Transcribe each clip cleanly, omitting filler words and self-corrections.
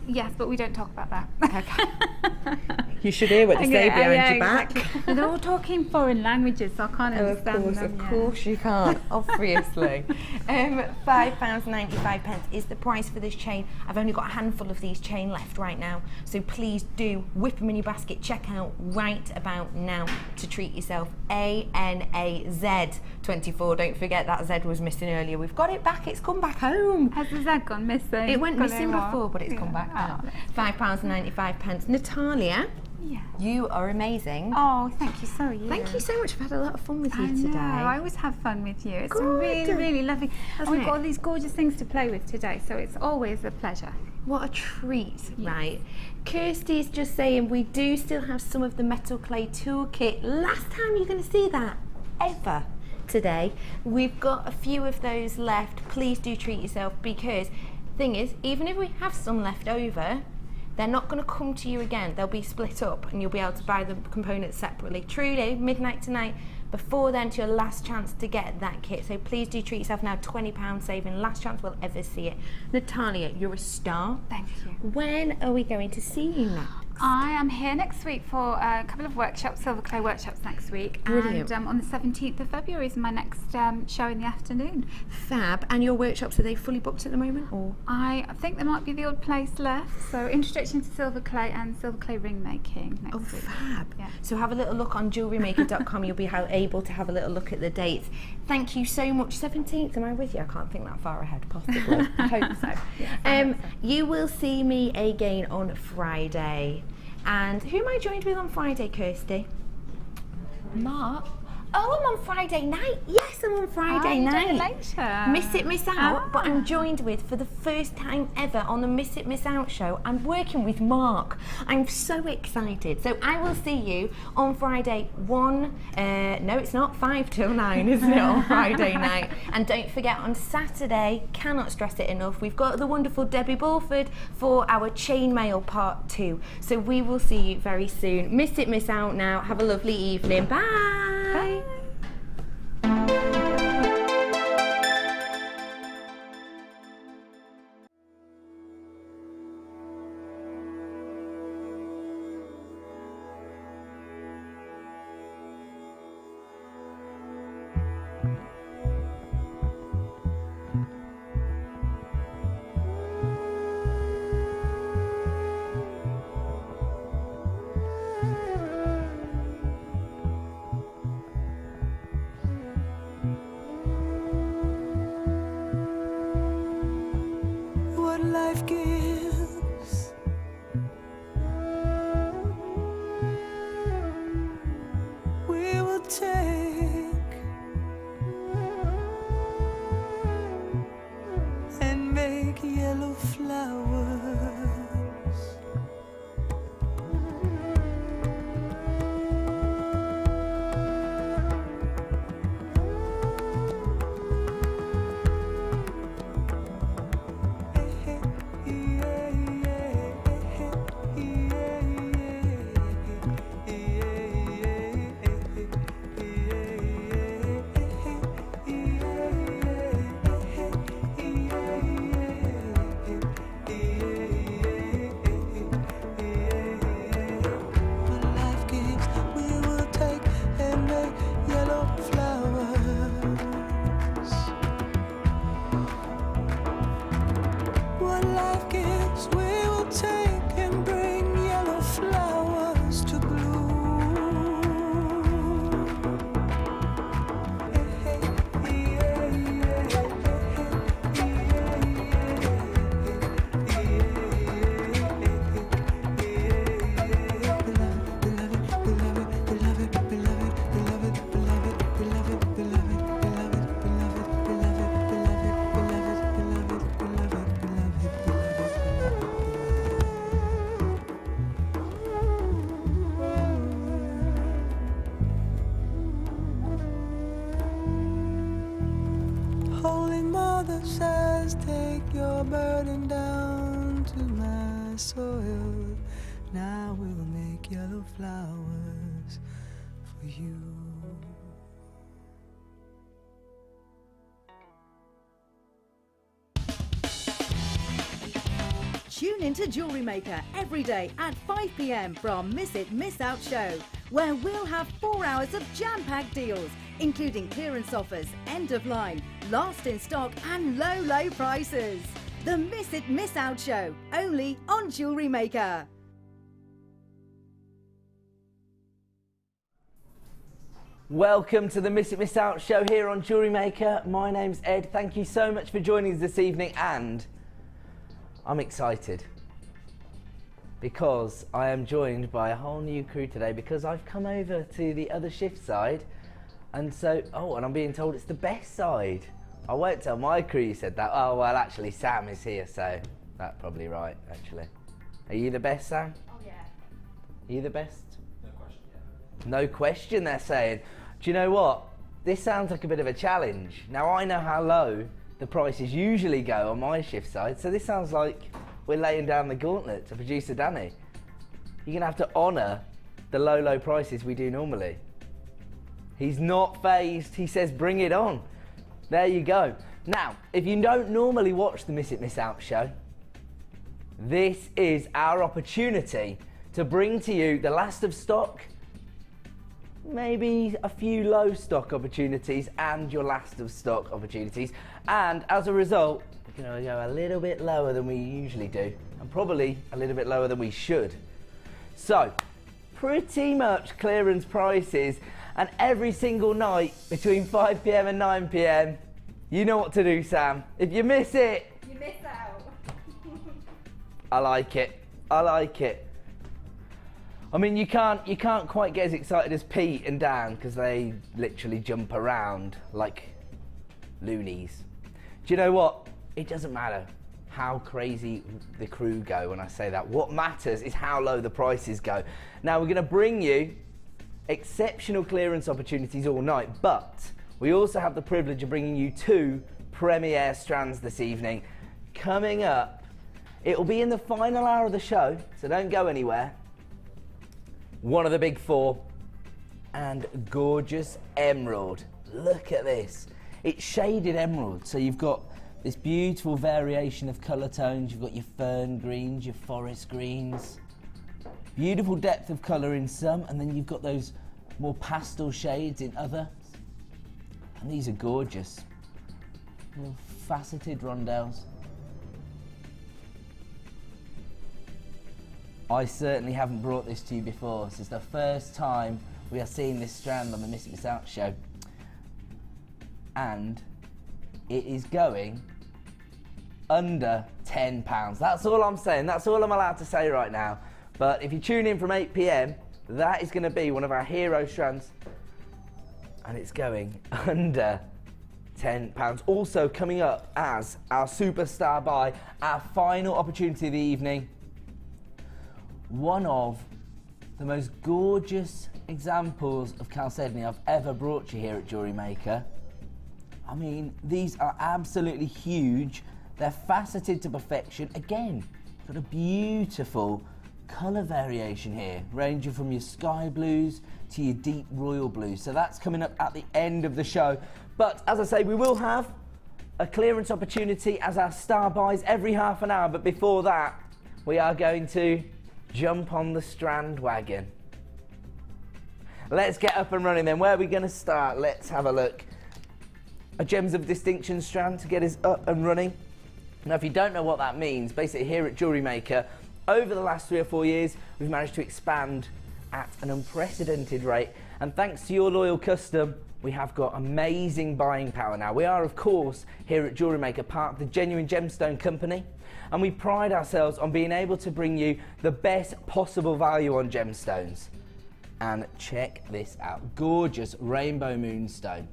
Yes, but we don't talk about that. Okay. You should hear what they say behind your back. Exactly. They're all talking foreign languages, so I can't understand them. Of course you can't, obviously. £5.95 is the price for this chain. I've only got a handful of these chain left right now, so please do whip them in your basket. Check out right about now to treat yourself. ANAZ24. Don't forget that Z was missing earlier. We've got it back. It's come back home. Has the Z gone missing? It went missing before, but it's come back now. £5.95. Natalia, you are amazing. Oh, thank you. So are you. Thank you so much. I've had a lot of fun with you today. I always have fun with you. It's really, really lovely. And we've got all these gorgeous things to play with today, so it's always a pleasure. What a treat, right? Kirsty's just saying we do still have some of the metal clay toolkit. Last time you're going to see that ever today. We've got a few of those left. Please do treat yourself, because thing is, even if we have some left over, they're not going to come to you again. They'll be split up and you'll be able to buy the components separately. Truly, midnight tonight, before then, to your last chance to get that kit. So please do treat yourself now. £20 saving, last chance we'll ever see it. Natalia, you're a star. Thank you. When are we going to see you next? I am here next week for a couple of workshops, silver clay workshops next week. Brilliant. And on the 17th of February is my next show in the afternoon. Fab. And your workshops, are they fully booked at the moment? Or? I think there might be the odd place left. So introduction to silver clay and silver clay ring making next week. Fab. Yeah. So have a little look on JewelleryMaker.com. You'll be able to have a little look at the dates. Thank you so much. 17th, am I with you? I can't think that far ahead, possibly. I hope so. Yes, you will see me again on Friday. And who am I joined with on Friday, Kirsty? Mark. Oh, I'm on Friday night. Yes, I'm on Friday night. Later. Miss It, Miss Out. But I'm joined with, for the first time ever on the Miss It, Miss Out show, I'm working with Mark. I'm so excited. So I will see you on Friday no, it's not 5 till 9, isn't it, on Friday night? And don't forget, on Saturday, cannot stress it enough, we've got the wonderful Debbie Bulford for our Chainmail Part 2. So we will see you very soon. Miss It, Miss Out now. Have a lovely evening. Bye. Bye. Life gives, we will take and make yellow flowers. Says, take your burden down to my soil. Now we'll make yellow flowers for you. Tune into Jewellery Maker every day at 5 p.m. for our Miss It, Miss Out show, where we'll have 4 hours of jam-packed deals, including clearance offers, end of line, last in stock and low, low prices. The Miss It, Miss Out show, only on Jewellery Maker. Welcome to the Miss It, Miss Out show here on Jewellery Maker. My name's Ed. Thank you so much for joining us this evening, and I'm excited because I am joined by a whole new crew today because I've come over to the other shift side, and so, and I'm being told it's the best side. I won't tell my crew you said that. Oh, well, actually, Sam is here, so that's probably right, actually. Are you the best, Sam? Oh, yeah. Are you the best? No question, they're saying. Do you know what? This sounds like a bit of a challenge. Now, I know how low the prices usually go on my shift side, so this sounds like we're laying down the gauntlet to producer Danny. You're going to have to honour the low, low prices we do normally. He's not phased. He says, bring it on. There you go. Now, if you don't normally watch the Miss It, Miss Out show, this is our opportunity to bring to you the last of stock, maybe a few low stock opportunities and your last of stock opportunities, and as a result we're going to go a little bit lower than we usually do and probably a little bit lower than we should. So pretty much clearance prices, and every single night between 5 p.m. and 9 p.m. you know what to do, Sam. If you miss it, You miss out. I like it. I like it. I mean, you can't quite get as excited as Pete and Dan because they literally jump around like loonies. Do you know what? It doesn't matter how crazy the crew go when I say that. What matters is how low the prices go. Now, we're going to bring you exceptional clearance opportunities all night, but we also have the privilege of bringing you 2 premiere strands this evening. Coming up, it will be in the final hour of the show, so don't go anywhere. One of the big 4, and gorgeous emerald. Look at this. It's shaded emerald, so you've got this beautiful variation of colour tones. You've got your fern greens, your forest greens. Beautiful depth of colour in some, and then you've got those more pastel shades in others. And these are gorgeous. Little faceted rondelles. I certainly haven't brought this to you before. This is the first time we are seeing this strand on the Miss It, Miss Out show. And it is going under £10. That's all I'm saying. That's all I'm allowed to say right now. But if you tune in from 8 p.m, that is going to be one of our hero strands. And it's going under £10. Also coming up as our superstar buy, our final opportunity of the evening. One of the most gorgeous examples of Chalcedony I've ever brought you here at Jewellery Maker. I mean, these are absolutely huge. They're faceted to perfection. Again, got a beautiful colour variation here, ranging from your sky blues to your deep royal blues. So that's coming up at the end of the show. But as I say, we will have a clearance opportunity as our star buys every half an hour. But before that, we are going to jump on the strand wagon. Let's get up and running then. Where are we going to start? Let's have a look. A Gems of Distinction strand to get us up and running. Now, if you don't know what that means, basically here at Jewellery Maker, over the last 3 or 4 years, we've managed to expand at an unprecedented rate. And thanks to your loyal custom, we have got amazing buying power now. We are, of course, here at Jewellery Maker, part of the Genuine Gemstone Company. And we pride ourselves on being able to bring you the best possible value on gemstones. And check this out, gorgeous rainbow moonstone.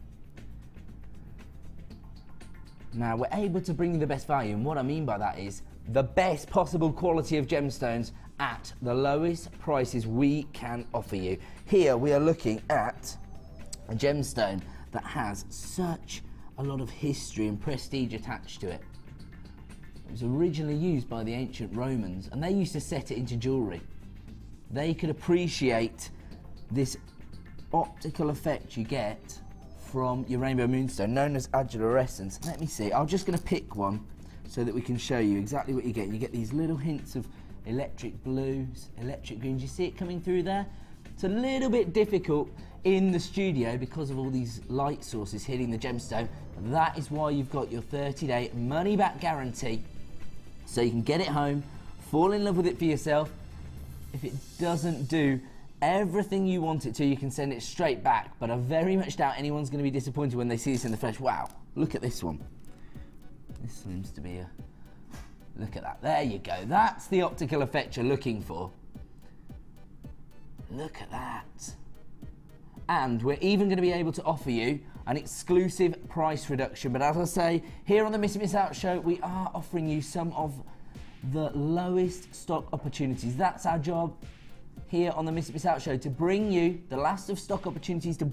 Now, we're able to bring you the best value, and what I mean by that is the best possible quality of gemstones at the lowest prices we can offer you. Here we are looking at a gemstone that has such a lot of history and prestige attached to it. It was originally used by the ancient Romans, and they used to set it into jewellery. They could appreciate this optical effect you get from your rainbow moonstone, known as adularescence. Let me see, I'm just going to pick one so that we can show you exactly what you get. You get these little hints of electric blues, electric greens. You see it coming through there? It's a little bit difficult in the studio because of all these light sources hitting the gemstone. That is why you've got your 30-day money-back guarantee, so you can get it home, fall in love with it for yourself. If it doesn't do everything you want it to, you can send it straight back, but I very much doubt anyone's going to be disappointed when they see this in the flesh. Wow, look at this one. This seems to be a... Look at that. There you go. That's the optical effect you're looking for. Look at that. And we're even going to be able to offer you an exclusive price reduction. But as I say, here on the Miss It Miss Out show, we are offering you some of the lowest stock opportunities. That's our job here on the Miss It Miss Out show, to bring you the last of stock opportunities, to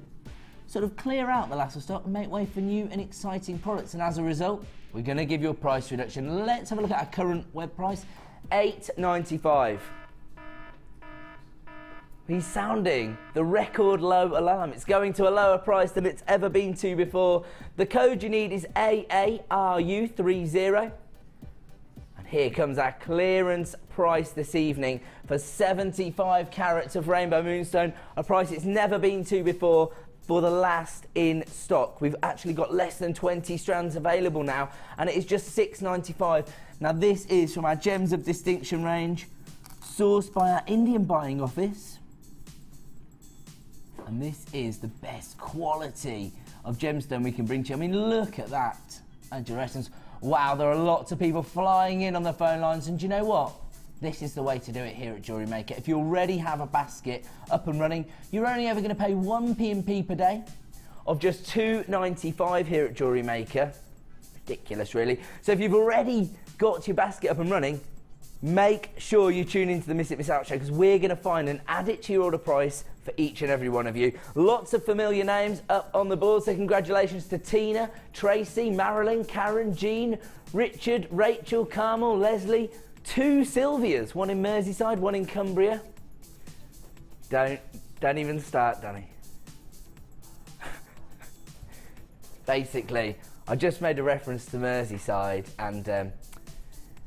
sort of clear out the last of stock and make way for new and exciting products. And as a result, we're going to give you a price reduction. Let's have a look at our current web price, $8.95. He's sounding the record low alarm. It's going to a lower price than it's ever been to before. The code you need is AARU30. And here comes our clearance price this evening for 75 carats of rainbow moonstone, a price it's never been to before, for the last in stock. We've actually got less than 20 strands available now, and it is just $6.95. Now this is from our Gems of Distinction range, sourced by our Indian buying office. And this is the best quality of gemstone we can bring to you. I mean, look at that. And your essence. Wow, there are lots of people flying in on the phone lines, and do you know what? This is the way to do it here at JewelleryMaker. If you already have a basket up and running, you're only ever going to pay 1 P&P per day of just $2.95 here at JewelleryMaker. Ridiculous, really. So if you've already got your basket up and running, make sure you tune into the Miss It Miss Out show, because we're going to find and add it to your order price for each and every one of you. Lots of familiar names up on the board, so congratulations to Tina, Tracy, Marilyn, Karen, Jean, Richard, Rachel, Carmel, Leslie, 2 Sylvias, one in Merseyside, one in Cumbria. Don't even start, Danny. Basically, I just made a reference to Merseyside, and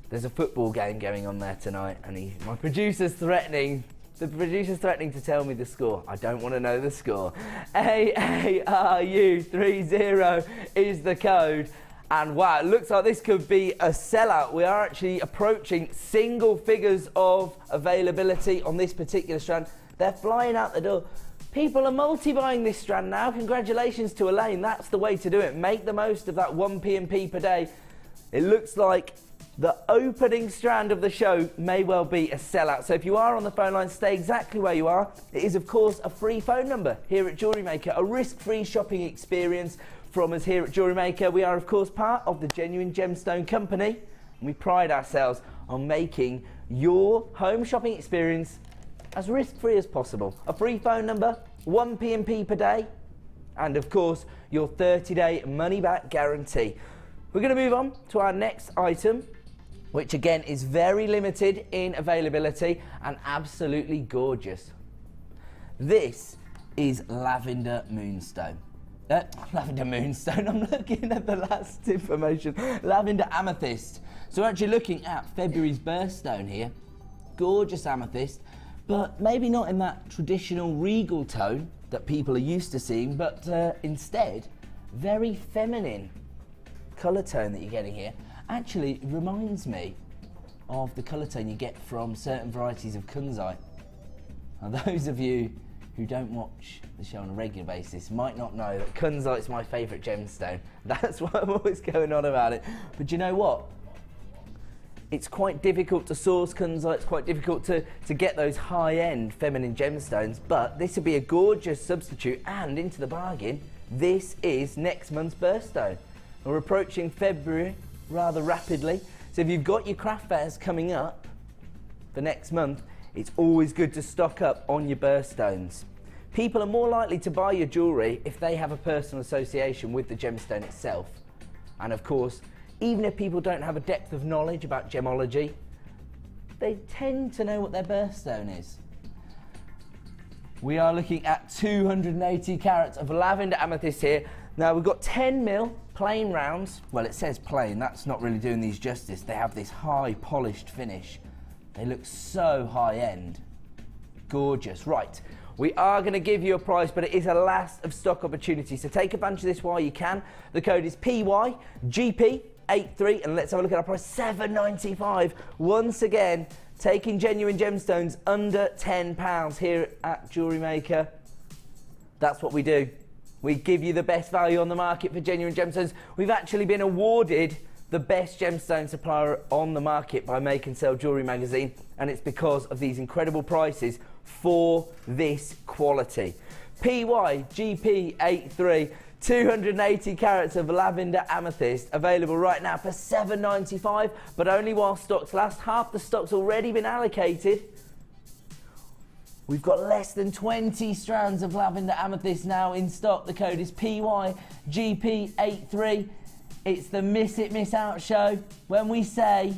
there's a football game going on there tonight, and my producer's threatening. The producer's threatening to tell me the score. I don't want to know the score. AARU30 is the code. And wow, it looks like this could be a sellout. We are actually approaching single figures of availability on this particular strand. They're flying out the door. People are multi-buying this strand now. Congratulations to Elaine. That's the way to do it. Make the most of that 1 P&P per day. It looks like the opening strand of the show may well be a sellout. So if you are on the phone line, stay exactly where you are. It is, of course, a free phone number here at JewelleryMaker, a risk-free shopping experience from us here at JewelleryMaker. We are, of course, part of the Genuine Gemstone Company, and we pride ourselves on making your home shopping experience as risk-free as possible. A free phone number, 1 P&P per day, and, of course, your 30-day money-back guarantee. We're going to move on to our next item, which again is very limited in availability and absolutely gorgeous. This is Lavender Moonstone. Lavender Moonstone, I'm looking at the last information. Lavender Amethyst. So we're actually looking at February's birthstone here. Gorgeous amethyst, but maybe not in that traditional regal tone that people are used to seeing, but instead, very feminine colour tone that you're getting here. Actually, it reminds me of the colour tone you get from certain varieties of kunzite. Now, those of you who don't watch the show on a regular basis might not know that kunzite's my favourite gemstone. That's why I'm always going on about it. But do you know what? It's quite difficult to source kunzite, it's quite difficult to get those high-end feminine gemstones, but this would be a gorgeous substitute, and into the bargain, this is next month's birthstone. We're approaching February rather rapidly, so if you've got your craft fairs coming up for next month, it's always good to stock up on your birthstones. People are more likely to buy your jewellery if they have a personal association with the gemstone itself. And of course, even if people don't have a depth of knowledge about gemology, they tend to know what their birthstone is. We are looking at 280 carats of lavender amethyst here. Now we've got 10mm plain rounds. Well, it says plain, that's not really doing these justice. They have this high polished finish. They look so high end. Gorgeous. Right, we are going to give you a price, but it is a last of stock opportunity, so take advantage of this while you can. The code is PYGP83, and let's have a look at our price, $7.95. Once again, taking genuine gemstones under £10 here at JewelleryMaker. That's what we do. We give you the best value on the market for genuine gemstones. We've actually been awarded the best gemstone supplier on the market by Make and Sell Jewellery magazine, and it's because of these incredible prices for this quality. PYGP83, 280 carats of lavender amethyst, available right now for $7.95, but only while stocks last. Half the stock's already been allocated. We've got less than 20 strands of lavender amethyst now in stock. The code is PYGP83. It's the Miss It, Miss Out show. When we say,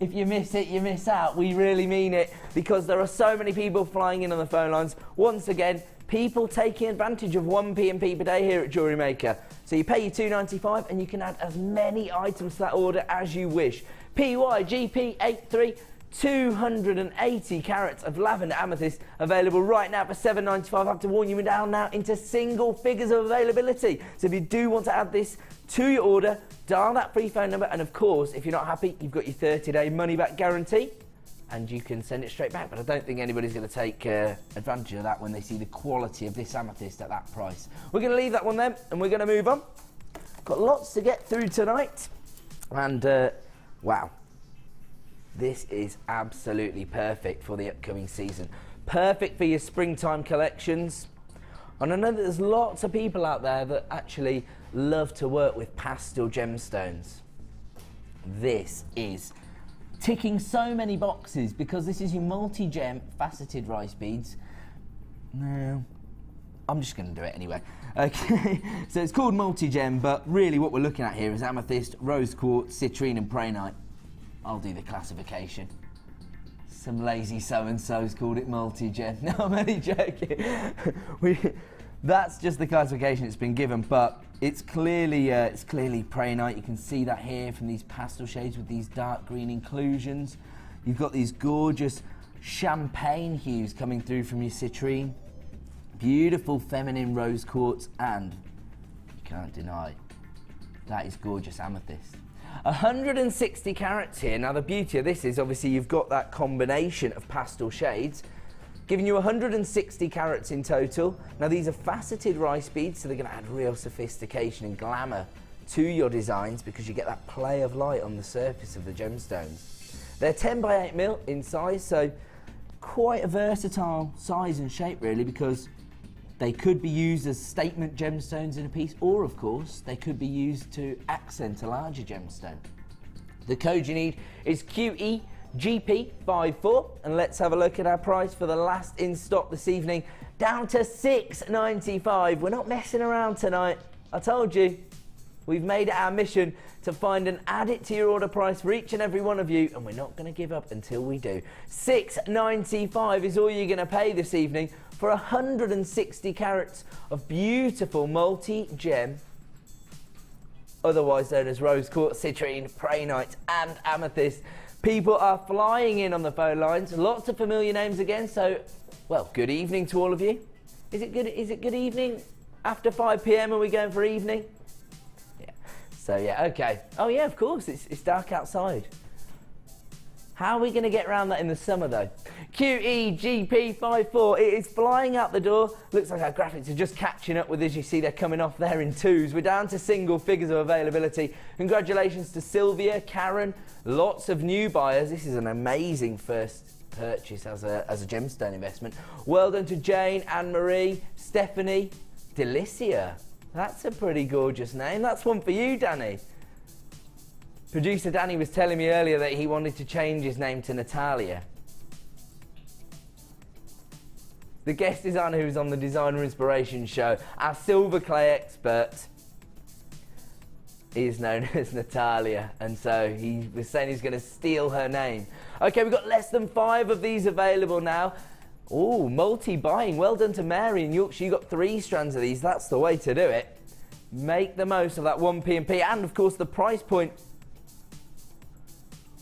if you miss it, you miss out, we really mean it, because there are so many people flying in on the phone lines. Once again, people taking advantage of 1 P&P per day here at JewelleryMaker. So you pay your $2.95 and you can add as many items to that order as you wish. PYGP83, 280 carats of lavender amethyst, available right now for $7.95. I have to warn you, we're down now into single figures of availability. So if you do want to add this to your order, dial that free phone number, and of course, if you're not happy, you've got your 30-day money-back guarantee, and you can send it straight back. But I don't think anybody's going to take advantage of that when they see the quality of this amethyst at that price. We're going to leave that one then, and we're going to move on. Got lots to get through tonight, and wow. This is absolutely perfect for the upcoming season. Perfect for your springtime collections. And I know that there's lots of people out there that actually love to work with pastel gemstones. This is ticking so many boxes because this is your multi-gem faceted rice beads. No, I'm just going to do it anyway. Okay, so it's called multi-gem, but really what we're looking at here is amethyst, rose quartz, citrine and prehnite. I'll do the classification. Some lazy so-and-so's called it multi-gem. No, I'm only joking. That's just the classification it's been given, but it's clearly prehnite. You can see that here from these pastel shades with these dark green inclusions. You've got these gorgeous champagne hues coming through from your citrine. Beautiful feminine rose quartz, and you can't deny that is gorgeous amethyst. 160 carats here. Now the beauty of this is obviously you've got that combination of pastel shades, giving you 160 carats in total. Now these are faceted rice beads, so they're going to add real sophistication and glamour to your designs because you get that play of light on the surface of the gemstones. They're 10 by 8mm in size, so quite a versatile size and shape really, because they could be used as statement gemstones in a piece, or of course, they could be used to accent a larger gemstone. The code you need is QEGP54, and let's have a look at our price for the last in stock this evening, down to $6.95. We're not messing around tonight. I told you, we've made it our mission to find and add it to your order price for each and every one of you, and we're not going to give up until we do. $6.95 is all you're going to pay this evening for 160 carats of beautiful multi-gem, otherwise known as rose quartz, citrine, prehnite and amethyst. People are flying in on the phone lines, lots of familiar names again, so, well, good evening to all of you. Is it good evening? After 5 PM are we going for evening? Yeah, so yeah, okay. Oh yeah, of course, it's dark outside. How are we going to get around that in the summer though? QEGP54, it is flying out the door. Looks like our graphics are just catching up with us. You see they're coming off there in twos. We're down to single figures of availability. Congratulations to Sylvia, Karen, lots of new buyers. This is an amazing first purchase as a gemstone investment. Well done to Jane, Anne-Marie, Stephanie, Delicia. That's a pretty gorgeous name. That's one for you, Danny. Producer Danny was telling me earlier that he wanted to change his name to Natalia. The guest designer who's on the Designer Inspiration show, our silver clay expert, is known as Natalia, and so he was saying he's going to steal her name. Okay, we've got less than 5 of these available now. Oh, multi-buying. Well done to Mary in Yorkshire. You got 3 strands of these. That's the way to do it. Make the most of that 1p&p, and of course the price point.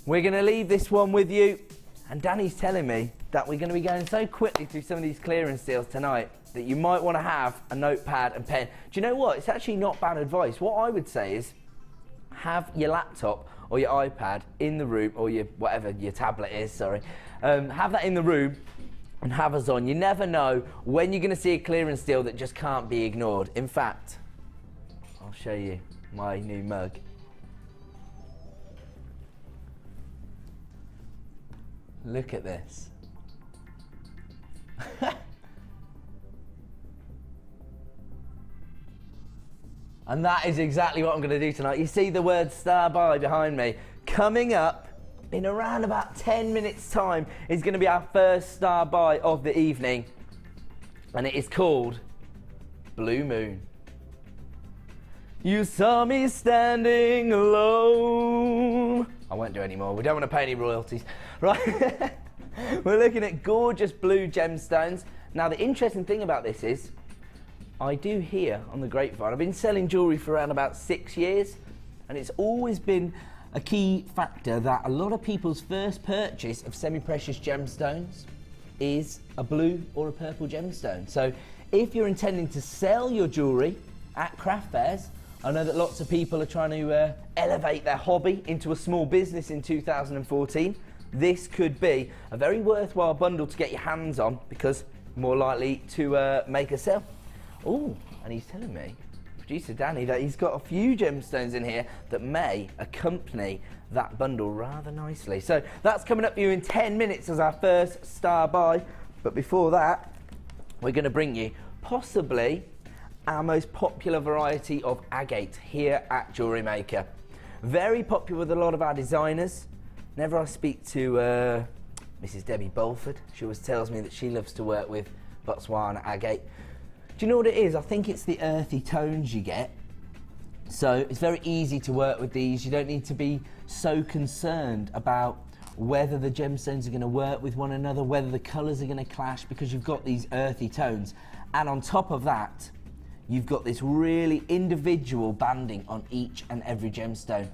We're going to leave this one with you, and Danny's telling me that we're going to be going so quickly through some of these clearance deals tonight that you might want to have a notepad and pen. Do you know what? It's actually not bad advice. What I would say is have your laptop or your iPad in the room, or your whatever your tablet is, sorry. Have that in the room and have us on. You never know when you're going to see a clearance deal that just can't be ignored. In fact, I'll show you my new mug. Look at this. And that is exactly what I'm going to do tonight. You see the word Star Buy behind me. Coming up in around about 10 minutes time is going to be our first Star Buy of the evening. And it is called Blue Moon. You saw me standing alone. I won't do any more. We don't want to pay any royalties. Right? We're looking at gorgeous blue gemstones. Now, the interesting thing about this is, I do hear on the grapevine, I've been selling jewellery for around about 6 years, and it's always been a key factor that a lot of people's first purchase of semi-precious gemstones is a blue or a purple gemstone. So if you're intending to sell your jewellery at craft fairs, I know that lots of people are trying to elevate their hobby into a small business in 2014. This could be a very worthwhile bundle to get your hands on, because more likely to make a sale. Oh, and he's telling me, producer Danny, that he's got a few gemstones in here that may accompany that bundle rather nicely. So that's coming up for you in 10 minutes as our first Star Buy. But before that, we're going to bring you possibly our most popular variety of agate here at JewelleryMaker. Very popular with a lot of our designers. Whenever I speak to Mrs. Debbie Bolford, she always tells me that she loves to work with Botswana agate. Do you know what it is? I think it's the earthy tones you get. So it's very easy to work with these. You don't need to be so concerned about whether the gemstones are going to work with one another, whether the colours are going to clash, because you've got these earthy tones. And on top of that, you've got this really individual banding on each and every gemstone.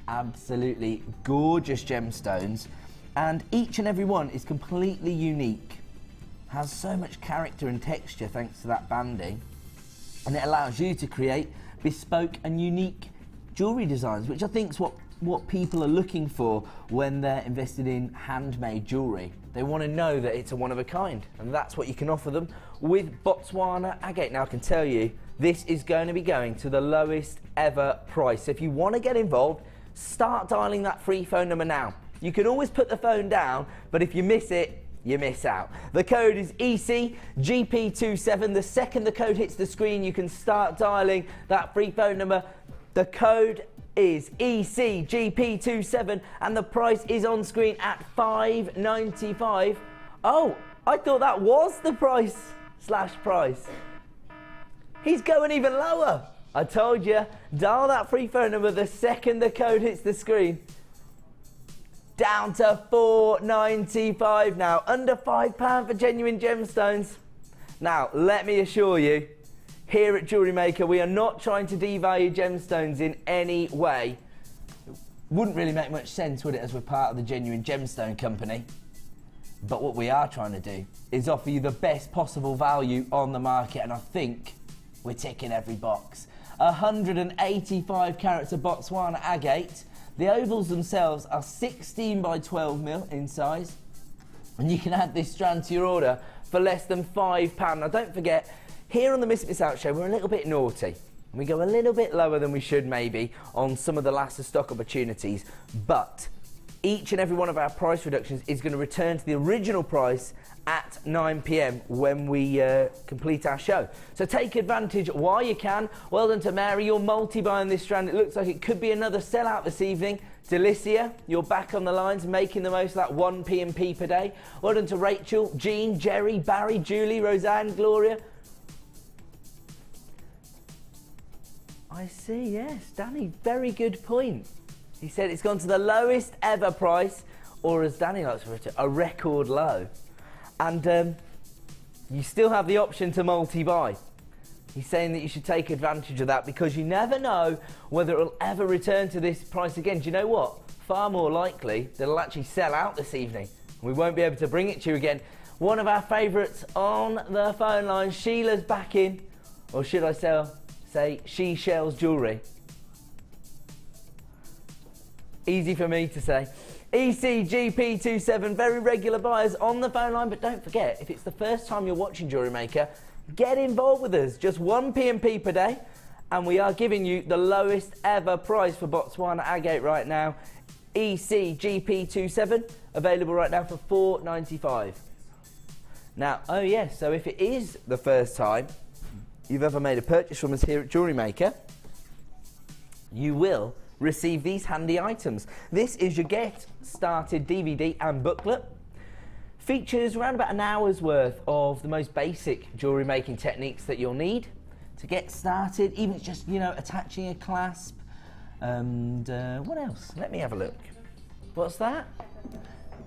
Absolutely gorgeous gemstones. And each and every one is completely unique. Has so much character and texture thanks to that banding, and it allows you to create bespoke and unique jewellery designs, which I think is what people are looking for when they're invested in handmade jewellery. They want to know that it's a one of a kind, and that's what you can offer them with Botswana agate. Now I can tell you, this is going to be going to the lowest ever price. So if you want to get involved, start dialing that free phone number now. You can always put the phone down, but if you miss it, you miss out. The code is ECGP27. The second the code hits the screen, you can start dialing that free phone number. The code is ECGP27, and the price is on screen at $5.95. Oh, I thought that was the price. He's going even lower. I told you, dial that free phone number the second the code hits the screen. Down to $4.95 now, under £5 for genuine gemstones. Now, let me assure you, here at JewelleryMaker, we are not trying to devalue gemstones in any way. It wouldn't really make much sense, would it, as we're part of the Genuine Gemstone Company? But what we are trying to do is offer you the best possible value on the market, and I think we're ticking every box. 185 carats of Botswana agate. The ovals themselves are 16 by 12 mil in size, and you can add this strand to your order for less than £5. Now don't forget, here on the Miss Out Show, we're a little bit naughty. We go a little bit lower than we should maybe on some of the last of stock opportunities, but each and every one of our price reductions is going to return to the original price at 9 p.m. when we complete our show. So take advantage while you can. Well done to Mary, you're multi-buying this strand. It looks like it could be another sellout this evening. Delicia, you're back on the lines, making the most of that 1 p&p per day. Well done to Rachel, Jean, Jerry, Barry, Julie, Roseanne, Gloria. I see, yes, Danny, very good point. He said it's gone to the lowest ever price, or as Danny likes to refer to, a record low. And you still have the option to multi-buy. He's saying that you should take advantage of that because you never know whether it'll ever return to this price again. Do you know what? Far more likely that it'll actually sell out this evening. We won't be able to bring it to you again. One of our favourites on the phone line, Sheila's back in. Or should I say She Shells Jewellery. Easy for me to say. ECGP27, very regular buyers on the phone line, but don't forget, if it's the first time you're watching Jewellery Maker, get involved with us. Just 1 P&P per day, and we are giving you the lowest ever price for Botswana agate right now. ECGP27, available right now for $4.95. Now, oh yes, so if it is the first time you've ever made a purchase from us here at Jewellery Maker, you will receive these handy items. This is your Get Started DVD and booklet. Features around about an hour's worth of the most basic jewellery making techniques that you'll need to get started, even just, you know, attaching a clasp. And what else? Let me have a look. What's that?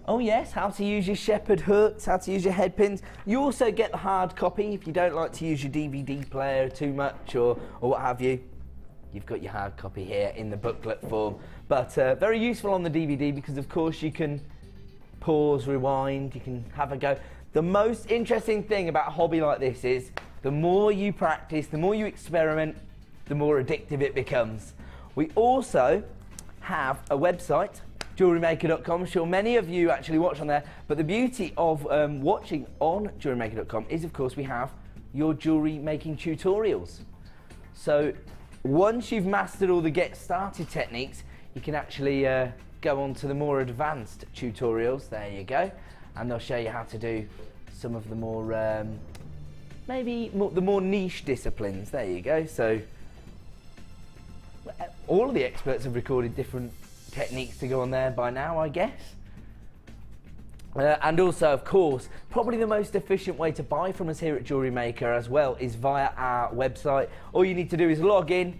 Oh yes, how to use your shepherd hooks, how to use your head pins. You also get the hard copy if you don't like to use your DVD player too much or what have you. You've got your hard copy here in the booklet form. But very useful on the DVD because of course you can pause, rewind, you can have a go. The most interesting thing about a hobby like this is the more you practice, the more you experiment, the more addictive it becomes. We also have a website, JewelleryMaker.com. I'm sure many of you actually watch on there, but the beauty of watching on JewelleryMaker.com is of course we have your jewellery making tutorials. So once you've mastered all the get started techniques, you can actually go on to the more advanced tutorials. There you go, and they'll show you how to do some of the more the more niche disciplines. There you go. So all of the experts have recorded different techniques to go on there by now, I guess. And also, of course, probably the most efficient way to buy from us here at Jewellery Maker as well is via our website. All you need to do is log in,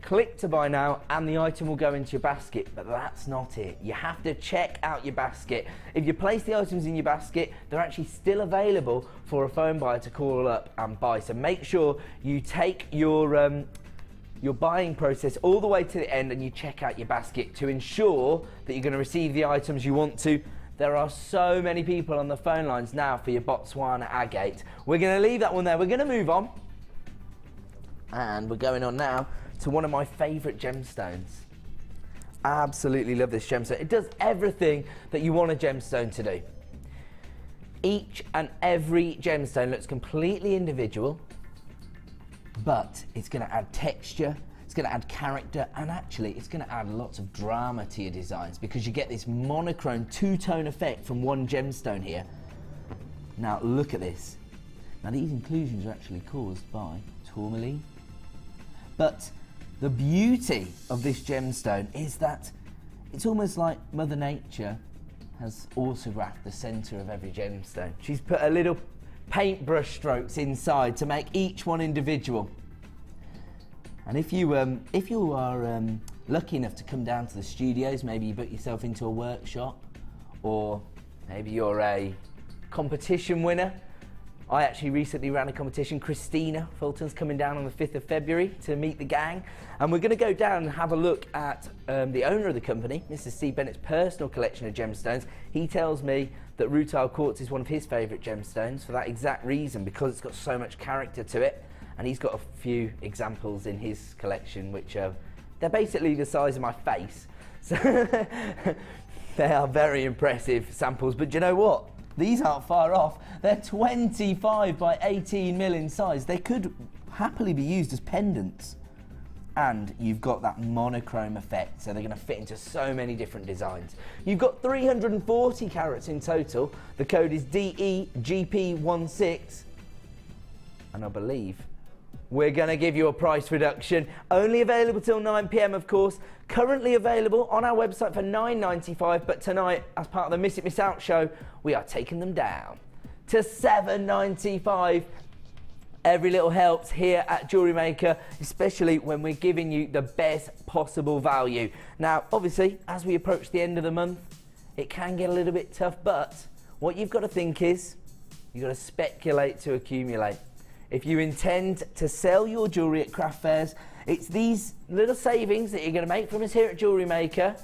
click to buy now, and the item will go into your basket. But that's not it. You have to check out your basket. If you place the items in your basket, they're actually still available for a phone buyer to call up and buy. So make sure you take your buying process all the way to the end and you check out your basket to ensure that you're going to receive the items you want to. There are so many people on the phone lines now for your Botswana agate. We're going to leave that one there. We're going to move on. And we're going on now to one of my favourite gemstones. Absolutely love this gemstone. It does everything that you want a gemstone to do. Each and every gemstone looks completely individual, but it's going to add texture, it's going to add character, and actually it's going to add lots of drama to your designs because you get this monochrome two-tone effect from one gemstone here. Now look at this. Now these inclusions are actually caused by tourmaline. But the beauty of this gemstone is that it's almost like Mother Nature has autographed the centre of every gemstone. She's put a little paintbrush strokes inside to make each one individual. And if you are lucky enough to come down to the studios, maybe you book yourself into a workshop, or maybe you're a competition winner. I actually recently ran a competition. Christina Fulton's coming down on the 5th of February to meet the gang, and we're going to go down and have a look at the owner of the company, Mr. Steve Bennett's personal collection of gemstones. He tells me that rutile quartz is one of his favourite gemstones for that exact reason, because it's got so much character to it, and he's got a few examples in his collection which are, they're basically the size of my face, so they are very impressive samples. But do you know what? These aren't far off. They're 25 by 18 mil in size. They could happily be used as pendants. And you've got that monochrome effect, so they're going to fit into so many different designs. You've got 340 carats in total. The code is DEGP16. And I believe we're going to give you a price reduction. Only available till 9 PM, of course. Currently available on our website for $9.95, but tonight, as part of the Miss It Miss Out show, we are taking them down to $7.95. Every little helps here at Jewellery Maker, especially when we're giving you the best possible value. Now, obviously, as we approach the end of the month, it can get a little bit tough, but What you've got to think is, you've got to speculate to accumulate. If you intend to sell your jewellery at craft fairs, it's these little savings that you're going to make from us here at JewelleryMaker.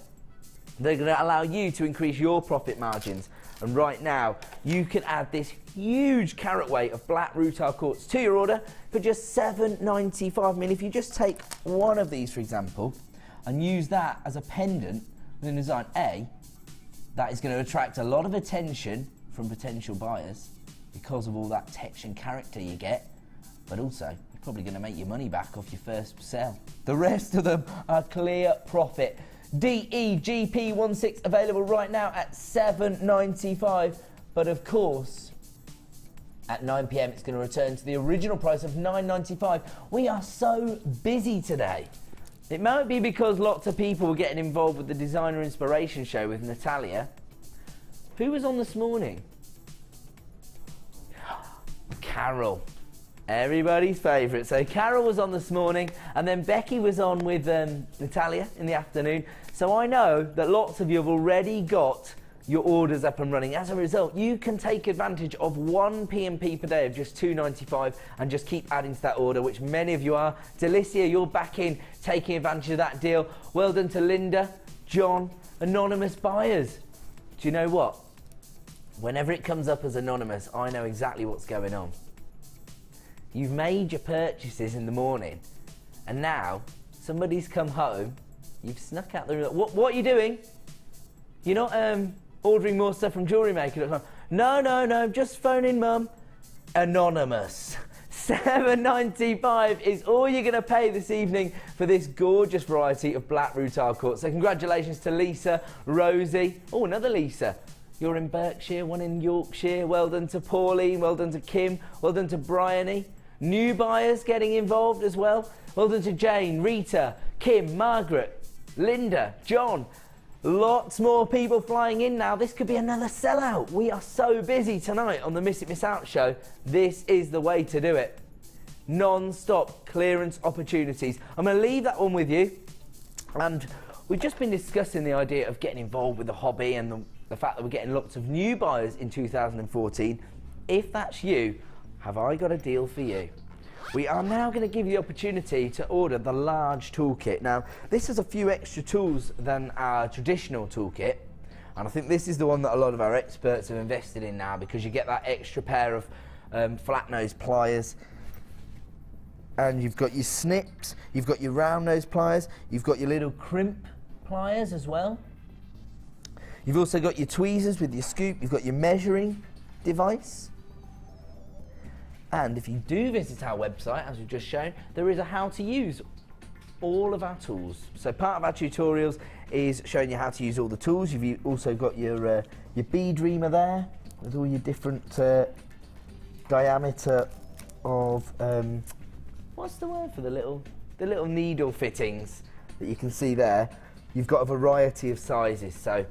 They're going to allow you to increase your profit margins. And right now, you can add this huge carat weight of black rutile quartz to your order for just $7.95. I mean, if you just take one of these, for example, and use that as a pendant within design A, that is going to attract a lot of attention from potential buyers because of all that texture and character you get, but also you're probably going to make your money back off your first sale. The rest of them are clear profit. DEGP16 available right now at $7.95, but of course at 9 PM it's going to return to the original price of $9.95. We are so busy today. It might be because lots of people were getting involved with the Designer Inspiration Show with Natalia. Who was on this morning? Carol. Everybody's favourite. So Carol was on this morning, and then Becky was on with Natalia in the afternoon. So I know that lots of you have already got your orders up and running. As a result, you can take advantage of 1 P&P per day of just $2.95 and just keep adding to that order, which many of you are. Delicia, you're back in taking advantage of that deal. Well done to Linda, John, anonymous buyers. Do you know what? Whenever it comes up as anonymous, I know exactly what's going on. You've made your purchases in the morning, and now somebody's come home, you've snuck out the room. What are you doing? You're not ordering more stuff from JewelleryMaker.com. No, just phoning mum. Anonymous. $7.95 is all you're going to pay this evening for this gorgeous variety of black rutile quartz. So congratulations to Lisa, Rosie. Oh, another Lisa. You're in Berkshire, one in Yorkshire. Well done to Pauline, well done to Kim, well done to Bryony. New buyers getting involved as well. Well done to Jane, Rita, Kim, Margaret, Linda, John. Lots more people flying in now. This could be another sellout. We are so busy tonight on the Miss It Miss Out show. This is the way to do it. Non-stop clearance opportunities. I'm going to leave that one with you. And we've just been discussing the idea of getting involved with the hobby and the fact that we're getting lots of new buyers in 2014. If that's you, have I got a deal for you? We are now going to give you the opportunity to order the large toolkit. Now, this has a few extra tools than our traditional toolkit, and I think this is the one that a lot of our experts have invested in now, because you get that extra pair of flat nose pliers, and you've got your snips, you've got your round nose pliers, you've got your little crimp pliers as well. You've also got your tweezers with your scoop, you've got your measuring device. And if you do visit our website, as we've just shown, there is a how to use all of our tools. So part of our tutorials is showing you how to use all the tools. You've also got your bead reamer there with all your different diameter of, what's the word for the little needle fittings that you can see there. You've got a variety of sizes. So,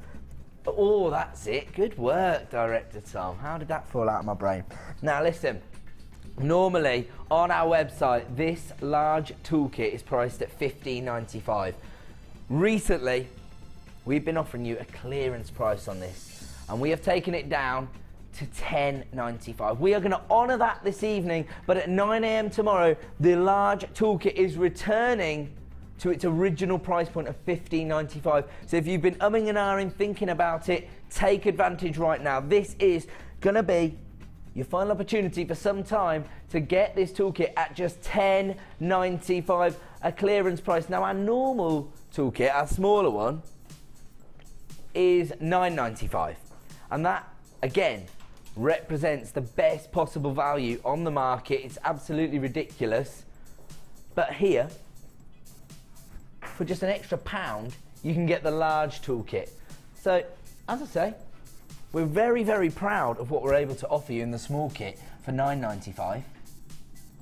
oh, that's it. Good work, Director Tom. How did that fall out of my brain? Now listen. Normally, on our website, this large toolkit is priced at $15.95. Recently, we've been offering you a clearance price on this, and we have taken it down to $10.95. We are going to honour that this evening, but at 9 AM tomorrow, the large toolkit is returning to its original price point of $15.95. So if you've been umming and ahhing, thinking about it, take advantage right now. This is going to be your final opportunity for some time to get this toolkit at just $10.95, a clearance price. Now our normal toolkit, our smaller one, is $9.95, and that again represents the best possible value on the market. It's absolutely ridiculous, but here for just an extra £1 you can get the large toolkit. So as I say, we're very, very proud of what we're able to offer you in the small kit for $9.95.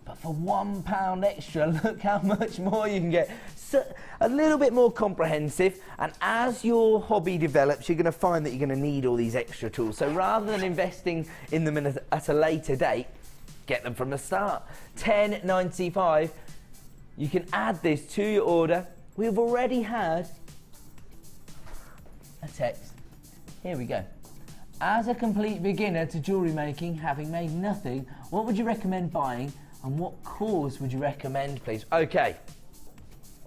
But for £1 extra, look how much more you can get. So, a little bit more comprehensive, and as your hobby develops, you're going to find that you're going to need all these extra tools. So rather than investing in them at a later date, get them from the start. $10.95. You can add this to your order. We've already had a text. Here we go. as a complete beginner to jewellery making, having made nothing, what would you recommend buying and what cause would you recommend, please? Okay,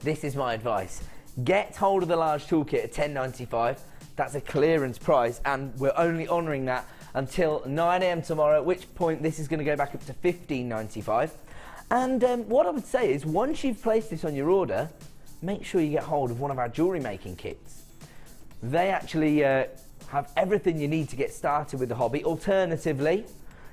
this is my advice. Get hold of the large toolkit at $10.95. That's a clearance price, and we're only honouring that until 9 AM tomorrow, at which point this is going to go back up to $15.95. And what I would say is, once you've placed this on your order, make sure you get hold of one of our jewellery making kits. They actually have everything you need to get started with the hobby. Alternatively,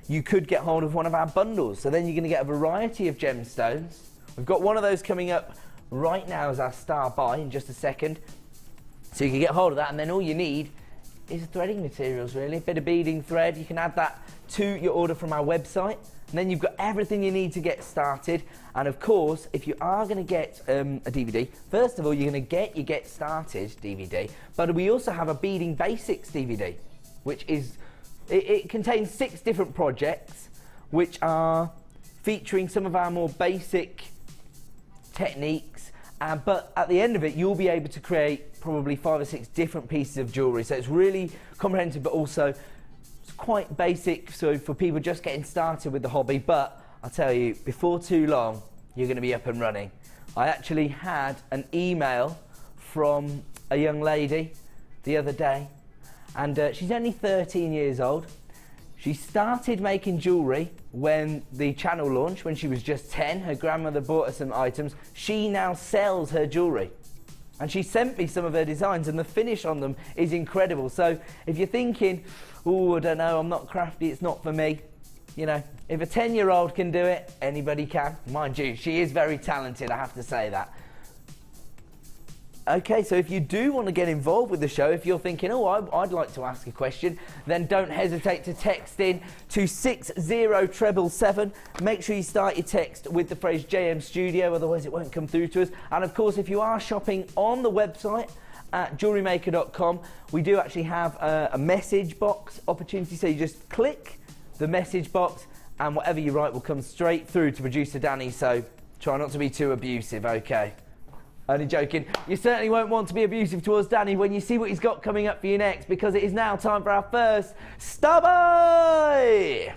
you could get hold of one of our bundles. So then you're going to get a variety of gemstones. We've got one of those coming up right now as our star buy in just a second. So you can get hold of that, and then all you need is threading materials, really. A bit of beading thread. You can add that to your order from our website. And then you've got everything you need to get started. And of course, if you are going to get a DVD, first of all, you're going to get your Get Started DVD, but we also have a Beading Basics DVD, which is, it contains 6 different projects, which are featuring some of our more basic techniques, but at the end of it, you'll be able to create probably 5 or 6 different pieces of jewellery. So it's really comprehensive, but also quite basic, so for people just getting started with the hobby. But I'll tell you, before too long, you're going to be up and running. I actually had an email from a young lady the other day, and she's only 13 years old. She started making jewellery when the channel launched, when she was just 10. Her grandmother bought her some items. She now sells her jewellery. And she sent me some of her designs, and the finish on them is incredible. So if you're thinking, oh, I don't know, I'm not crafty, it's not for me, you know, if a 10-year-old can do it, anybody can. Mind you, she is very talented, I have to say that. Okay, so if you do want to get involved with the show, if you're thinking, oh, I'd like to ask a question, then don't hesitate to text in to 60777. Make sure you start your text with the phrase JM Studio, otherwise it won't come through to us. And of course, if you are shopping on the website at JewelleryMaker.com, we do actually have a message box opportunity, so you just click the message box and whatever you write will come straight through to producer Danny, so try not to be too abusive, okay? Only joking. You certainly won't want to be abusive towards Danny when you see what he's got coming up for you next, because it is now time for our first Star Buy!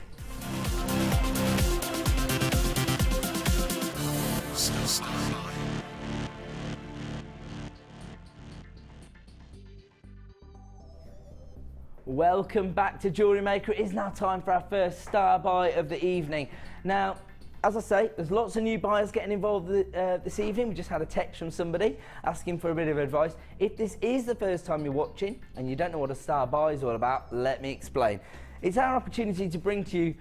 Welcome back to Jewellery Maker. It is now time for our first Star Buy of the evening. Now, as I say, there's lots of new buyers getting involved this evening. We just had a text from somebody asking for a bit of advice. If this is the first time you're watching and you don't know what a Star Buy is all about, let me explain. It's our opportunity to bring to you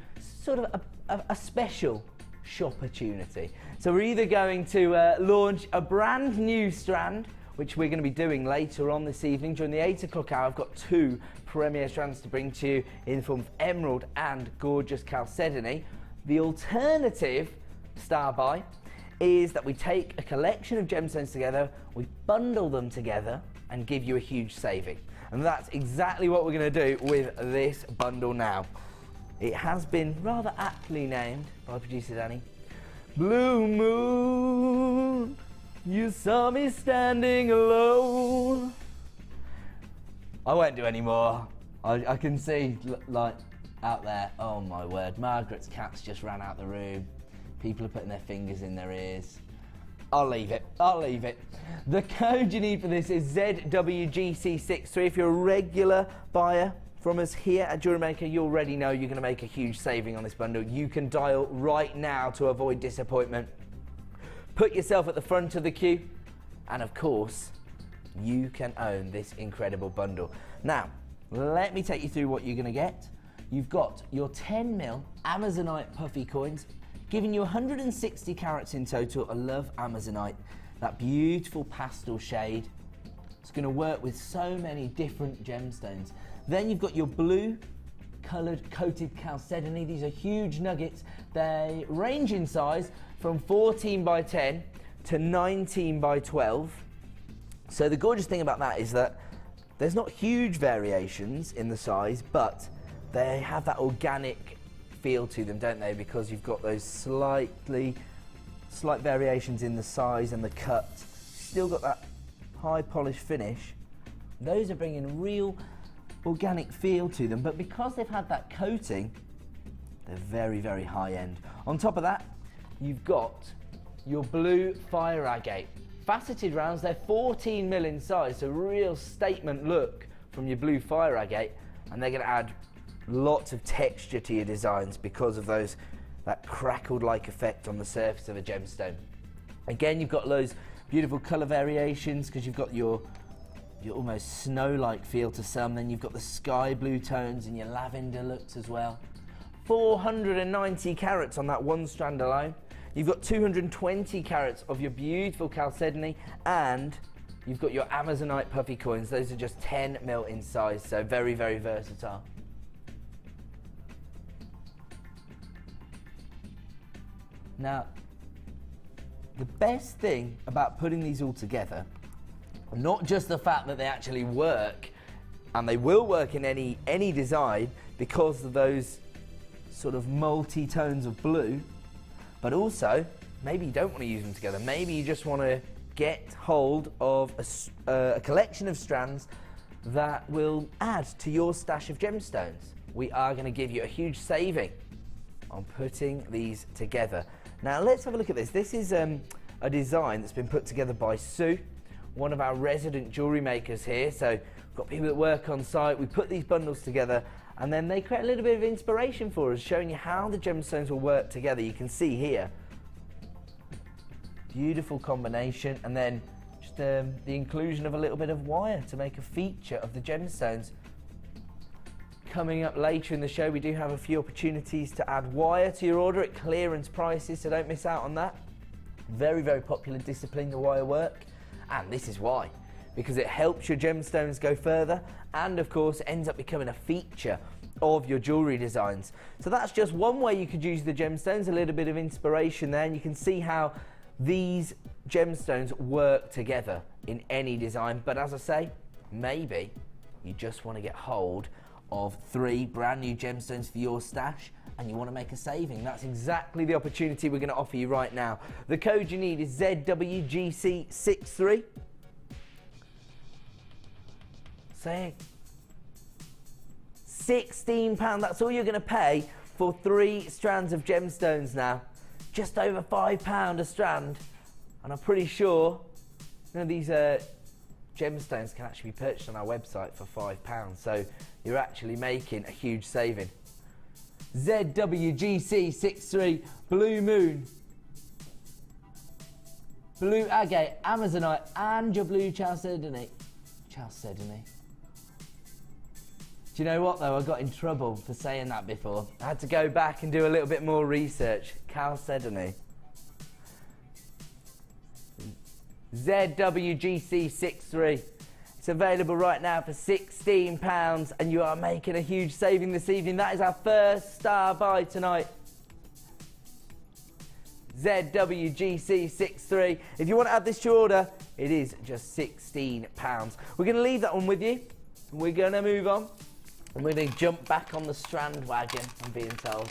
sort of a special shop-opportunity. So we're either going to launch a brand new strand, which we're going to be doing later on this evening during the 8 o'clock hour. I've got 2 premier strands to bring to you in the form of Emerald and gorgeous Chalcedony. The alternative Star Buy is that we take a collection of gemstones together, we bundle them together and give you a huge saving. And that's exactly what we're going to do with this bundle now. It has been rather aptly named by producer Danny, Blue Moon, you saw me standing alone. I won't do any more. I can see, like, out there, oh my word, Margaret's cats just ran out the room. People are putting their fingers in their ears. I'll leave it. The code you need for this is ZWGC63. If you're a regular buyer from us here at JewelleryMaker, you already know you're going to make a huge saving on this bundle. You can dial right now to avoid disappointment. Put yourself at the front of the queue, and of course, you can own this incredible bundle. Now, let me take you through what you're going to get. You've got your 10mm Amazonite puffy coins, giving you 160 carats in total. I love Amazonite, that beautiful pastel shade. It's going to work with so many different gemstones. Then you've got your blue coloured coated Chalcedony. These are huge nuggets. They range in size from 14 by 10 to 19 by 12. So the gorgeous thing about that is that there's not huge variations in the size, but they have that organic feel to them, don't they? Because you've got those slight variations in the size and the cut. Still got that high polished finish. Those are bringing real organic feel to them, but because they've had that coating, they're very, very high end. On top of that, you've got your blue fire agate. Faceted rounds, they're 14mm in size, so real statement look from your blue fire agate, and they're going to add lots of texture to your designs because of that crackled-like effect on the surface of a gemstone. Again, you've got those beautiful colour variations because you've got your almost snow-like feel to some, then you've got the sky blue tones and your lavender looks as well. 490 carats on that one strand alone. You've got 220 carats of your beautiful Chalcedony, and you've got your Amazonite puffy coins. Those are just 10mm in size, so very, very versatile. Now, the best thing about putting these all together, not just the fact that they actually work, and they will work in any design because of those sort of multi-tones of blue, but also maybe you don't want to use them together. Maybe you just want to get hold of a collection of strands that will add to your stash of gemstones. We are going to give you a huge saving on putting these together. Now let's have a look at this. This is a design that's been put together by Sue, one of our resident jewellery makers here. So we've got people that work on site. We put these bundles together and then they create a little bit of inspiration for us, showing you how the gemstones will work together. You can see here, beautiful combination, and then just the inclusion of a little bit of wire to make a feature of the gemstones. Coming up later in the show, we do have a few opportunities to add wire to your order at clearance prices, so don't miss out on that. Very, very popular discipline, the wire work, and this is why. Because it helps your gemstones go further, and of course ends up becoming a feature of your jewellery designs. So that's just one way you could use the gemstones, a little bit of inspiration there, and you can see how these gemstones work together in any design. But as I say, maybe you just want to get hold of 3 brand new gemstones for your stash and you want to make a saving. That's exactly the opportunity we're going to offer you right now. The code you need is ZWGC63. Say £16, that's all you're going to pay for 3 strands of gemstones now. Just over £5 a strand, and I'm pretty sure these gemstones can actually be purchased on our website for £5, so you're actually making a huge saving. ZWGC63, Blue Moon, Blue Agate, Amazonite, and your Blue Chalcedony. Do you know what though? I got in trouble for saying that before. I had to go back and do a little bit more research. Chalcedony. ZWGC63. It's available right now for £16 and you are making a huge saving this evening. That is our first star buy tonight. ZWGC63. If you want to add this to your order, it is just £16. We're going to leave that one with you. We're going to move on. And we're going to jump back on the strand wagon, I'm being told.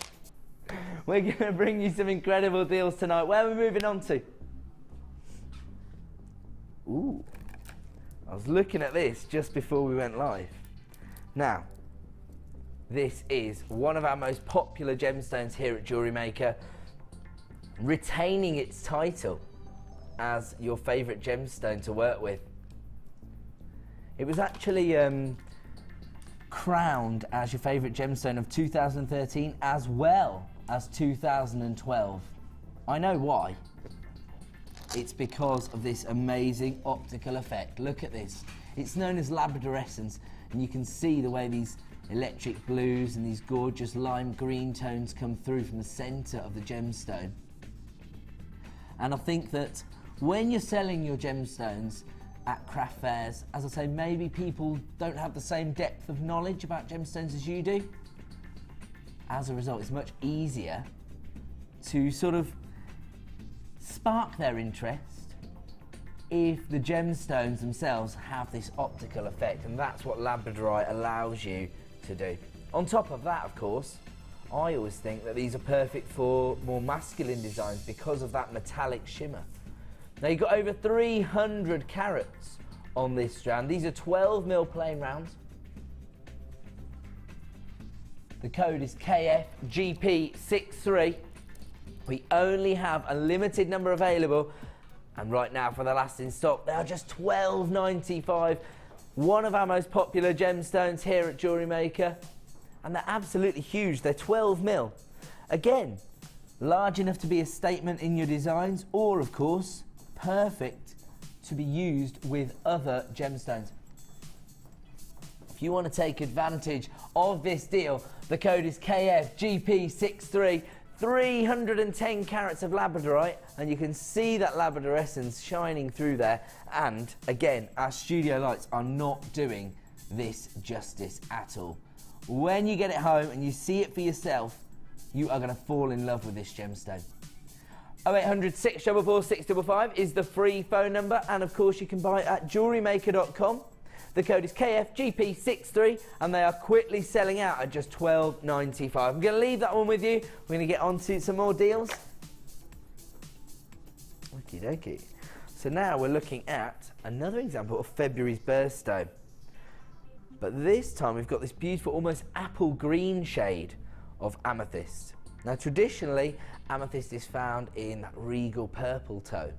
We're going to bring you some incredible deals tonight. Where are we moving on to? Ooh, I was looking at this just before we went live. Now, this is one of our most popular gemstones here at JewelleryMaker, retaining its title as your favourite gemstone to work with. It was actually crowned as your favourite gemstone of 2013 as well as 2012. I know why. It's because of this amazing optical effect. Look at this. It's known as labradorescence, and you can see the way these electric blues and these gorgeous lime green tones come through from the centre of the gemstone. And I think that when you're selling your gemstones at craft fairs, as I say, maybe people don't have the same depth of knowledge about gemstones as you do. As a result, it's much easier to sort of spark their interest if the gemstones themselves have this optical effect, and that's what labradorite allows you to do. On top of that, of course, I always think that these are perfect for more masculine designs because of that metallic shimmer. Now you've got over 300 carats on this strand. These are 12mm plain rounds. The code is KFGP63. We only have a limited number available, and right now for the last in stock, they are just $12.95. One of our most popular gemstones here at JewelleryMaker, and they're absolutely huge. They're 12 mil. Again, large enough to be a statement in your designs, or of course, perfect to be used with other gemstones. If you want to take advantage of this deal, the code is KFGP63, 310 carats of labradorite, and you can see that labradorescence shining through there. And again, our studio lights are not doing this justice at all. When you get it home and you see it for yourself, you are going to fall in love with this gemstone. 0800 644 655 is the free phone number, and of course you can buy it at JewelleryMaker.com. The code is KFGP63, and they are quickly selling out at just $12.95. I'm going to leave that one with you. We're going to get on to some more deals. Okie dokie. So now we're looking at another example of February's birthstone. But this time we've got this beautiful, almost apple green shade of amethyst. Now traditionally, amethyst is found in that regal purple tone.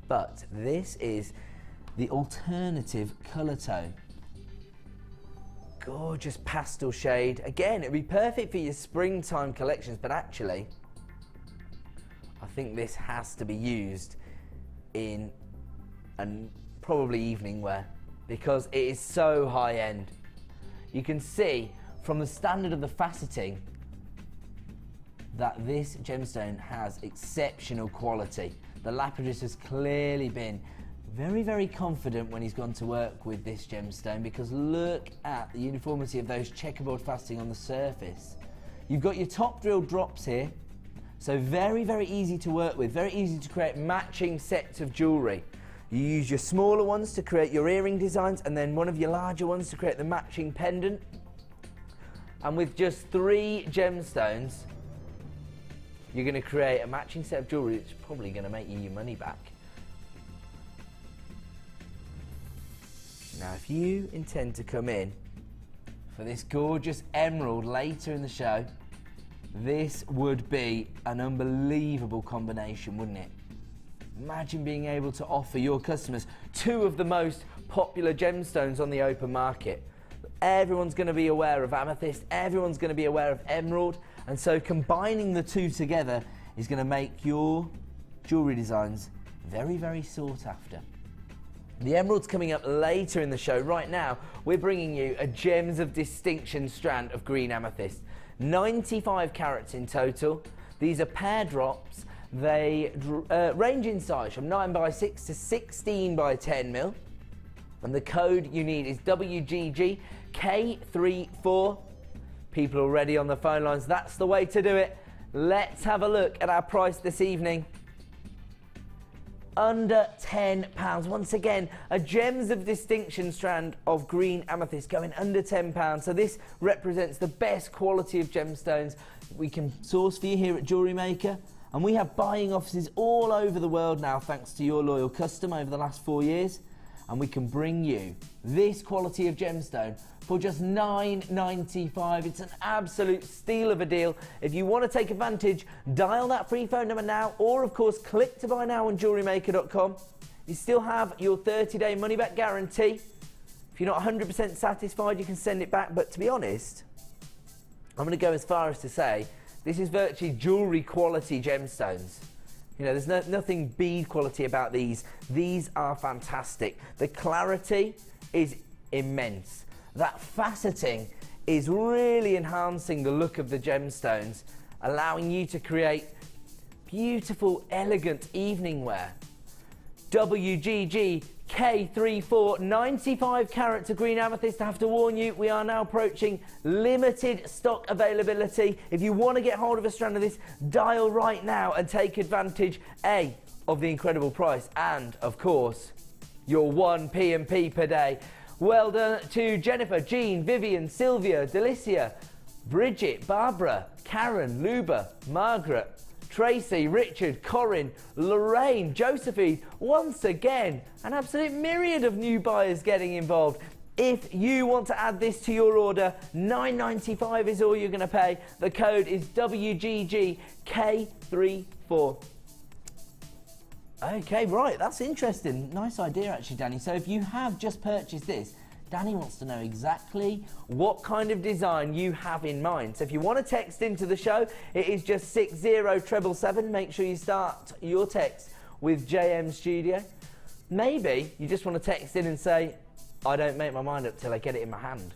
But this is the alternative colour tone. Gorgeous pastel shade. Again, it'd be perfect for your springtime collections, but actually, I think this has to be used in probably evening wear, because it is so high end. You can see from the standard of the faceting that this gemstone has exceptional quality. The lapidus has clearly been very, very confident when he's gone to work with this gemstone, because look at the uniformity of those checkerboard faceting on the surface. You've got your top drill drops here, so very, very easy to work with, very easy to create matching sets of jewellery. You use your smaller ones to create your earring designs, and then one of your larger ones to create the matching pendant. And with just 3 gemstones, you're going to create a matching set of jewellery that's probably going to make you your money back. Now, if you intend to come in for this gorgeous emerald later in the show, this would be an unbelievable combination, wouldn't it? Imagine being able to offer your customers 2 of the most popular gemstones on the open market. Everyone's going to be aware of amethyst, everyone's going to be aware of emerald, and so combining the 2 together is going to make your jewellery designs very, very sought after. The emerald's coming up later in the show. Right now, we're bringing you a Gems of Distinction strand of green amethyst. 95 carats in total. These are pear drops. They range in size from 9x6 to 16x10mm. And the code you need is WGGK34. People already on the phone lines. That's the way to do it. Let's have a look at our price this evening. Under £10. Once again, a Gems of Distinction strand of green amethyst going under £10. So this represents the best quality of gemstones we can source for you here at JewelleryMaker. And we have buying offices all over the world now, thanks to your loyal custom over the last 4 years. And we can bring you this quality of gemstone for just $9.95. It's an absolute steal of a deal. If you want to take advantage, dial that free phone number now, or of course click to buy now on JewelleryMaker.com. You still have your 30-day money-back guarantee. If you're not 100% satisfied, you can send it back. But to be honest, I'm going to go as far as to say this is virtually jewellery quality gemstones. You know, there's nothing bead quality about these. These are fantastic. The clarity is immense. That faceting is really enhancing the look of the gemstones, allowing you to create beautiful, elegant evening wear. WGGK34, 95 carats of green amethyst. I have to warn you, we are now approaching limited stock availability. If you want to get hold of a strand of this, dial right now and take advantage, A, of the incredible price, and of course, your 1 P&P per day. Well done to Jennifer, Jean, Vivian, Sylvia, Delicia, Bridget, Barbara, Karen, Luba, Margaret, Tracy, Richard, Corinne, Lorraine, Josephine. Once again, an absolute myriad of new buyers getting involved. If you want to add this to your order, $9.95 is all you're going to pay. The code is WGGK34. Okay, right, that's interesting. Nice idea actually, Danny. So if you have just purchased this, Danny wants to know exactly what kind of design you have in mind. So if you want to text into the show, it is just 60777. Make sure you start your text with JM Studio. Maybe you just want to text in and say, I don't make my mind up till I get it in my hand.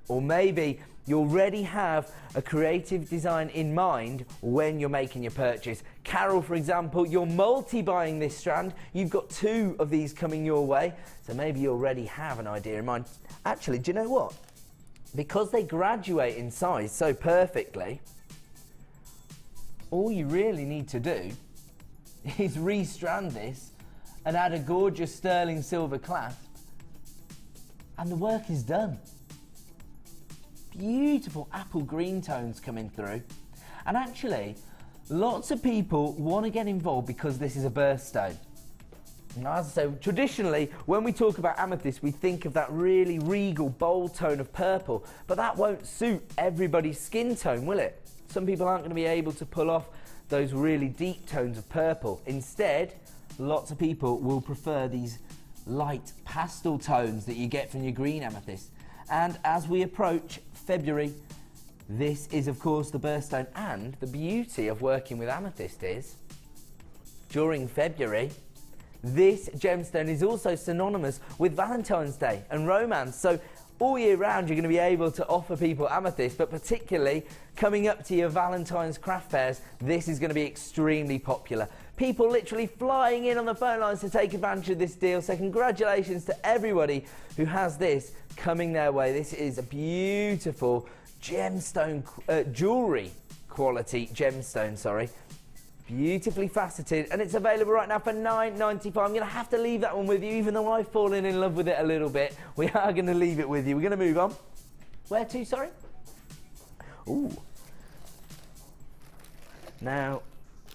Or maybe you already have a creative design in mind when you're making your purchase. Carol, for example, you're multi-buying this strand. You've got 2 of these coming your way, so maybe you already have an idea in mind. Actually, do you know what? Because they graduate in size so perfectly, all you really need to do is re-strand this and add a gorgeous sterling silver clasp, and the work is done. Beautiful apple green tones coming through. And actually, lots of people want to get involved because this is a birthstone. Now, as I say, traditionally, when we talk about amethyst, we think of that really regal, bold tone of purple, but that won't suit everybody's skin tone, will it? Some people aren't going to be able to pull off those really deep tones of purple. Instead, lots of people will prefer these light pastel tones that you get from your green amethyst. And as we approach February, this is of course the birthstone, and the beauty of working with amethyst is during February this gemstone is also synonymous with Valentine's Day and romance. So all year round you're going to be able to offer people amethyst, but particularly coming up to your Valentine's craft fairs, this is going to be extremely popular. People literally flying in on the phone lines to take advantage of this deal, so congratulations to everybody who has this coming their way. This is a beautiful gemstone, jewellery quality gemstone, sorry. Beautifully faceted, and it's available right now for $9.95. I'm going to have to leave that one with you, even though I've fallen in love with it a little bit. We are going to leave it with you. We're going to move on. Where to, sorry? Ooh. Now,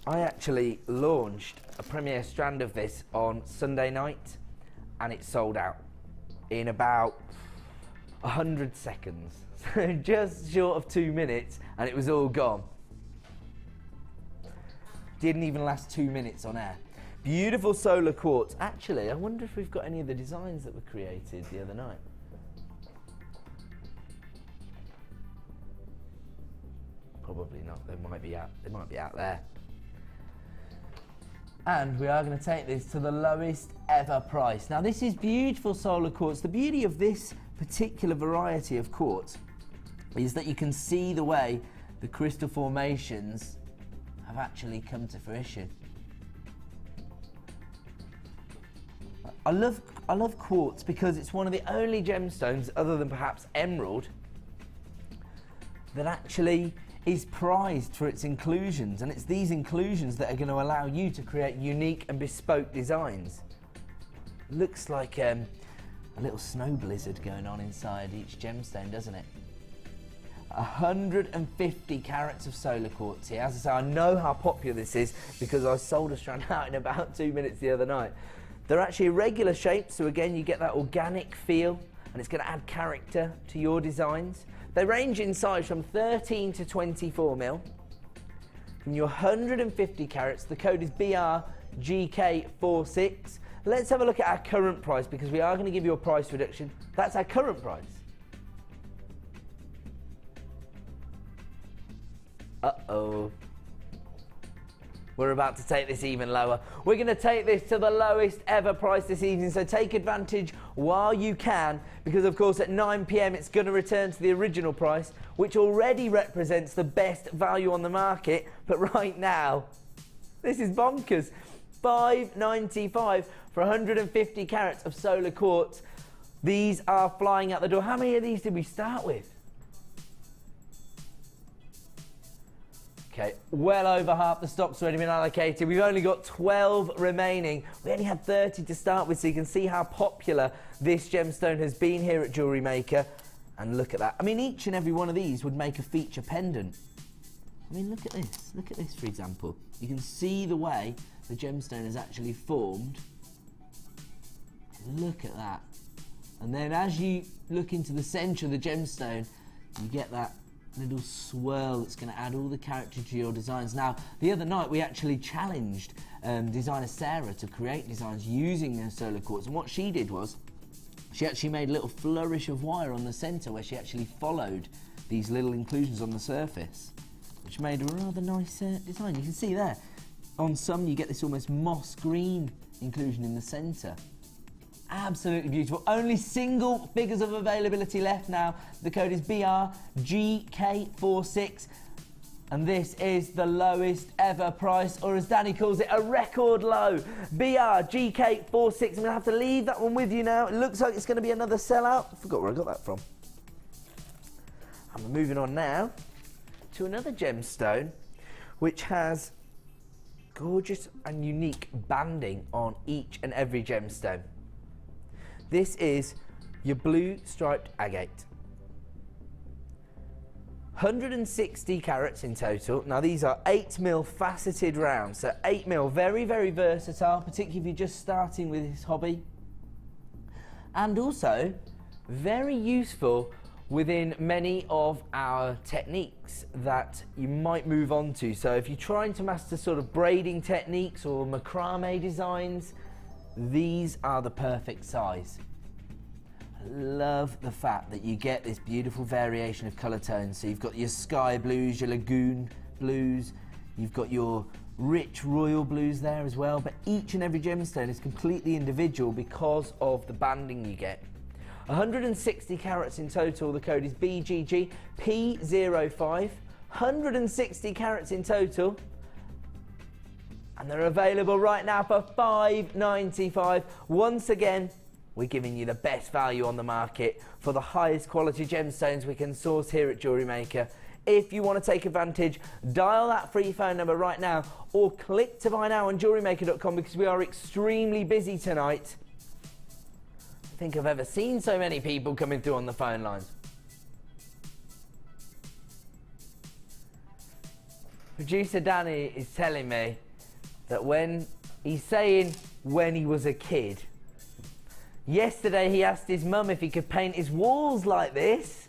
I actually launched a premiere strand of this on Sunday night, and it sold out in about 100 seconds. So just short of 2 minutes, and it was all gone. Didn't even last 2 minutes on air. Beautiful solar quartz. Actually, I wonder if we've got any of the designs that were created the other night. Probably not. They might be out there. And we are going to take this to the lowest ever price. Now, this is beautiful solar quartz. The beauty of this particular variety of quartz is that you can see the way the crystal formations have actually come to fruition. I love quartz because it's one of the only gemstones, other than perhaps emerald, that actually is prized for its inclusions, and it's these inclusions that are going to allow you to create unique and bespoke designs. Looks like a little snow blizzard going on inside each gemstone, doesn't it? 150 carats of solar quartz here. As I say, I know how popular this is because I sold a strand out in about 2 minutes the other night. They're actually irregular shapes, so again you get that organic feel, and it's going to add character to your designs. They range in size from 13 to 24 mil. From your 150 carats, the code is BRGK46. Let's have a look at our current price, because we are going to give you a price reduction. That's our current price. Uh-oh. We're about to take this even lower. We're going to take this to the lowest ever price this evening, so take advantage while you can, because of course at 9 PM it's going to return to the original price, which already represents the best value on the market. But right now, this is bonkers. $5.95 for 150 carats of solar quartz. These are flying out the door. How many of these did we start with? Okay, well over half the stock's already been allocated. We've only got 12 remaining. We only had 30 to start with, so you can see how popular this gemstone has been here at JewelleryMaker. And look at that. I mean, each and every one of these would make a feature pendant. I mean, look at this. Look at this, for example. You can see the way the gemstone is actually formed. Look at that. And then as you look into the centre of the gemstone, you get that little swirl that's going to add all the character to your designs. Now, the other night we actually challenged designer Sarah to create designs using the solar quartz, and what she did was she actually made a little flourish of wire on the centre where she actually followed these little inclusions on the surface, which made a rather nice design. You can see there, on some you get this almost moss green inclusion in the centre. Absolutely beautiful. Only single figures of availability left now. The code is BRGK46, and this is the lowest ever price, or as Danny calls it, a record low. BRGK46. I'm gonna have to leave that one with you now. It looks like it's gonna be another sellout. I forgot where I got that from. And we're moving on now to another gemstone, which has gorgeous and unique banding on each and every gemstone. This is your blue striped agate. 160 carats in total. Now these are 8mm faceted rounds, so 8mm, very, very versatile, particularly if you're just starting with this hobby. And also very useful within many of our techniques that you might move on to. So if you're trying to master sort of braiding techniques or macrame designs, these are the perfect size. I love the fact that you get this beautiful variation of colour tones. So you've got your sky blues, your lagoon blues, you've got your rich royal blues there as well, but each and every gemstone is completely individual because of the banding you get. 160 carats in total. The code is BGGP05. 160 carats in total. And they're available right now for $5.95. Once again, we're giving you the best value on the market for the highest quality gemstones we can source here at JewelleryMaker. If you want to take advantage, dial that free phone number right now, or click to buy now on JewelleryMaker.com, because we are extremely busy tonight. I don't think I've ever seen so many people coming through on the phone lines. Producer Danny is telling me that when he's saying when he was a kid, yesterday he asked his mum if he could paint his walls like this.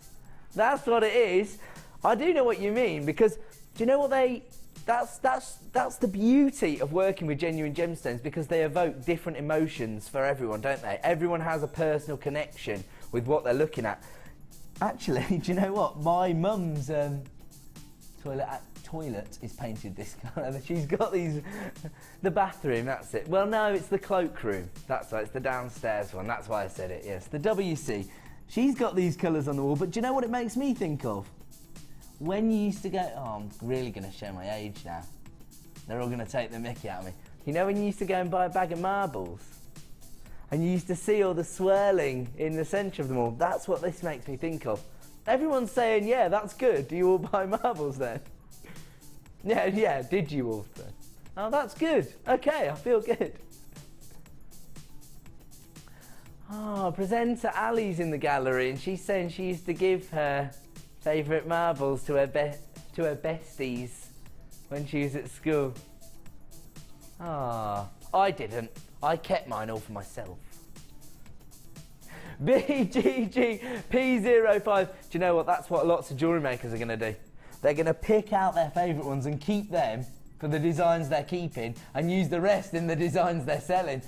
That's what it is. I do know what you mean, because do you know what that's the beauty of working with genuine gemstones, because they evoke different emotions for everyone, don't they? Everyone has a personal connection with what they're looking at. Actually, do you know what? My mum's toilet is painted this colour. She's got these, the bathroom, that's it. Well, no, it's the cloakroom. That's right, it's the downstairs one. That's why I said it, yes. The WC. She's got these colours on the wall, but do you know what it makes me think of? When you used to go, oh, I'm really going to show my age now. They're all going to take the mickey out of me. You know when you used to go and buy a bag of marbles? And you used to see all the swirling in the centre of them all? That's what this makes me think of. Everyone's saying, yeah, that's good. Do you all buy marbles then? Yeah, did you all then? Oh, that's good. Okay, I feel good. Oh, presenter Ali's in the gallery, and she's saying she used to give her favourite marbles to her besties when she was at school. Ah, I didn't. I kept mine all for myself. BGGP05. Do you know what? That's what lots of jewellery makers are going to do. They're going to pick out their favourite ones and keep them for the designs they're keeping, and use the rest in the designs they're selling.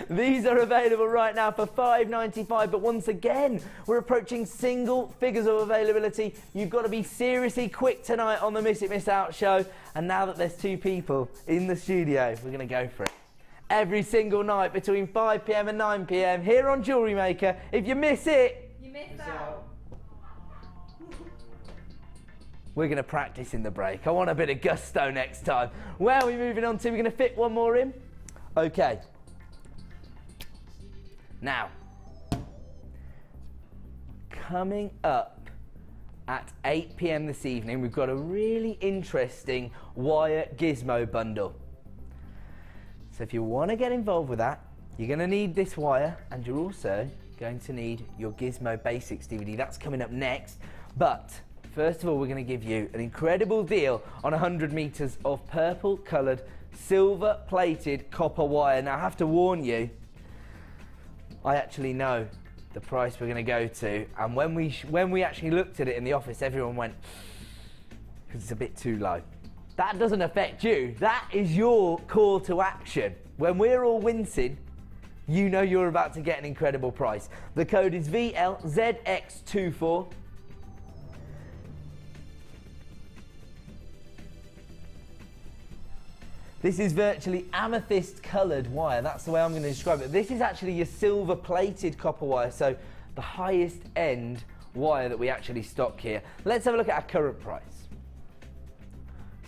These are available right now for $5.95, but once again, we're approaching single figures of availability. You've got to be seriously quick tonight on the Miss It Miss Out show, and now that there's 2 people in the studio, we're going to go for it. Every single night between 5 PM and 9 PM here on JewelleryMaker. If you miss it, you miss out. We're going to practice in the break. I want a bit of gusto next time. Where are we moving on to? We're going to fit one more in. Okay. Now, coming up at 8 PM this evening, we've got a really interesting wire gizmo bundle. So if you want to get involved with that, you're going to need this wire, and you're also going to need your Gizmo Basics DVD. That's coming up next. But first of all, we're going to give you an incredible deal on 100 meters of purple coloured, silver plated copper wire. Now, I have to warn you, I actually know the price we're going to go to, and when we actually looked at it in the office, everyone went, because it's a bit too low. That doesn't affect you. That is your call to action. When we're all wincing, you know you're about to get an incredible price. The code is VLZX24. This is virtually amethyst coloured wire. That's the way I'm going to describe it. This is actually your silver plated copper wire, so the highest end wire that we actually stock here. Let's have a look at our current price.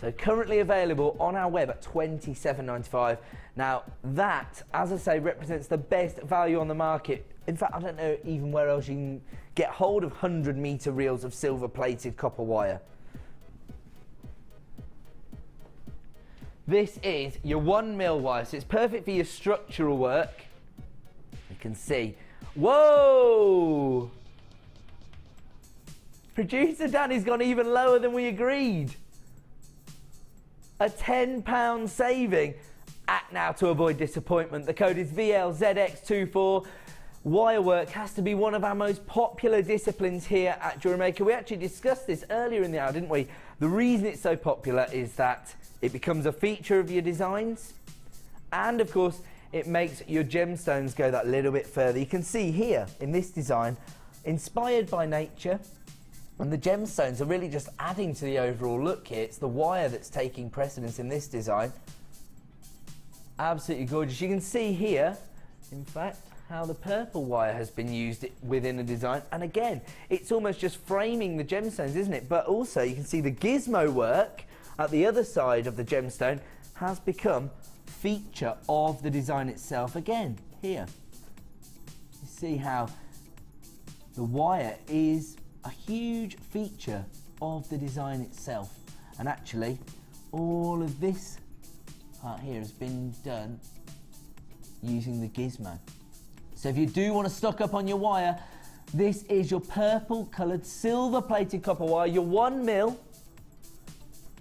So currently available on our web at £27.95. Now that, as I say, represents the best value on the market. In fact, I don't know even where else you can get hold of 100-metre reels of silver plated copper wire. This is your 1mm wire, so it's perfect for your structural work. You can see. Whoa! Producer Danny's gone even lower than we agreed. A £10 saving. Act now to avoid disappointment. The code is VLZX24. Wirework has to be one of our most popular disciplines here at JewelleryMaker. We actually discussed this earlier in the hour, didn't we? The reason it's so popular is that it becomes a feature of your designs, and of course it makes your gemstones go that little bit further. You can see here in this design, inspired by nature, and the gemstones are really just adding to the overall look here. It's the wire that's taking precedence in this design. Absolutely gorgeous. You can see here, in fact, how the purple wire has been used within a design, and again it's almost just framing the gemstones, isn't it? But also you can see the gizmo work at the other side of the gemstone has become feature of the design itself. Again here you see how the wire is a huge feature of the design itself, and actually all of this part here has been done using the gizmo. So if you do want to stock up on your wire, this is your purple coloured silver plated copper wire, your 1mm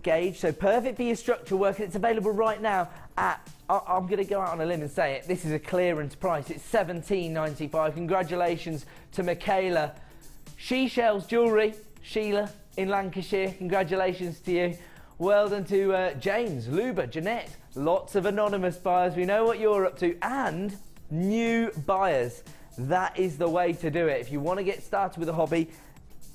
gauge, so perfect for your structural work, and it's available right now at, I'm going to go out on a limb and say it, this is a clearance price. It's £17.95. Congratulations to Michaela She-Shells Jewellery, Sheila in Lancashire, congratulations to you. Well done to James, Luba, Jeanette, lots of anonymous buyers, we know what you're up to, and new buyers. That is the way to do it. If you want to get started with a hobby,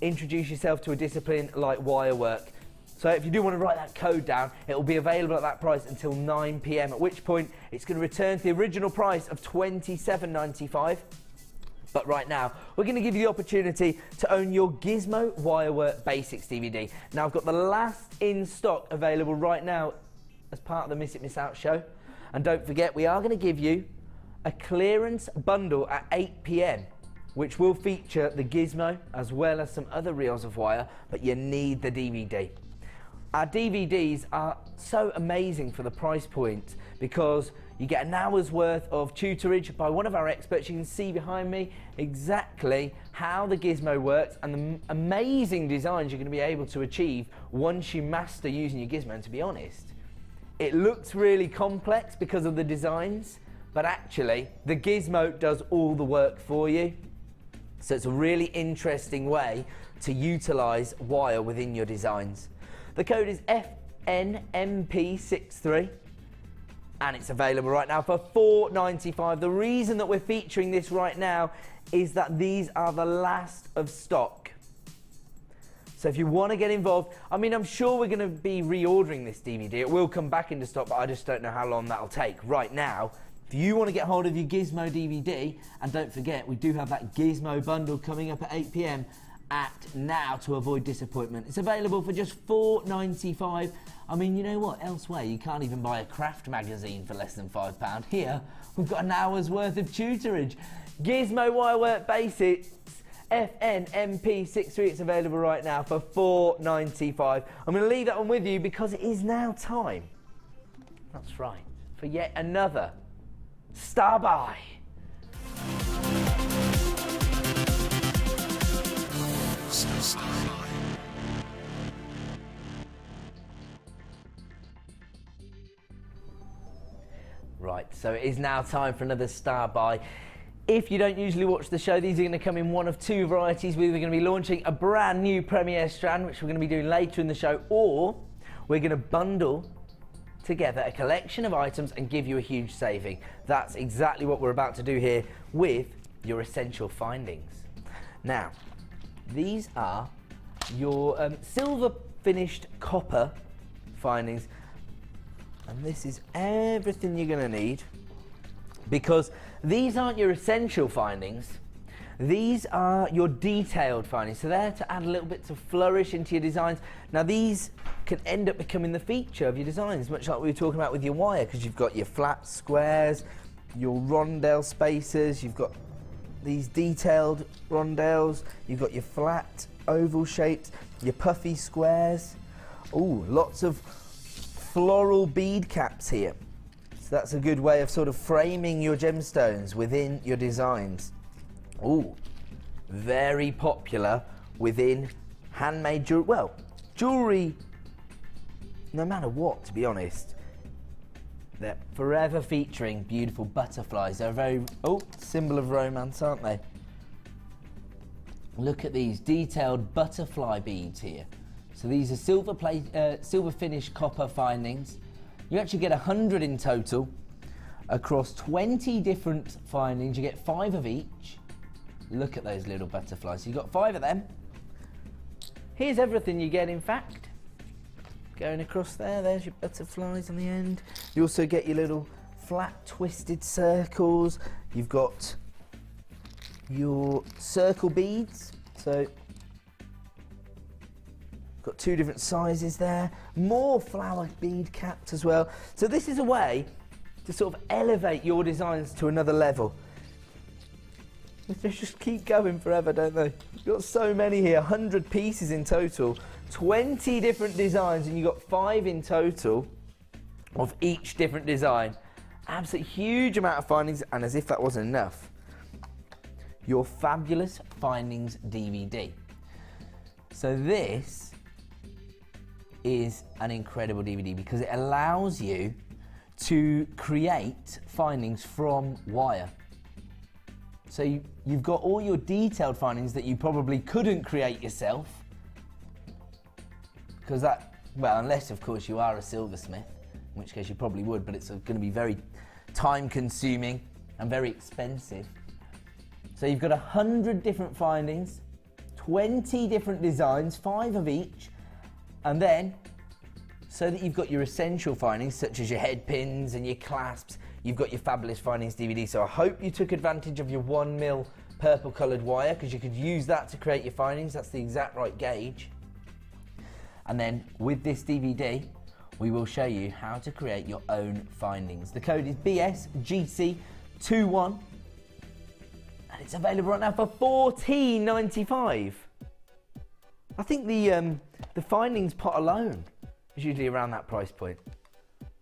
introduce yourself to a discipline like wire work. So if you do want to write that code down, it will be available at that price until 9 PM, at which point it's going to return to the original price of £27.95. But right now, we're going to give you the opportunity to own your Gizmo Wirework Basics DVD. Now, I've got the last in stock available right now as part of the Miss It Miss Out show. And don't forget, we are going to give you a clearance bundle at 8 PM, which will feature the Gizmo as well as some other reels of wire, but you need the DVD. Our DVDs are so amazing for the price point because you get an hour's worth of tutorage by one of our experts. You can see behind me exactly how the Gizmo works and the amazing designs you're going to be able to achieve once you master using your Gizmo. And to be honest, it looks really complex because of the designs, but actually the Gizmo does all the work for you. So it's a really interesting way to utilize wire within your designs. The code is FNMP63 and it's available right now for £4.95. The reason that we're featuring this right now is that these are the last of stock. So if you want to get involved, I mean, I'm sure we're going to be reordering this DVD. It will come back into stock, but I just don't know how long that'll take. Right now, if you want to get hold of your Gizmo DVD, and don't forget, we do have that Gizmo bundle coming up at 8 PM, act now to avoid disappointment. It's available for just £4.95. I mean, you know what? Elsewhere, you can't even buy a craft magazine for less than £5. Here, we've got an hour's worth of tutorage. Gizmo Wirework Basics, FNMP63. It's available right now for £4.95. I'm going to leave that one with you because it is now time. That's right, for yet another Star Buy. Right, so it is now time for another Star Buy. If you don't usually watch the show, these are going to come in one of two varieties. We're either going to be launching a brand new Premier strand, which we're going to be doing later in the show, or we're going to bundle together a collection of items and give you a huge saving. That's exactly what we're about to do here with your essential findings. Now, these are your silver finished copper findings, and this is everything you're going to need, because these aren't your essential findings, these are your detailed findings. So they're to add a little bit to flourish into your designs. Now these can end up becoming the feature of your designs, much like we were talking about with your wire, because you've got your flat squares, your rondelle spacers, you've got these detailed rondelles, you've got your flat oval shapes, your puffy squares. Oh, lots of floral bead caps here. So that's a good way of sort of framing your gemstones within your designs. Oh, very popular within handmade jewelry. Well, jewelry, no matter what, to be honest. They're forever featuring beautiful butterflies. They're a very, symbol of romance, aren't they? Look at these detailed butterfly beads here. So these are silver finished copper findings. You actually get 100 in total across 20 different findings. You get 5 of each. Look at those little butterflies. So you've got 5 of them. Here's everything you get, in fact. Going across there, there's your butterflies on the end. You also get your little flat twisted circles. You've got your circle beads. So got 2 different sizes there. More flower bead caps as well. So this is a way to sort of elevate your designs to another level. They just keep going forever, don't they? You've got so many here, 100 pieces in total, 20 different designs, and you've got 5 in total of each different design. Absolutely huge amount of findings, and as if that wasn't enough, your fabulous findings DVD. So this is an incredible DVD because it allows you to create findings from wire. So you've got all your detailed findings that you probably couldn't create yourself, because that, well, unless of course you are a silversmith, in which case you probably would, but it's going to be very time consuming and very expensive. So you've got 100 different findings, 20 different designs, 5 of each, and then so that you've got your essential findings such as your head pins and your clasps, you've got your fabulous findings DVD. So I hope you took advantage of your 1mm purple coloured wire, because you could use that to create your findings. That's the exact right gauge. And then with this DVD, we will show you how to create your own findings. The code is BSGC21, and it's available right now for $14.95. I think the findings pot alone is usually around that price point.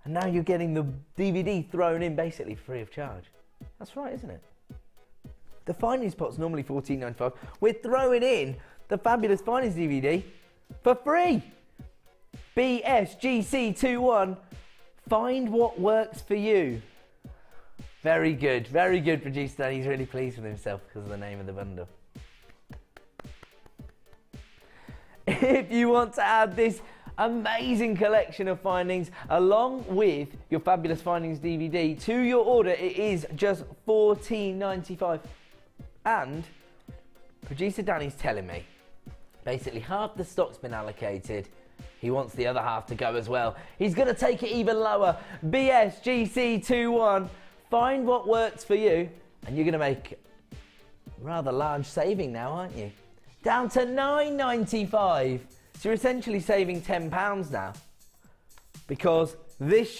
And now you're getting the DVD thrown in basically free of charge. That's right, isn't it? The findings pot's normally $14.95. We're throwing in the fabulous findings DVD for free. BSGC21. Find what works for you. Very good producer Dan. He's really pleased with himself because of the name of the bundle. If you want to add this amazing collection of findings along with your fabulous findings DVD to your order, it is just $14.95. And producer Danny's telling me basically half the stock's been allocated. He wants the other half to go as well. He's going to take it even lower. BSGC21. Find what works for you, and you're going to make a rather large saving now, aren't you? Down to $9.95. So you're essentially saving £10 now, because these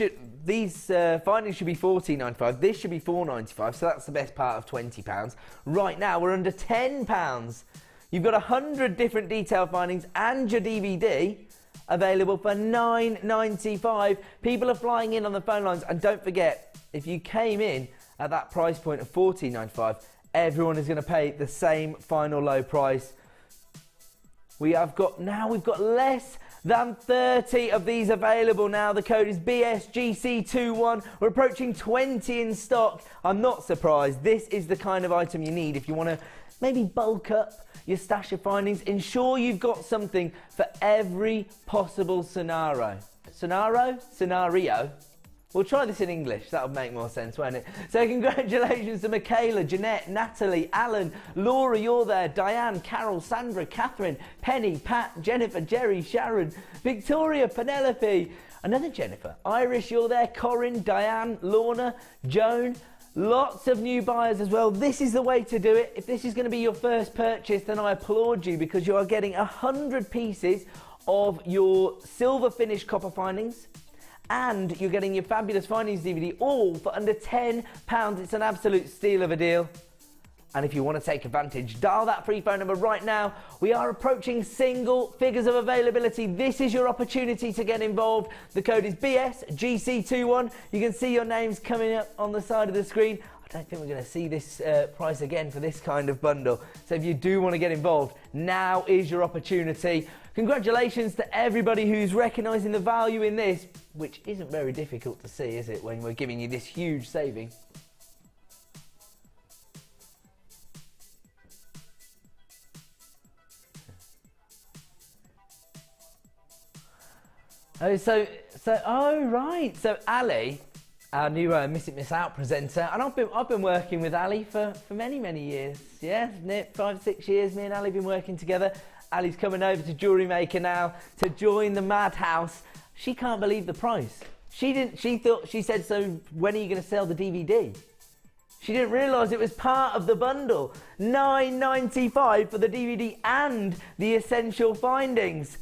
findings should be $14.95. This should be $4.95. So that's the best part of £20. Right now we're under £10. You've got 100 different detailed findings and your DVD available for $9.95. People are flying in on the phone lines, and don't forget, if you came in at that price point of $14.95, everyone is going to pay the same final low price. we've got less than 30 of these available now. The code is BSGC21. We're approaching 20 in stock. I'm not surprised. This is the kind of item you need if you want to maybe bulk up your stash of findings. Ensure you've got something for every possible scenario. Scenario? We'll try this in English, that would make more sense, won't it? So congratulations to Michaela, Jeanette, Natalie, Alan, Laura, you're there, Diane, Carol, Sandra, Catherine, Penny, Pat, Jennifer, Jerry, Sharon, Victoria, Penelope, another Jennifer, Irish, you're there, Corinne, Diane, Lorna, Joan, lots of new buyers as well. This is the way to do it. If this is going to be your first purchase, then I applaud you because you are getting 100 pieces of your silver finished copper findings, and you're getting your fabulous findings DVD all for under £10. It's an absolute steal of a deal. And if you want to take advantage, dial that free phone number right now. We are approaching single figures of availability. This is your opportunity to get involved. The code is BSGC21. You can see your names coming up on the side of the screen. I don't think we're going to see this price again for this kind of bundle. So if you do want to get involved, now is your opportunity. Congratulations to everybody who's recognising the value in this, which isn't very difficult to see, is it, when we're giving you this huge saving? Oh right, so Ali, our new Miss It Miss Out presenter, and I've been working with Ali for many years. Yeah, 5-6 years. Me and Ali have been working together. Ali's coming over to JewelleryMaker now to join the madhouse. She can't believe the price. She said, so when are you going to sell the DVD? She didn't realise it was part of the bundle. $9.95 for the DVD and the essential findings.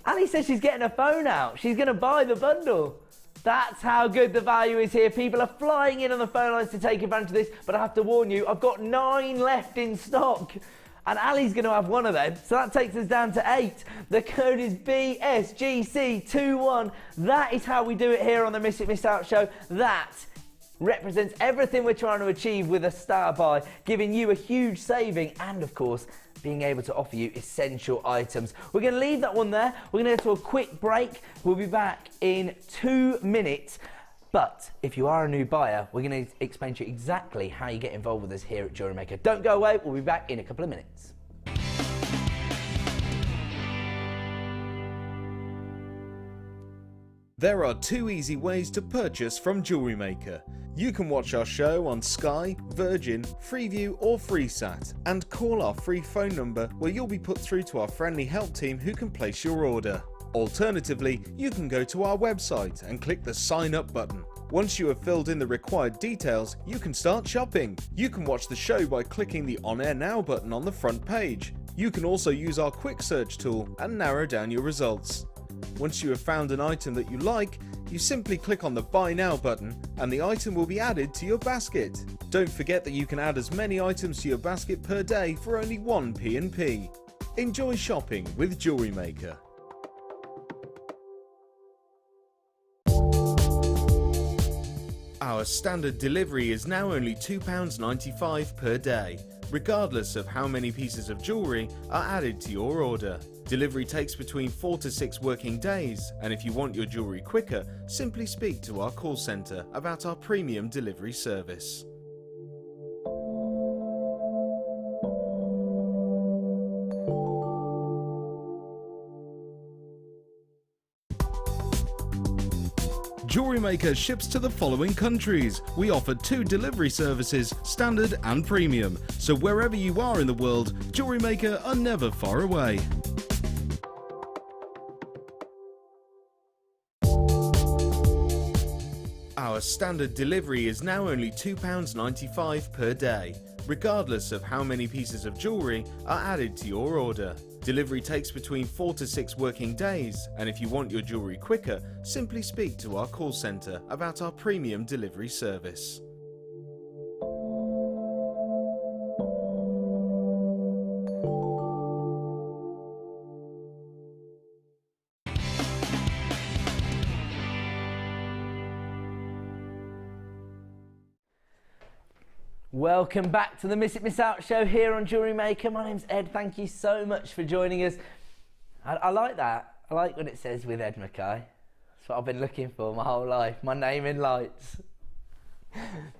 Ali says she's getting her phone out. She's going to buy the bundle. That's how good the value is here. People are flying in on the phone lines to take advantage of this, but I have to warn you, I've got 9 left in stock. And Ali's going to have one of them, so that takes us down to 8. The code is BSGC21. That is how we do it here on the Miss It Miss Out show. That represents everything we're trying to achieve with a star buy, giving you a huge saving and, of course, being able to offer you essential items. We're going to leave that one there. We're going to go to a quick break. We'll be back in 2 minutes. But if you are a new buyer, we're going to explain to you exactly how you get involved with us here at JewelleryMaker. Don't go away. We'll be back in a couple of minutes. There are 2 easy ways to purchase from JewelleryMaker. You can watch our show on Sky, Virgin, Freeview or FreeSat and call our free phone number where you'll be put through to our friendly help team who can place your order. Alternatively, you can go to our website and click the sign up button. Once you have filled in the required details, you can start shopping. You can watch the show by clicking the On Air Now button on the front page. You can also use our quick search tool and narrow down your results. Once you have found an item that you like, you simply click on the Buy Now button and the item will be added to your basket. Don't forget that you can add as many items to your basket per day for only 1 P&P. Enjoy shopping with JewelleryMaker. Our standard delivery is now only £2.95 per day, regardless of how many pieces of jewellery are added to your order. Delivery takes between 4 to 6 working days, and if you want your jewellery quicker, simply speak to our call centre about our premium delivery service. JewelleryMaker ships to the following countries. We offer 2 delivery services, standard and premium. So wherever you are in the world, JewelleryMaker are never far away. Our standard delivery is now only £2.95 per day, regardless of how many pieces of jewellery are added to your order. Delivery takes between 4 to 6 working days, and if you want your jewellery quicker, simply speak to our call centre about our premium delivery service. Welcome back to the Miss It Miss Out show here on Jewellery Maker. My name's Ed. Thank you so much for joining us. I like that. I like when it says with Ed McKay. That's what I've been looking for my whole life. My name in lights.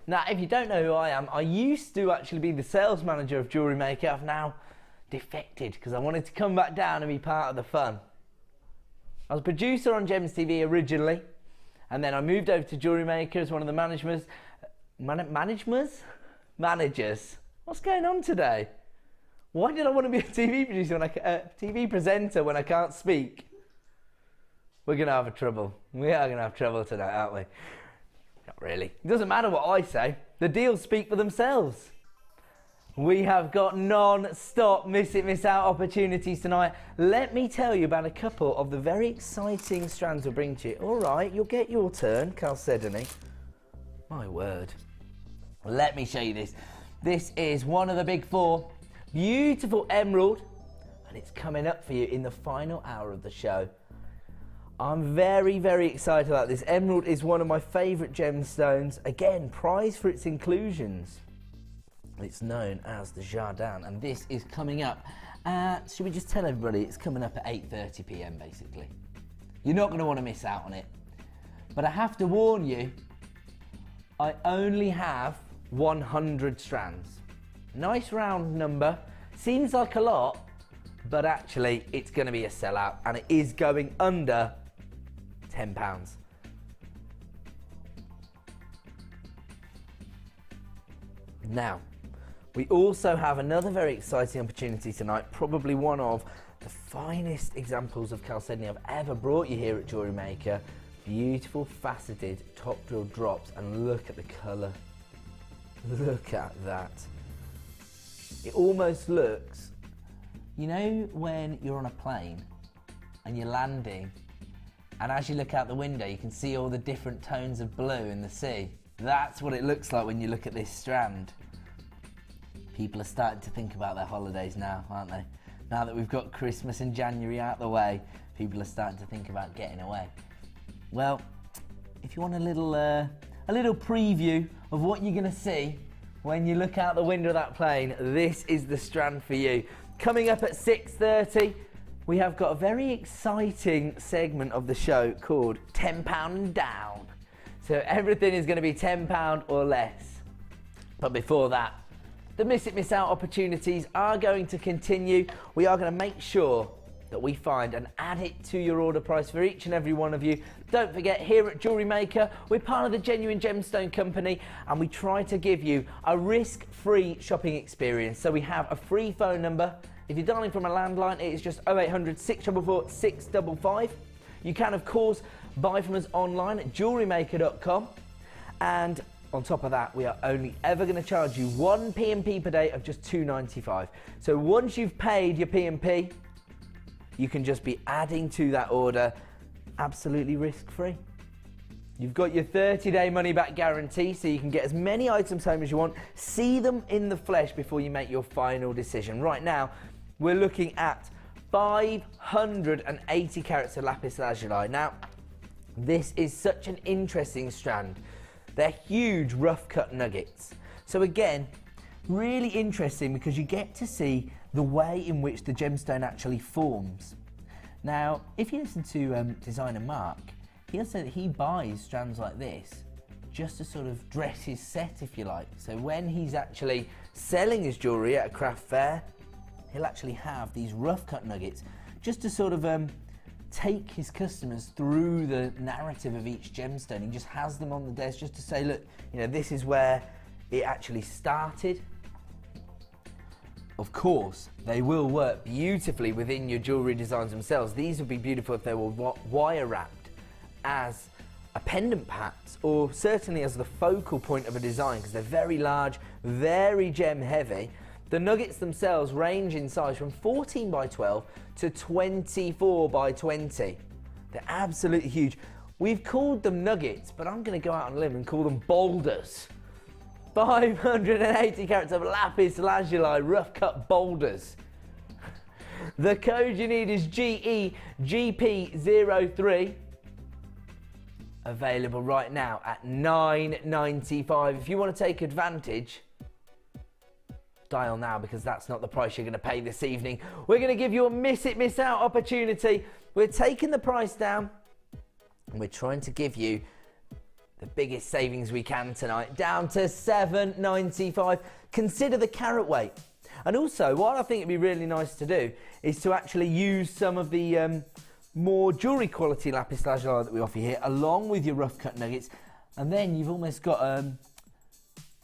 Now, if you don't know who I am, I used to actually be the sales manager of Jewellery Maker. I've now defected because I wanted to come back down and be part of the fun. I was a producer on Gems TV originally, and then I moved over to Jewellery Maker as one of the managers. What's going on today? Why did I want to be a TV producer TV presenter when I can't speak? We're gonna have trouble. We are gonna have trouble tonight, aren't we? Not really. It doesn't matter what I say. The deals speak for themselves. We have got non-stop miss it, miss out opportunities tonight. Let me tell you about a couple of the very exciting strands we'll bring to you. All right, you'll get your turn, Chalcedony. My word. Let me show you this. This is one of the big four. Beautiful emerald. And it's coming up for you in the final hour of the show. I'm very, very excited about this. Emerald is one of my favourite gemstones. Again, prized for its inclusions. It's known as the Jardin. And this is coming up at, should we just tell everybody, it's coming up at 8:30 p.m. basically. You're not going to want to miss out on it. But I have to warn you, I only have 100 strands. Nice round number, seems like a lot, but actually it's going to be a sellout and it is going under £10. Now, we also have another very exciting opportunity tonight, probably one of the finest examples of Chalcedony I've ever brought you here at Jewellery Maker. Beautiful faceted top drill drops, and look at the colour. Look at that. It almost looks, you know when you're on a plane and you're landing and as you look out the window you can see all the different tones of blue in the sea. That's what it looks like when you look at this strand. People are starting to think about their holidays now, aren't they? Now that we've got Christmas and January out the way, people are starting to think about getting away. Well, if you want a little preview of what you're going to see when you look out the window of that plane, this is the strand for you. Coming up at 6:30, we have got a very exciting segment of the show called £10 and Down. So everything is going to be £10 or less. But before that, the miss it, miss out opportunities are going to continue. We are going to make sure that we find and add it to your order price for each and every one of you. Don't forget, here at Jewellery Maker, we're part of the Genuine Gemstone Company and we try to give you a risk-free shopping experience. So we have a free phone number. If you're dialing from a landline, it is just 0800 644 655. You can, of course, buy from us online at jewellerymaker.com. And on top of that, we are only ever going to charge you one P&P per day of just £2.95. So once you've paid your P&P, you can just be adding to that order absolutely risk-free. You've got your 30-day money-back guarantee, so you can get as many items home as you want, see them in the flesh before you make your final decision. Right now, we're looking at 580 carats of lapis lazuli. Now, this is such an interesting strand. They're huge rough-cut nuggets. So again, really interesting because you get to see the way in which the gemstone actually forms. Now, if you listen to designer Mark, he'll say that he buys strands like this just to sort of dress his set, if you like. So when he's actually selling his jewellery at a craft fair, he'll actually have these rough cut nuggets just to sort of take his customers through the narrative of each gemstone. He just has them on the desk just to say, look, you know, this is where it actually started. Of course, they will work beautifully within your jewellery designs themselves. These would be beautiful if they were wire wrapped as a pendant packs, or certainly as the focal point of a design, because they're very large, very gem heavy. The nuggets themselves range in size from 14 by 12 to 24 by 20. They're absolutely huge. We've called them nuggets, but I'm going to go out on a limb and call them boulders. 580 carats of lapis lazuli rough cut boulders. The code you need is GEGP03. Available right now at $9.95. If you want to take advantage, dial now, because that's not the price you're going to pay this evening. We're going to give you a miss it, miss out opportunity. We're taking the price down and we're trying to give you the biggest savings we can tonight, down to $7.95. Consider the carat weight. And also, what I think it'd be really nice to do is to actually use some of the more jewellery quality lapis lazuli that we offer here, along with your rough cut nuggets, and then you've almost got a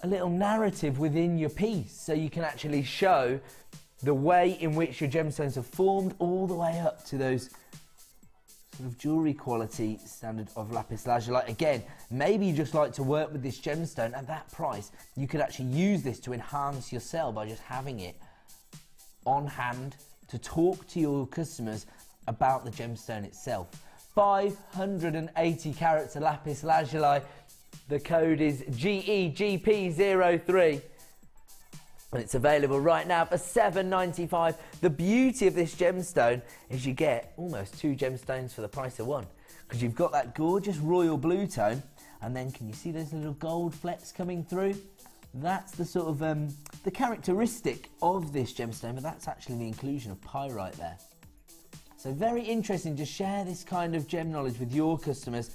little narrative within your piece, so you can actually show the way in which your gemstones have formed all the way up to those sort of jewellery quality standard of lapis lazuli. Again, maybe you just like to work with this gemstone at that price. You could actually use this to enhance your sale by just having it on hand to talk to your customers about the gemstone itself. 580 carats of lapis lazuli. The code is GEGP03 and it's available right now for $7.95. The beauty of this gemstone is you get almost 2 gemstones for the price of 1, because you've got that gorgeous royal blue tone, and then can you see those little gold flecks coming through? That's the sort of the characteristic of this gemstone, but that's actually the inclusion of pyrite there. So very interesting to share this kind of gem knowledge with your customers.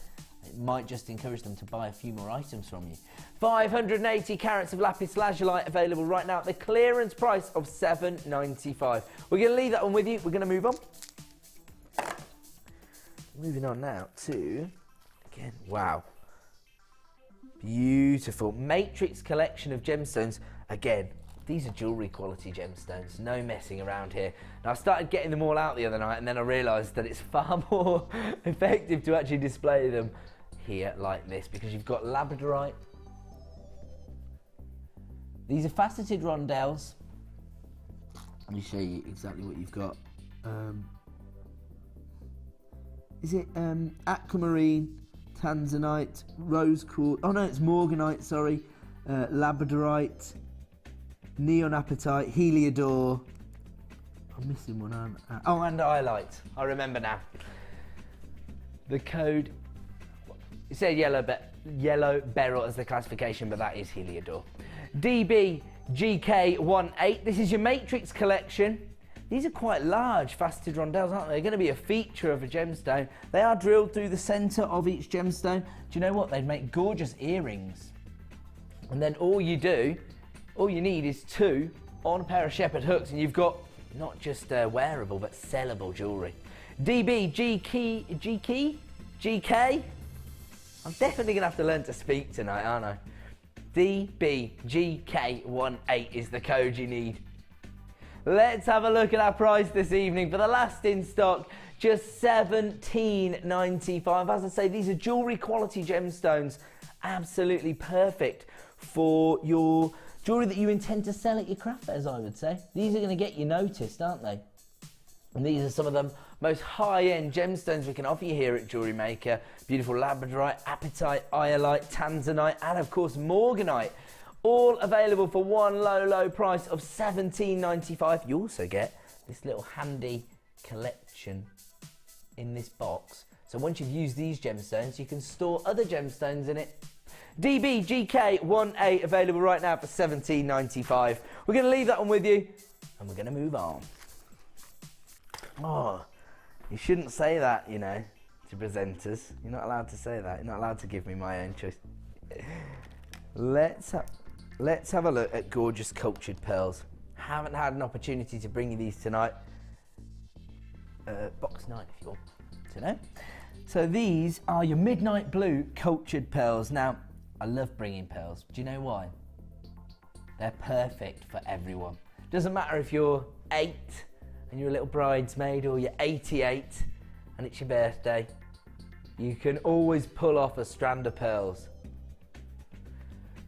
It might just encourage them to buy a few more items from you. 580 carats of lapis lazuli available right now at the clearance price of $7.95. We're going to leave that one with you. We're going to move on. Moving on now to, again, wow. Beautiful matrix collection of gemstones. Again, these are jewellery quality gemstones, no messing around here. Now I started getting them all out the other night, and then I realised that it's far more effective to actually display them here like this, because you've got labradorite. These are faceted rondelles. Let me show you exactly what you've got. Is it aquamarine, tanzanite, rose quartz? Oh no, it's morganite, sorry. Labradorite, neon apatite, heliodor. I'm missing one, aren't I? Oh, and iolite. I remember now. The code, it said yellow beryl as the classification, but that is heliodor. DBGK18. This is your matrix collection. These are quite large faceted rondelles, aren't they? They're going to be a feature of a gemstone. They are drilled through the centre of each gemstone. Do you know what? They'd make gorgeous earrings. And then all you need is 2 on a pair of shepherd hooks, and you've got not just wearable but sellable jewellery. DBGK? I'm definitely going to have to learn to speak tonight, aren't I? DBGK18 is the code you need. Let's have a look at our price this evening. For the last in stock, just $17.95. As I say, these are jewellery quality gemstones. Absolutely perfect for your jewellery that you intend to sell at your craft fairs, I would say. These are going to get you noticed, aren't they? And these are some of the most high-end gemstones we can offer you here at JewelleryMaker. Beautiful labradorite, apatite, iolite, tanzanite, and of course morganite. All available for one low price of $17.95. You also get this little handy collection in this box. So once you've used these gemstones, you can store other gemstones in it. DBGK18 available right now for $17.95. We're going to leave that one with you, and we're going to move on. Oh, you shouldn't say that, you know, to presenters. You're not allowed to say that. You're not allowed to give me my own choice. Let's have a look at gorgeous cultured pearls. Haven't had an opportunity to bring you these tonight. Box 9 if you want to know. So these are your midnight blue cultured pearls. Now, I love bringing pearls. Do you know why? They're perfect for everyone. Doesn't matter if you're 8 and you're a little bridesmaid, or you're 88 and it's your birthday. You can always pull off a strand of pearls.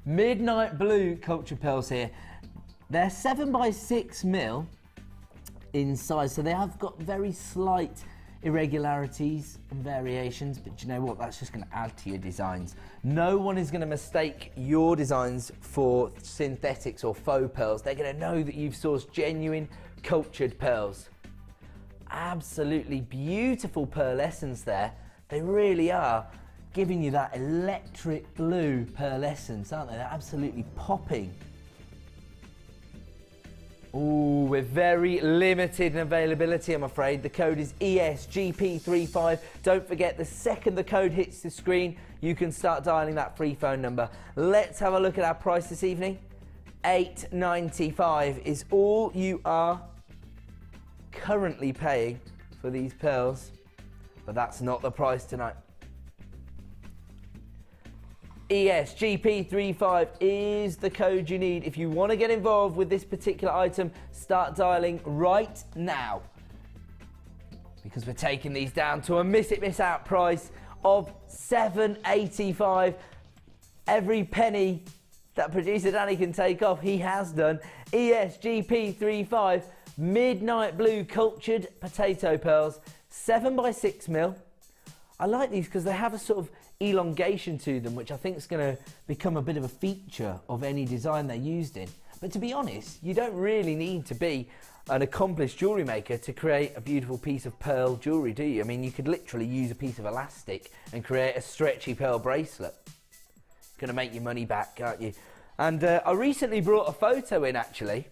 Midnight blue cultured pearls here. They're 7x6mm in size, so they have got very slight irregularities and variations, but do you know what? That's just going to add to your designs. No one is going to mistake your designs for synthetics or faux pearls. They're going to know that you've sourced genuine cultured pearls. Absolutely beautiful pearlescence there. They really are giving you that electric blue pearlescence, aren't they? They're absolutely popping. Ooh, we're very limited in availability, I'm afraid. The code is ESGP35. Don't forget, the second the code hits the screen, you can start dialing that free phone number. Let's have a look at our price this evening. $8.95 is all you are currently paying for these pearls, but that's not the price tonight. ESGP35 is the code you need if you want to get involved with this particular item. Start dialing right now, because we're taking these down to a miss it miss out price of $7.85. Every penny that producer Danny can take off, he has done. ESGP35 midnight blue cultured potato pearls, 7x6mm. I like these because they have a sort of elongation to them, which I think is going to become a bit of a feature of any design they're used in. But to be honest, you don't really need to be an accomplished jewellery maker to create a beautiful piece of pearl jewellery, do you? I mean, you could literally use a piece of elastic and create a stretchy pearl bracelet. Going to make your money back, can't you? And I recently brought a photo in, actually,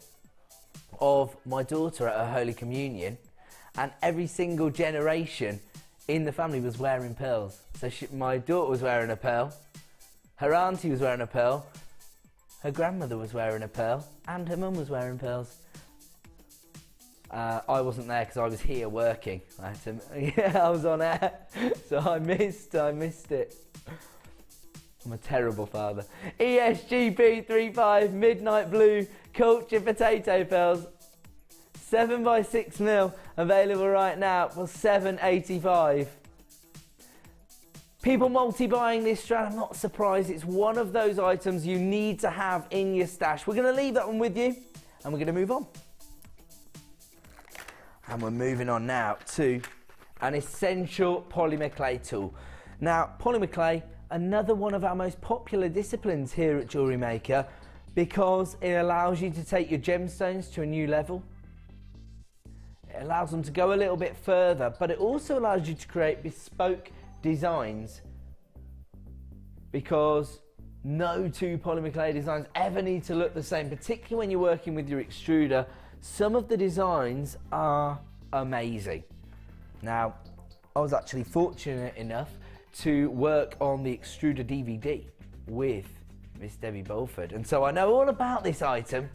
of my daughter at her Holy Communion, and every single generation in the family was wearing pearls. So my daughter was wearing a pearl, her auntie was wearing a pearl, her grandmother was wearing a pearl, and her mum was wearing pearls. I wasn't there because I was here working. I was on air, so I missed it. I'm a terrible father. ESGP35 midnight blue cultured potato pearls, 7x6mm, available right now for $7.85. People multi-buying this strand, I'm not surprised. It's one of those items you need to have in your stash. We're going to leave that one with you, and we're going to move on. And we're moving on now to an essential polymer clay tool. Now, polymer clay, another one of our most popular disciplines here at JewelleryMaker, because it allows you to take your gemstones to a new level. It allows them to go a little bit further, but it also allows you to create bespoke designs, because no two polymer clay designs ever need to look the same, particularly when you're working with your extruder. Some of the designs are amazing. Now, I was actually fortunate enough to work on the extruder DVD with Miss Debbie Bolford, and so I know all about this item,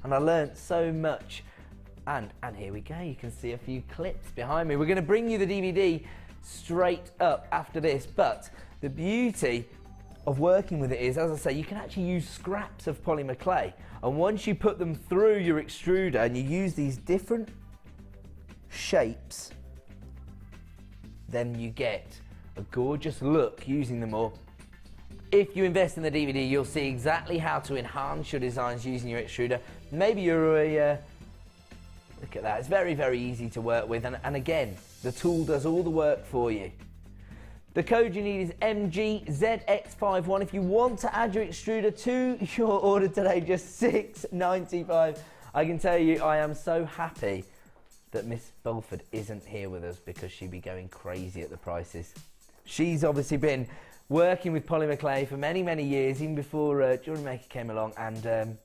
and I learnt so much. And here we go, you can see a few clips behind me. We're going to bring you the DVD straight up after this, but the beauty of working with it is, as I say, you can actually use scraps of polymer clay, and once you put them through your extruder and you use these different shapes, then you get a gorgeous look using them all. If you invest in the DVD, you'll see exactly how to enhance your designs using your extruder. Maybe you're a look at that, it's very, very easy to work with, and again, the tool does all the work for you. The code you need is MGZX51. If you want to add your extruder to your order today, just $6.95. I can tell you, I am so happy that Miss Bolford isn't here with us, because she'd be going crazy at the prices. She's obviously been working with polymer clay for many, many years, even before JewelleryMaker came along, and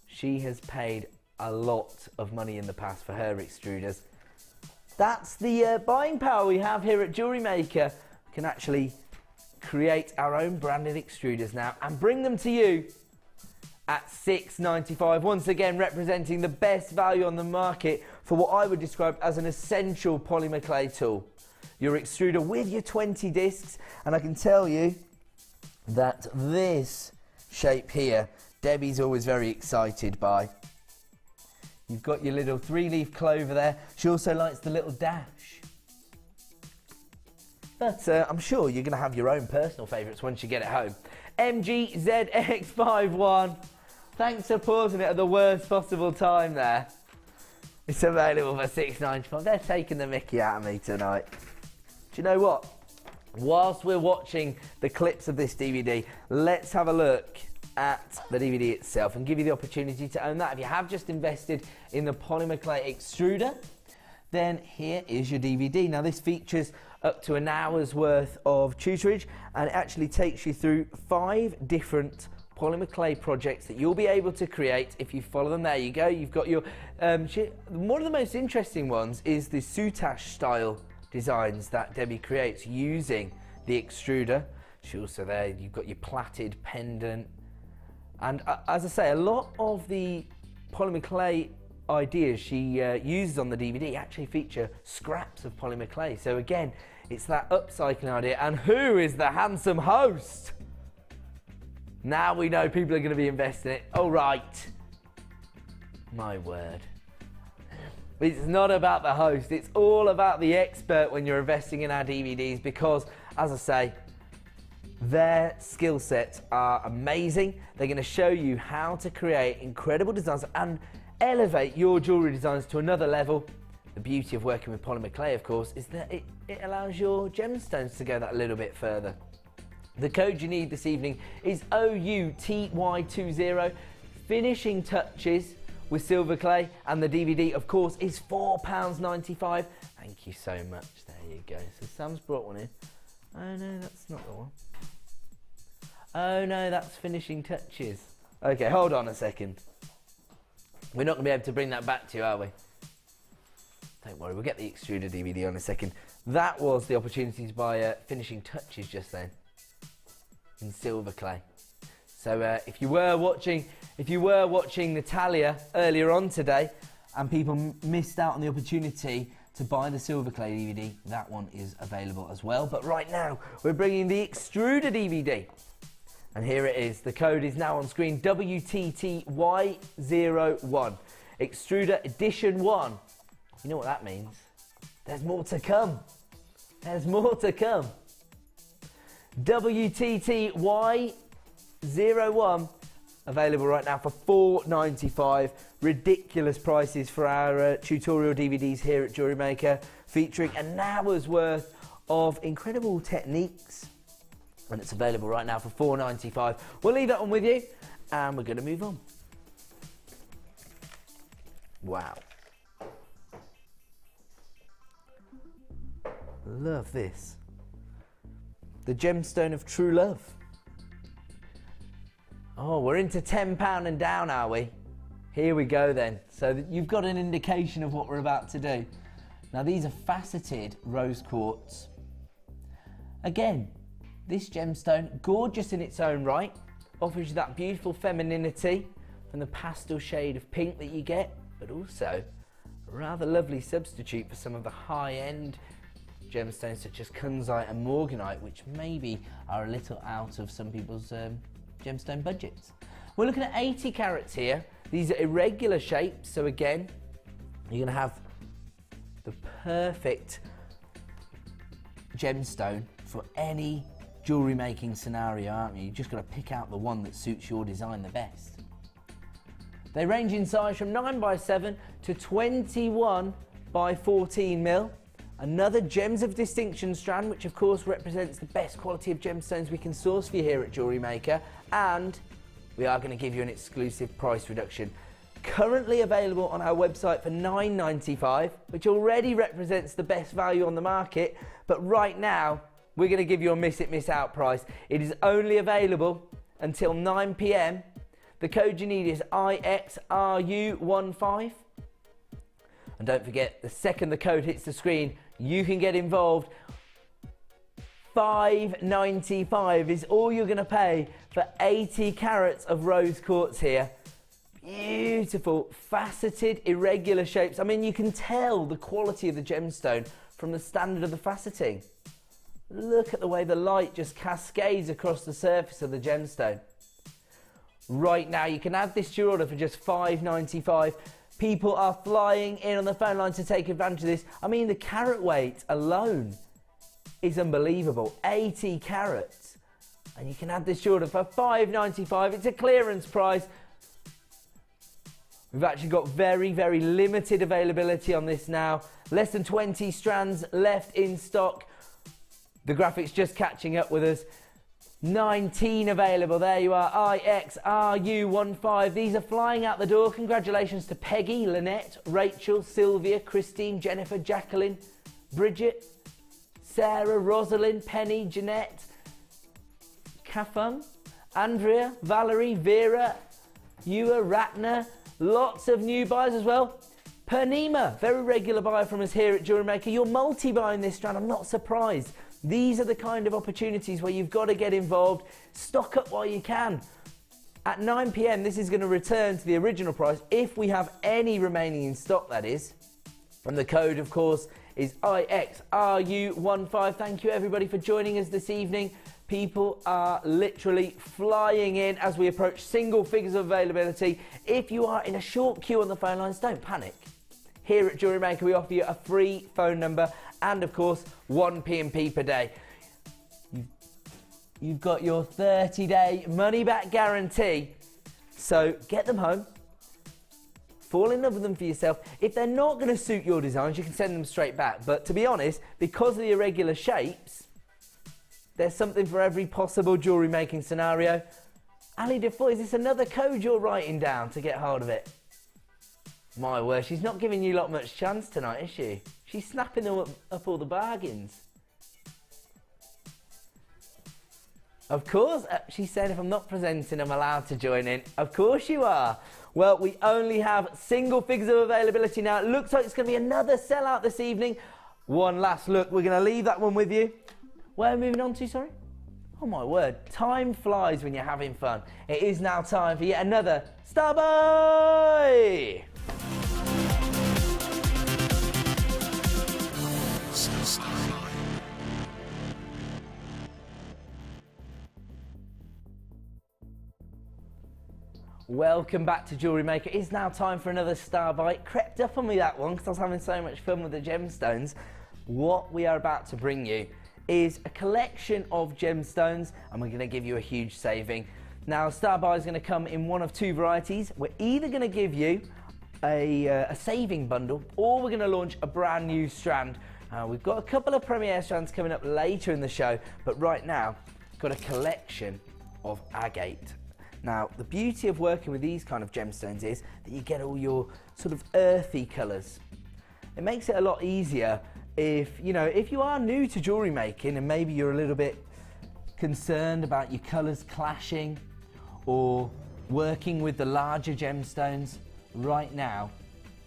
she has paid a lot of money in the past for her extruders. That's the buying power we have here at JewelleryMaker. We can actually create our own branded extruders now and bring them to you at $6.95. Once again, representing the best value on the market for what I would describe as an essential polymer clay tool. Your extruder with your 20 discs, and I can tell you that this shape here, Debbie's always very excited by. You've got your little 3-leaf clover there. She also likes the little dash. But I'm sure you're going to have your own personal favourites once you get it home. MGZX51. Thanks for pausing it at the worst possible time there. It's available for $6.95. They're taking the mickey out of me tonight. Do you know what? Whilst we're watching the clips of this DVD, let's have a look at the DVD itself and give you the opportunity to own that. If you have just invested in the polymer clay extruder, then here is your DVD. Now, this features up to an hour's worth of tutorage, and it actually takes you through 5 different polymer clay projects that you'll be able to create if you follow them. There you go. You've got your one of the most interesting ones is the soutache style designs that Debbie creates using the extruder. She also there, you've got your plaited pendant, and as I say, a lot of the polymer clay ideas she uses on the DVD actually feature scraps of polymer clay. So again, it's that upcycling idea. And who is the handsome host? Now we know people are going to be investing in it. Oh, right. My word. It's not about the host. It's all about the expert when you're investing in our DVDs, because, as I say, their skill sets are amazing. They're going to show you how to create incredible designs and elevate your jewellery designs to another level. The beauty of working with polymer clay, of course, is that it allows your gemstones to go that little bit further. The code you need this evening is OUTY20. Finishing touches with silver clay, and the DVD, of course, is £4.95. Thank you so much. There you go. So Sam's brought one in. Oh no, that's not the one. Oh no, that's finishing touches. Okay, hold on a second. We're not going to be able to bring that back to you, are we? Don't worry, we'll get the extruder DVD on a second. That was the opportunity to buy finishing touches just then in silver clay. So if you were watching Natalia earlier on today, and people missed out on the opportunity to buy the silver clay DVD, that one is available as well. But right now, we're bringing the extruder DVD. And here it is. The code is now on screen, WTTY01. Extruder Edition 1. You know what that means? There's more to come. There's more to come. WTTY01. Available right now for £4.95. Ridiculous prices for our tutorial DVDs here at JewelleryMaker, featuring an hour's worth of incredible techniques. And it's available right now for £4.95. We'll leave that one with you, and we're going to move on. Wow. Love this. The gemstone of true love. Oh, we're into £10 and down, are we? Here we go then. So that you've got an indication of what we're about to do. Now these are faceted rose quartz. Again, this gemstone, gorgeous in its own right, offers you that beautiful femininity from the pastel shade of pink that you get, but also a rather lovely substitute for some of the high-end gemstones such as kunzite and morganite, which maybe are a little out of some people's gemstone budgets. We're looking at 80 carats here. These are irregular shapes, so again, you're going to have the perfect gemstone for any jewellery making scenario, aren't you? You just got to pick out the one that suits your design the best. They range in size from 9x7 to 21x14mm. Another Gems of Distinction strand, which of course represents the best quality of gemstones we can source for you here at JewelleryMaker, and we are going to give you an exclusive price reduction. Currently available on our website for £9.95, which already represents the best value on the market, but right now we're going to give you a miss it, miss out price. It is only available until 9 PM. The code you need is IXRU15. And don't forget, the second the code hits the screen, you can get involved. £5.95 is all you're going to pay for 80 carats of rose quartz here. Beautiful, faceted, irregular shapes. I mean, you can tell the quality of the gemstone from the standard of the faceting. Look at the way the light just cascades across the surface of the gemstone. Right now, you can add this to your order for just £5.95. People are flying in on the phone line to take advantage of this. I mean, the carat weight alone is unbelievable. 80 carats. And you can add this to your order for £5.95. It's a clearance price. We've actually got very, very limited availability on this now. Less than 20 strands left in stock. The graphic's just catching up with us. 19 available. There you are. IXRU15. These are flying out the door. Congratulations to Peggy, Lynette, Rachel, Sylvia, Christine, Jennifer, Jacqueline, Bridget, Sarah, Rosalind, Penny, Jeanette, Kafun, Andrea, Valerie, Vera, Ewa, Ratner, lots of new buyers as well. Purnima, very regular buyer from us here at JewelleryMaker. You're multi-buying this strand, I'm not surprised. These are the kind of opportunities where you've got to get involved. Stock up while you can. At 9 p.m, this is going to return to the original price if we have any remaining in stock, that is. And the code, of course, is IXRU15. Thank you, everybody, for joining us this evening. People are literally flying in as we approach single figures of availability. If you are in a short queue on the phone lines, don't panic. Here at JewelleryMaker, we offer you a free phone number and, of course, 1 P&P per day. You've got your 30-day money-back guarantee. So get them home. Fall in love with them for yourself. If they're not going to suit your designs, you can send them straight back. But to be honest, because of the irregular shapes, there's something for every possible jewellery making scenario. Ali Defoe, is this another code you're writing down to get hold of it? My word, she's not giving you lot much chance tonight, is she? She's snapping up all the bargains. Of course, she said if I'm not presenting, I'm allowed to join in. Of course you are. Well, we only have single figures of availability now. It looks like it's going to be another sellout this evening. One last look. We're going to leave that one with you. Where are we moving on to, sorry? Oh my word, time flies when you're having fun. It is now time for yet another Star Buy! Welcome back to JewelleryMaker. It's now time for another Star Buy. Crept up on me, that one, because I was having so much fun with the gemstones. What we are about to bring you is a collection of gemstones, and we're going to give you a huge saving. Now, Star Buy is going to come in one of two varieties. We're either going to give you a saving bundle, or we're going to launch a brand new strand. We've got a couple of premiere strands coming up later in the show, but right now, we've got a collection of agate. Now, the beauty of working with these kind of gemstones is that you get all your sort of earthy colours. It makes it a lot easier if you are new to jewellery making and maybe you're a little bit concerned about your colours clashing or working with the larger gemstones. Right now,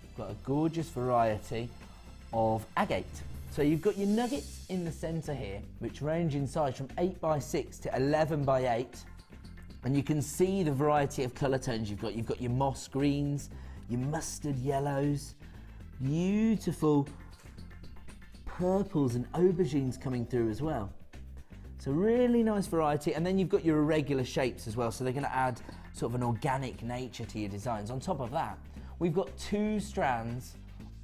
we've got a gorgeous variety of agate. So you've got your nuggets in the centre here, which range in size from 8x6 to 11x8. And you can see the variety of colour tones you've got. You've got your moss greens, your mustard yellows, beautiful purples and aubergines coming through as well. So really nice variety. And then you've got your irregular shapes as well. So they're going to add sort of an organic nature to your designs. On top of that, we've got 2 strands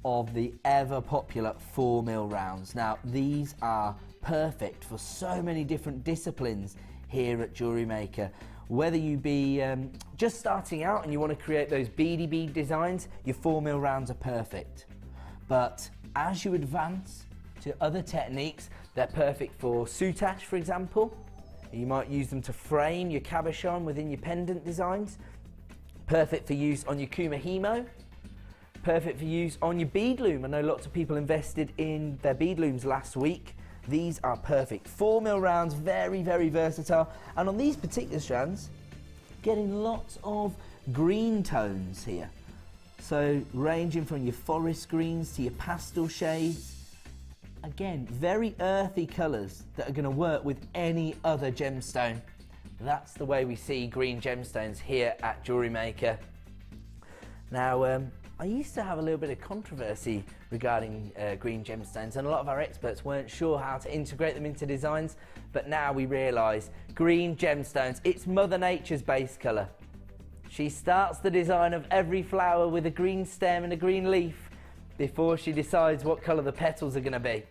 of the ever popular 4mm rounds. Now, these are perfect for so many different disciplines here at JewelleryMaker. Whether you be just starting out and you want to create those beady bead designs, your 4mm rounds are perfect. But as you advance to other techniques, they're perfect for soutache, for example. You might use them to frame your cabochon within your pendant designs. Perfect for use on your kumahimo. Perfect for use on your bead loom. I know lots of people invested in their bead looms last week. These are perfect. 4mm rounds, very, very versatile. And on these particular strands, getting lots of green tones here. So ranging from your forest greens to your pastel shades. Again, very earthy colours that are going to work with any other gemstone. That's the way we see green gemstones here at JewelleryMaker. Now, I used to have a little bit of controversy regarding green gemstones, and a lot of our experts weren't sure how to integrate them into designs, but now we realise green gemstones, it's Mother Nature's base colour. She starts the design of every flower with a green stem and a green leaf before she decides what colour the petals are going to be.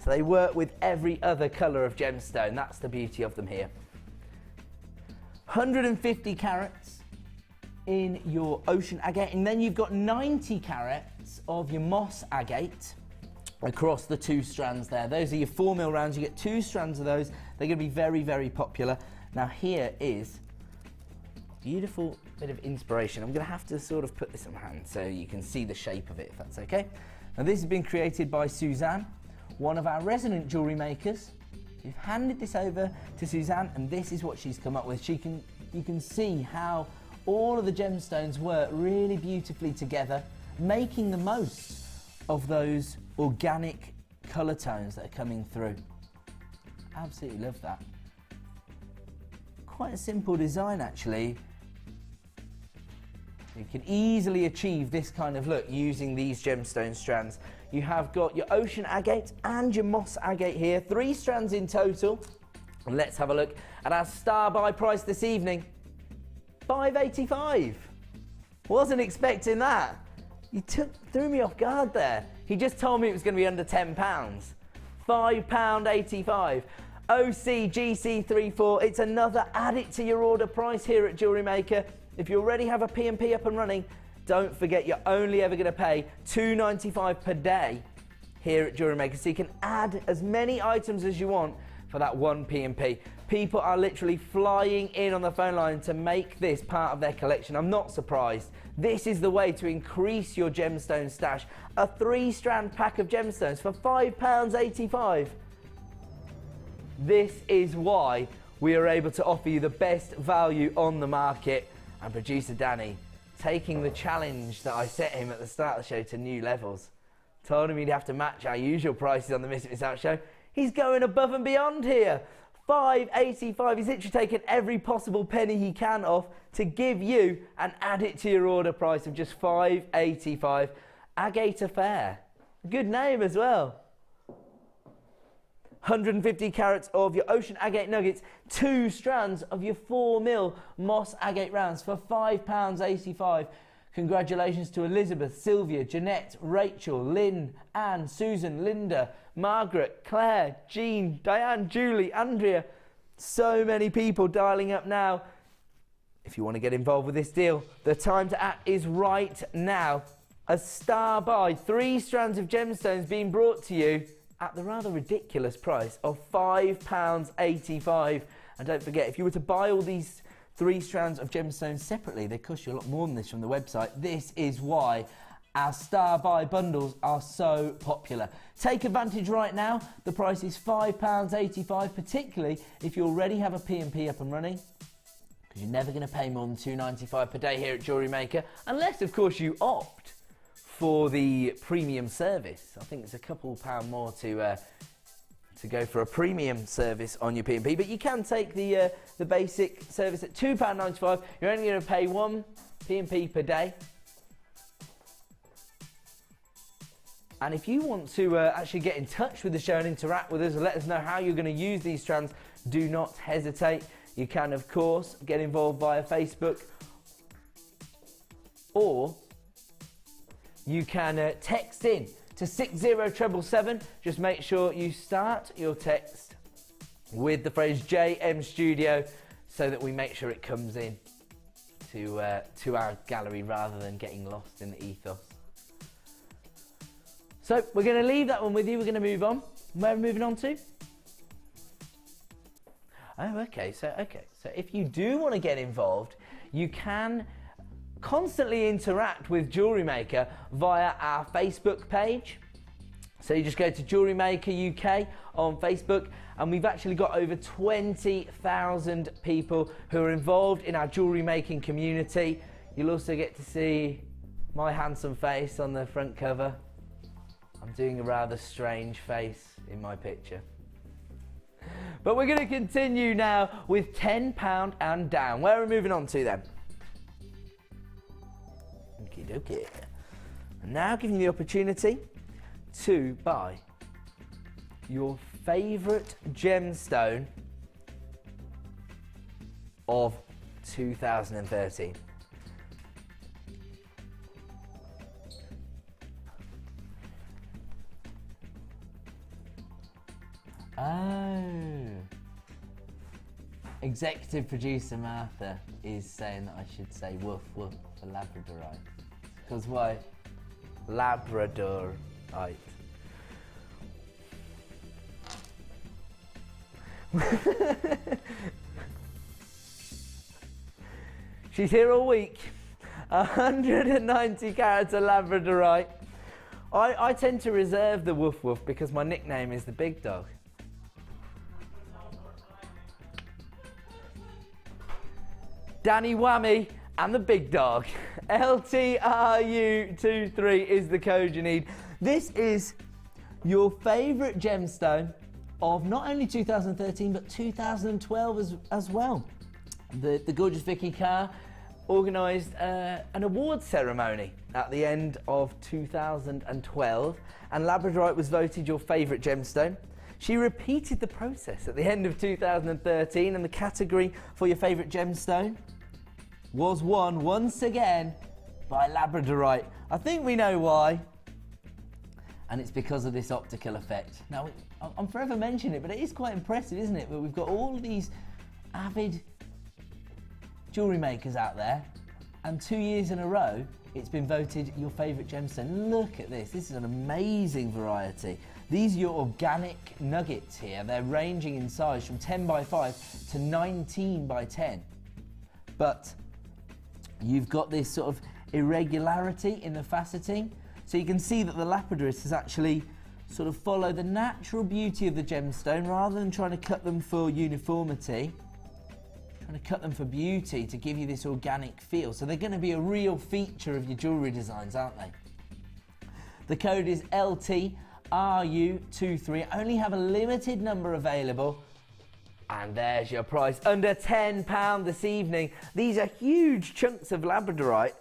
So they work with every other colour of gemstone. That's the beauty of them here. 150 carats in your ocean agate, and then you've got 90 carats of your moss agate across the 2 strands there. Those are your 4mm rounds. You get 2 strands of those. They're going to be very, very popular. Now here is a beautiful bit of inspiration. I'm going to have to sort of put this in hand so you can see the shape of it, if that's okay. Now this has been created by Suzanne, one of our resident jewellery makers We've handed this over to Suzanne, and this is what she's come up with. You can see how all of the gemstones work really beautifully together, making the most of those organic colour tones that are coming through. Absolutely love that. Quite a simple design actually. You can easily achieve this kind of look using these gemstone strands. You have got your ocean agate and your moss agate here, 3 strands in total. And let's have a look at our star buy price this evening. $5.85. Wasn't expecting that. You threw me off guard there. He just told me it was going to be under £10. £5.85. OCGC34. It's another add it to your order price here at Jewellery Maker. If you already have a P&P up and running, don't forget you're only ever going to pay $2.95 per day here at Jewellery Maker. So you can add as many items as you want for that one P&P. People are literally flying in on the phone line to make this part of their collection. I'm not surprised. This is the way to increase your gemstone stash. A 3-strand pack of gemstones for £5.85. This is why we are able to offer you the best value on the market. And producer Danny taking the challenge that I set him at the start of the show to new levels. Told him he'd have to match our usual prices on the Miss It Miss Out show. He's going above and beyond here. $5.85. He's literally taken every possible penny he can off to give you and add it to your order price of just $5.85. Agate Affair. Good name as well. 150 carats of your ocean agate nuggets, 2 strands of your 4mm moss agate rounds for £5.85. Congratulations to Elizabeth, Sylvia, Jeanette, Rachel, Lynn, Anne, Susan, Linda, Margaret, Claire, Jean, Diane, Julie, Andrea. So many people dialing up now. If you want to get involved with this deal, the time to act is right now. A star buy, 3 strands of gemstones being brought to you at the rather ridiculous price of £5.85. And don't forget, if you were to buy all these 3 strands of gemstones separately, they cost you a lot more than this from the website. This is why our star buy bundles are so popular. Take advantage right now. The price is £5.85, particularly if you already have a P&P up and running, because you're never going to pay more than $2.95 per day here at Jewellery Maker, unless of course you opt for the premium service. I think it's a couple pound more to go for a premium service on your P&P, but you can take the basic service at £2.95. You're only going to pay 1 P&P per day. And if you want to actually get in touch with the show and interact with us and let us know how you're going to use these strands, do not hesitate. You can, of course, get involved via Facebook, or you can text in to 60777. Just make sure you start your text with the phrase JM Studio so that we make sure it comes in to our gallery rather than getting lost in the ethos. So we're going to leave that one with you. We're going to move on. Where are we moving on to? Oh, okay. So if you do want to get involved, you can constantly interact with Jewellery Maker via our Facebook page. So you just go to Jewellery Maker UK on Facebook, and we've actually got over 20,000 people who are involved in our jewellery making community. You'll also get to see my handsome face on the front cover. I'm doing a rather strange face in my picture. But we're going to continue now with £10 and down. Where are we moving on to then? Okie dokie. Now giving you the opportunity to buy your favourite gemstone of 2013. Oh. Executive producer Martha is saying that I should say woof woof for Labradorite. Because why? Labradorite. She's here all week. 190 carats of Labradorite. I tend to reserve the woof woof because my nickname is the big dog. Danny Whammy and the big dog. LTRU23 is the code you need. This is your favourite gemstone of not only 2013 but 2012 as well. The gorgeous Vicky Carr organised an awards ceremony at the end of 2012, and labradorite was voted your favourite gemstone. She repeated the process at the end of 2013, and the category for your favourite gemstone was won once again by labradorite. I think we know why, and it's because of this optical effect. Now, I'm forever mentioning it, but it is quite impressive, isn't it? But we've got all of these avid jewellery makers out there, and 2 years in a row it's been voted your favourite gemstone. Look at this. This is an amazing variety. These are your organic nuggets here. They're ranging in size from 10 by 5 to 19 by 10. But you've got this sort of irregularity in the faceting. So you can see that the lapidarists has actually sort of followed the natural beauty of the gemstone rather than trying to cut them for uniformity. Trying to cut them for beauty to give you this organic feel. So they're going to be a real feature of your jewellery designs, aren't they? The code is LTRU23. Only have a limited number available. And there's your price. Under £10 this evening. These are huge chunks of labradorite.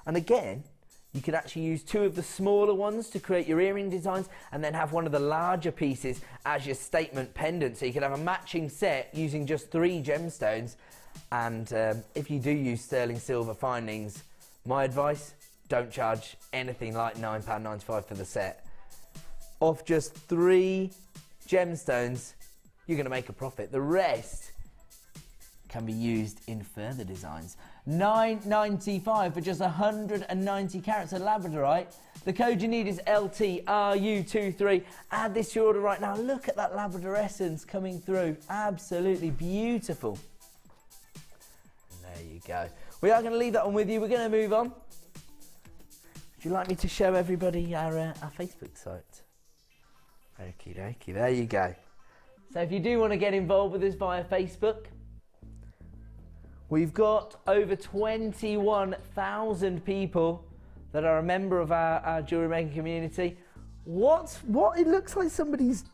And again, you could actually use 2 of the smaller ones to create your earring designs and then have one of the larger pieces as your statement pendant. So you could have a matching set using just 3 gemstones. And if you do use sterling silver findings, my advice, don't charge anything like £9.95 for the set. Off just 3 gemstones, you're going to make a profit. The rest can be used in further designs. $9.95 for just 190 carats of labradorite. The code you need is LTRU23. Add this to your order right now. Look at that labradorescence coming through. Absolutely beautiful. And there you go. We are going to leave that one with you. We're going to move on. Would you like me to show everybody our Facebook site? Okie dokie, there you go. So if you do want to get involved with us via Facebook, we've got over 21,000 people that are a member of our jewellery making community. What? It looks like somebody's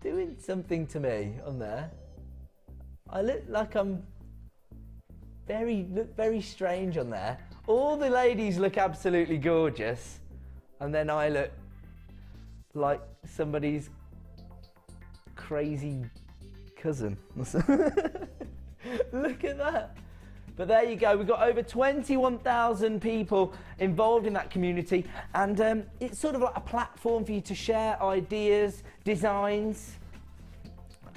doing something to me on there. I look like I'm look very strange on there. All the ladies look absolutely gorgeous, and then I look like somebody's crazy cousin. Look at that. But there you go, we've got over 21,000 people involved in that community, and it's sort of like a platform for you to share ideas, designs,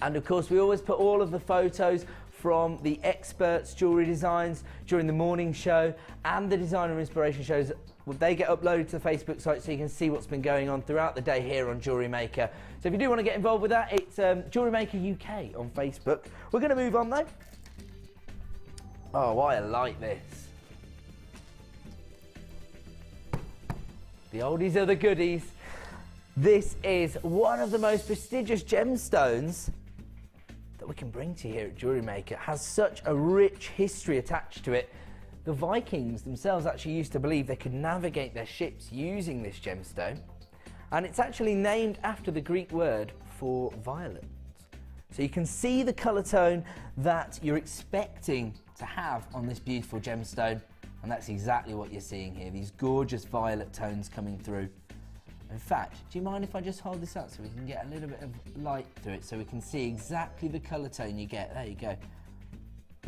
and of course we always put all of the photos from the experts' jewellery designs during the morning show and the designer inspiration shows. They get uploaded to the Facebook site so you can see what's been going on throughout the day here on Jewellery Maker. So if you do want to get involved with that, it's Jewellery Maker UK on Facebook. We're going to move on though. Oh, I like this. The oldies are the goodies. This is one of the most prestigious gemstones that we can bring to you here at Jewellery Maker. It has such a rich history attached to it. The Vikings themselves actually used to believe they could navigate their ships using this gemstone, and it's actually named after the Greek word for violet. So you can see the colour tone that you're expecting to have on this beautiful gemstone, and that's exactly what you're seeing here, these gorgeous violet tones coming through. In fact, do you mind if I just hold this up so we can get a little bit of light through it so we can see exactly the colour tone you get? There you go.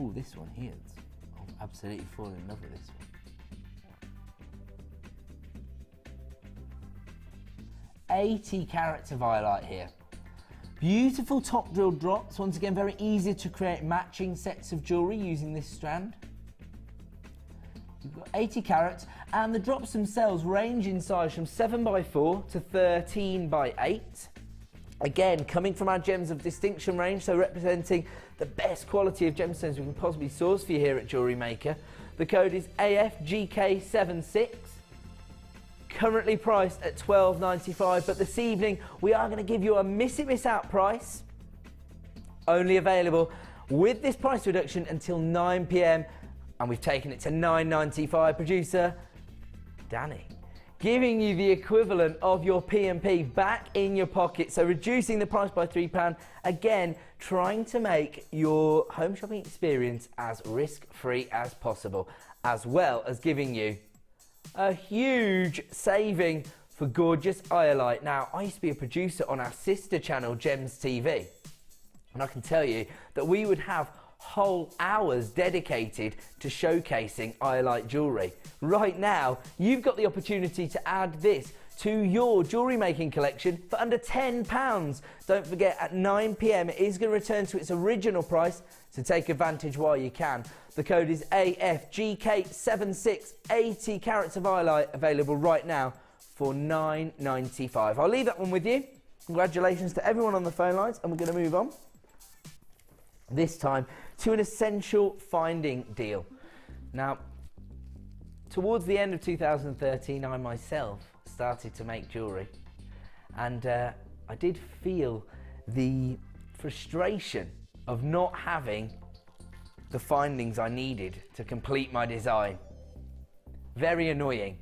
Oh, this one here. I've absolutely fallen in love with this one. 80 carats of violet here. Beautiful top drill drops. Once again, very easy to create matching sets of jewellery using this strand. You've got 80 carats, and the drops themselves range in size from 7x4 to 13x8. Again, coming from our Gems of Distinction range, so representing the best quality of gemstones we can possibly source for you here at Jewellery Maker. The code is AFGK76. Currently priced at $12.95, but this evening we are going to give you a miss out price. Only available with this price reduction until 9 p.m. and we've taken it to £9.95. Producer Danny, giving you the equivalent of your P&P back in your pocket, so reducing the price by £3. Again, trying to make your home shopping experience as risk-free as possible, as well as giving you a huge saving for gorgeous iolite. Now, I used to be a producer on our sister channel, Gems TV, and I can tell you that we would have whole hours dedicated to showcasing iolite jewellery. Right now, you've got the opportunity to add this to your jewellery making collection for under £10. Don't forget, at 9 p.m. it is going to return to its original price, so take advantage while you can. The code is AFGK76, 80 carats of iolite, available right now for £9.95. I'll leave that one with you. Congratulations to everyone on the phone lines, and we're going to move on this time to an essential finding deal. Now, towards the end of 2013, I myself started to make jewellery, and I did feel the frustration of not having the findings I needed to complete my design. Very annoying.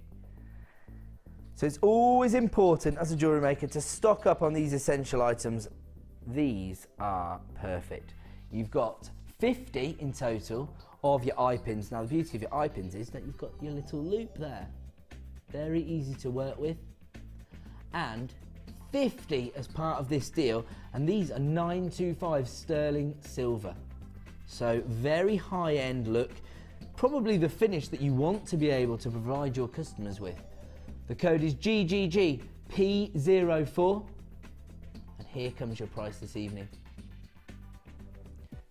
So it's always important as a jewellery maker to stock up on these essential items. These are perfect. You've got 50 in total of your eye pins. Now, the beauty of your eye pins is that you've got your little loop there. Very easy to work with. And 50 as part of this deal, and these are 925 sterling silver. So very high-end look, probably the finish that you want to be able to provide your customers with. The code is GGGP04, and here comes your price this evening.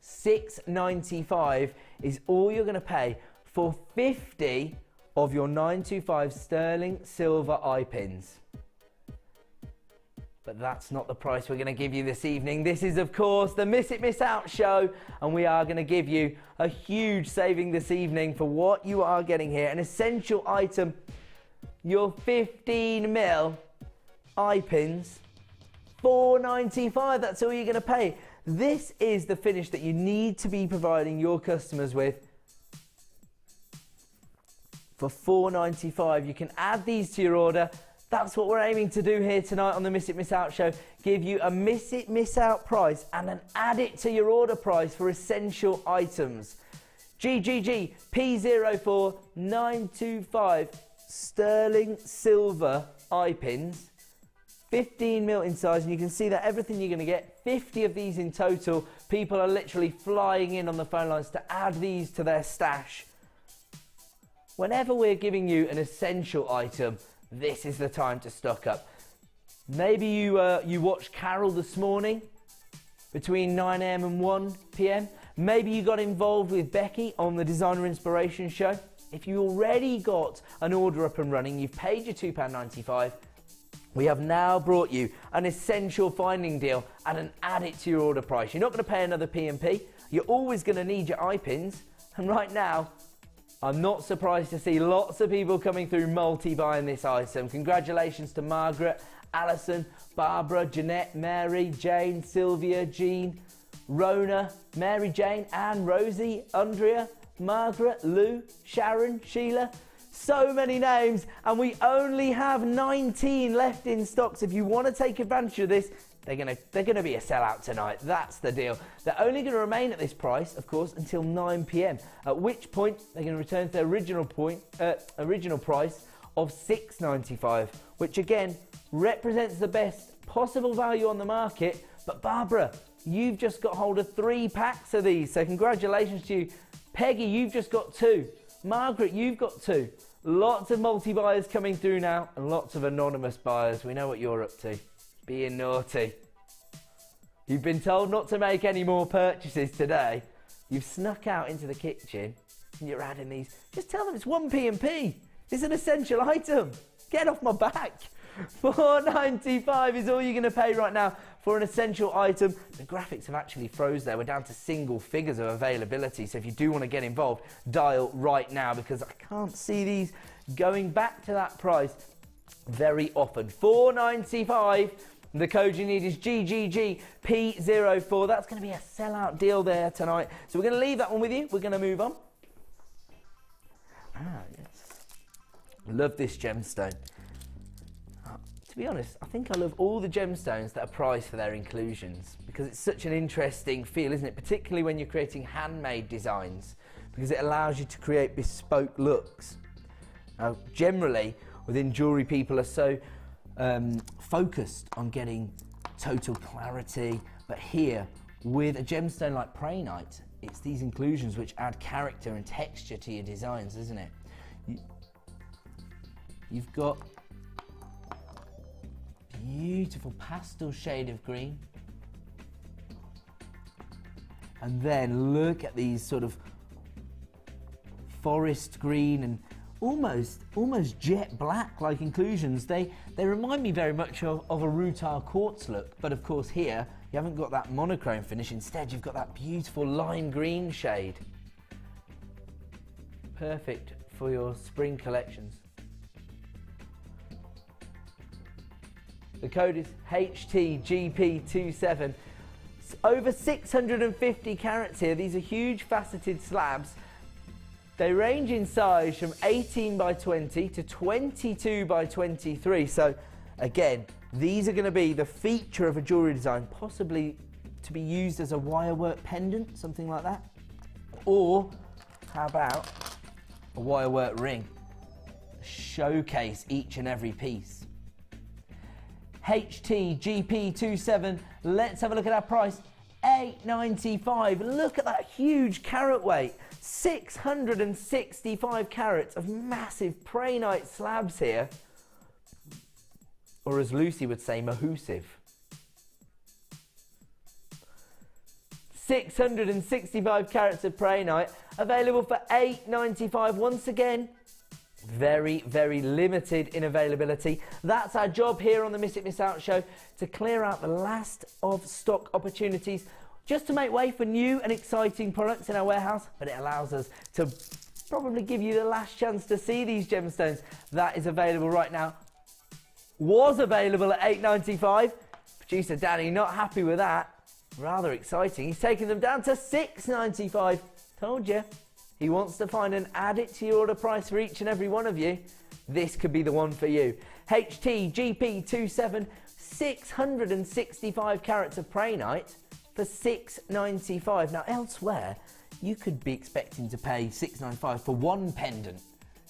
$6.95 is all you're going to pay for 50 of your 925 sterling silver eye pins. But that's not the price we're going to give you this evening. This is, of course, the Miss It Miss Out show, and we are going to give you a huge saving this evening for what you are getting here. An essential item, your 15mm eye pins, $4.95. That's all you're going to pay. This is the finish that you need to be providing your customers with for $4.95. You can add these to your order. That's what we're aiming to do here tonight on the Miss It Miss Out show. Give you a Miss It Miss Out price and then add it to your order price for essential items. GGG P04 925 sterling silver eye pins. 15mm in size, and you can see that everything you're going to get, 50 of these in total. People are literally flying in on the phone lines to add these to their stash. Whenever we're giving you an essential item, this is the time to stock up. Maybe you watched Carol this morning between 9 a.m. and 1 p.m. Maybe you got involved with Becky on the Designer Inspiration show. If you already got an order up and running, you've paid your £2.95, we have now brought you an essential finding deal and an add it to your order price. You're not going to pay another P&P. You're always going to need your eye pins. And right now, I'm not surprised to see lots of people coming through multi-buying this item. Congratulations to Margaret, Alison, Barbara, Jeanette, Mary, Jane, Sylvia, Jean, Rona, Mary Jane, Anne, Rosie, Andrea, Margaret, Lou, Sharon, Sheila. So many names, and we only have 19 left in stock. So if you want to take advantage of this, they're gonna be a sellout tonight. That's the deal. They're only going to remain at this price, of course, until 9 p.m. At which point they're going to return to their original price of $6.95, which again represents the best possible value on the market. But Barbara, you've just got hold of 3 packs of these, so congratulations to you. Peggy, you've just got 2. Margaret, you've got 2. Lots of multi-buyers coming through now, and lots of anonymous buyers. We know what you're up to. Being naughty. You've been told not to make any more purchases today. You've snuck out into the kitchen and you're adding these. Just tell them it's 1 P&P. It's an essential item. Get off my back. $4.95 is all you're going to pay right now for an essential item. The graphics have actually froze there. We're down to single figures of availability. So if you do want to get involved, dial right now, because I can't see these going back to that price very often. $4.95 The code you need is GGGP04. That's going to be a sellout deal there tonight. So we're going to leave that one with you. We're going to move on. Yes. Love this gemstone. To be honest, I think I love all the gemstones that are prized for their inclusions because it's such an interesting feel, isn't it? Particularly when you're creating handmade designs, because it allows you to create bespoke looks. Now, generally, within jewellery, people are so focused on getting total clarity, but here, with a gemstone like Prainite, it's these inclusions which add character and texture to your designs, isn't it? You've got beautiful pastel shade of green, and then look at these sort of forest green and almost jet black like inclusions. They remind me very much of a rutile quartz look, but of course here you haven't got that monochrome finish. Instead you've got that beautiful lime green shade. Perfect for your spring collections. The code is HTGP27. It's over 650 carats here. These are huge faceted slabs. They range in size from 18 by 20 to 22 by 23. So again, these are going to be the feature of a jewellery design, possibly to be used as a wirework pendant, something like that. Or how about a wirework ring? Showcase each and every piece. HTGP27, let's have a look at our price. $8.95. Look at that huge carat weight. 665 carats of massive Prainite slabs here. Or as Lucy would say, mahoosive. 665 carats of Prainite, available for $8.95. Once again, very, very limited in availability. That's our job here on the Miss It Miss Out show, to clear out the last of stock opportunities, just to make way for new and exciting products in our warehouse, but it allows us to probably give you the last chance to see these gemstones. That is available right now. Was available at $8.95. Producer Danny not happy with that. Rather exciting. He's taken them down to $6.95. Told you. He wants to find and add it to your order price for each and every one of you. This could be the one for you. HTGP27, 665 carats of Prainite for $6.95. Now elsewhere, you could be expecting to pay $6.95 for one pendant.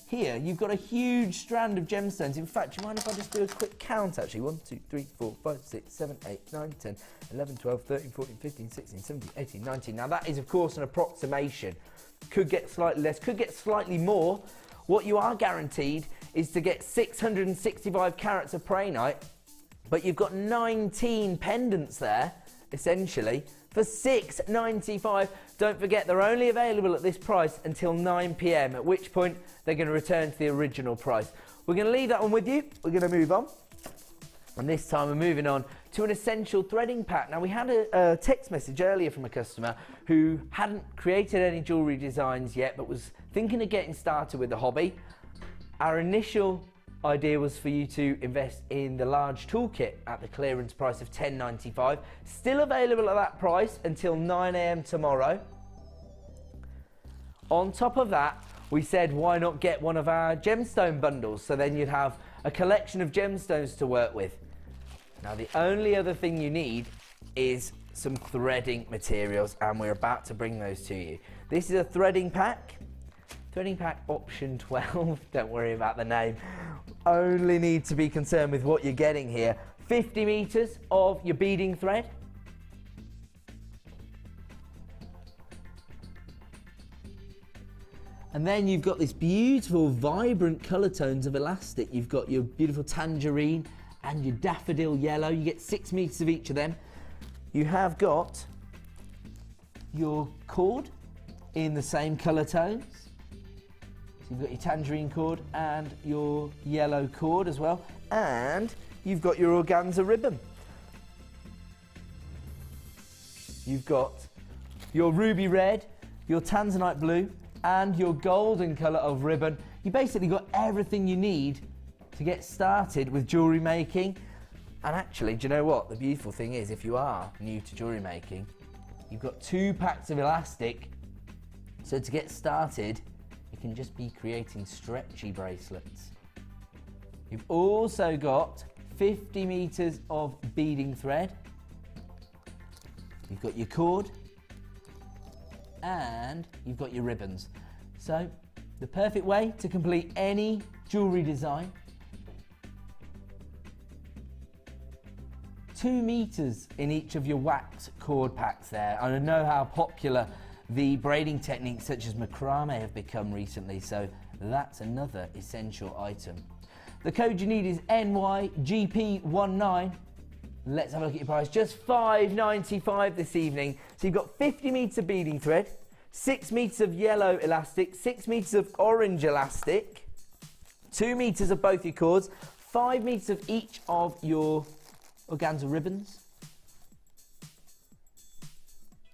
Here, you've got a huge strand of gemstones. In fact, do you mind if I just do a quick count actually? 1, 2, 3, 4, 5, 6, 7, 8, 9, 10, 11, 12, 13, 14, 15, 16, 17, 18, 19. Now that is of course an approximation. Could get slightly less, could get slightly more. What you are guaranteed is to get 665 carats of Prainite, but you've got 19 pendants there, essentially, for $6.95. Don't forget, they're only available at this price until 9 PM, at which point they're going to return to the original price. We're going to leave that one with you. We're going to move on. And this time we're moving on to an essential threading pack. Now, we had a text message earlier from a customer who hadn't created any jewellery designs yet, but was thinking of getting started with the hobby. Our initial idea was for you to invest in the large toolkit at the clearance price of $10.95. Still available at that price until 9 AM tomorrow. On top of that, we said why not get one of our gemstone bundles, so then you'd have a collection of gemstones to work with. Now the only other thing you need is some threading materials, and we're about to bring those to you. This is a threading pack option 12. Don't worry about the name. Only need to be concerned with what you're getting here. 50 meters of your beading thread. And then you've got this beautiful, vibrant colour tones of elastic. You've got your beautiful tangerine and your daffodil yellow. You get 6 meters of each of them. You have got your cord in the same colour tones. So you've got your tangerine cord and your yellow cord as well. And you've got your organza ribbon. You've got your ruby red, your tanzanite blue, and your golden colour of ribbon. You basically got everything you need to get started with jewellery making. And actually, do you know what? The beautiful thing is, if you are new to jewellery making, you've got 2 packs of elastic. So to get started, you can just be creating stretchy bracelets. You've also got 50 meters of beading thread. You've got your cord, and you've got your ribbons. So the perfect way to complete any jewellery design. 2 meters in each of your wax cord packs there. I know how popular the braiding techniques such as macrame have become recently, so that's another essential item. The code you need is NYGP19. Let's have a look at your price. Just $5.95 this evening. So you've got 50 meters of beading thread, 6 meters of yellow elastic, 6 meters of orange elastic, 2 meters of both your cords, 5 meters of each of your organza ribbons.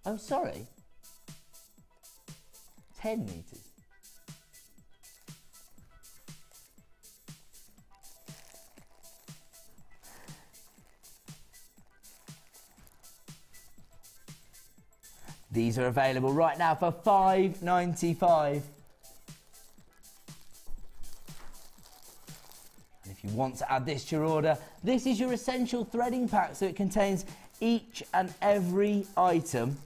Oh, sorry. 10 meters. These are available right now for $5.95. And if you want to add this to your order, this is your essential threading pack, so it contains each and every item.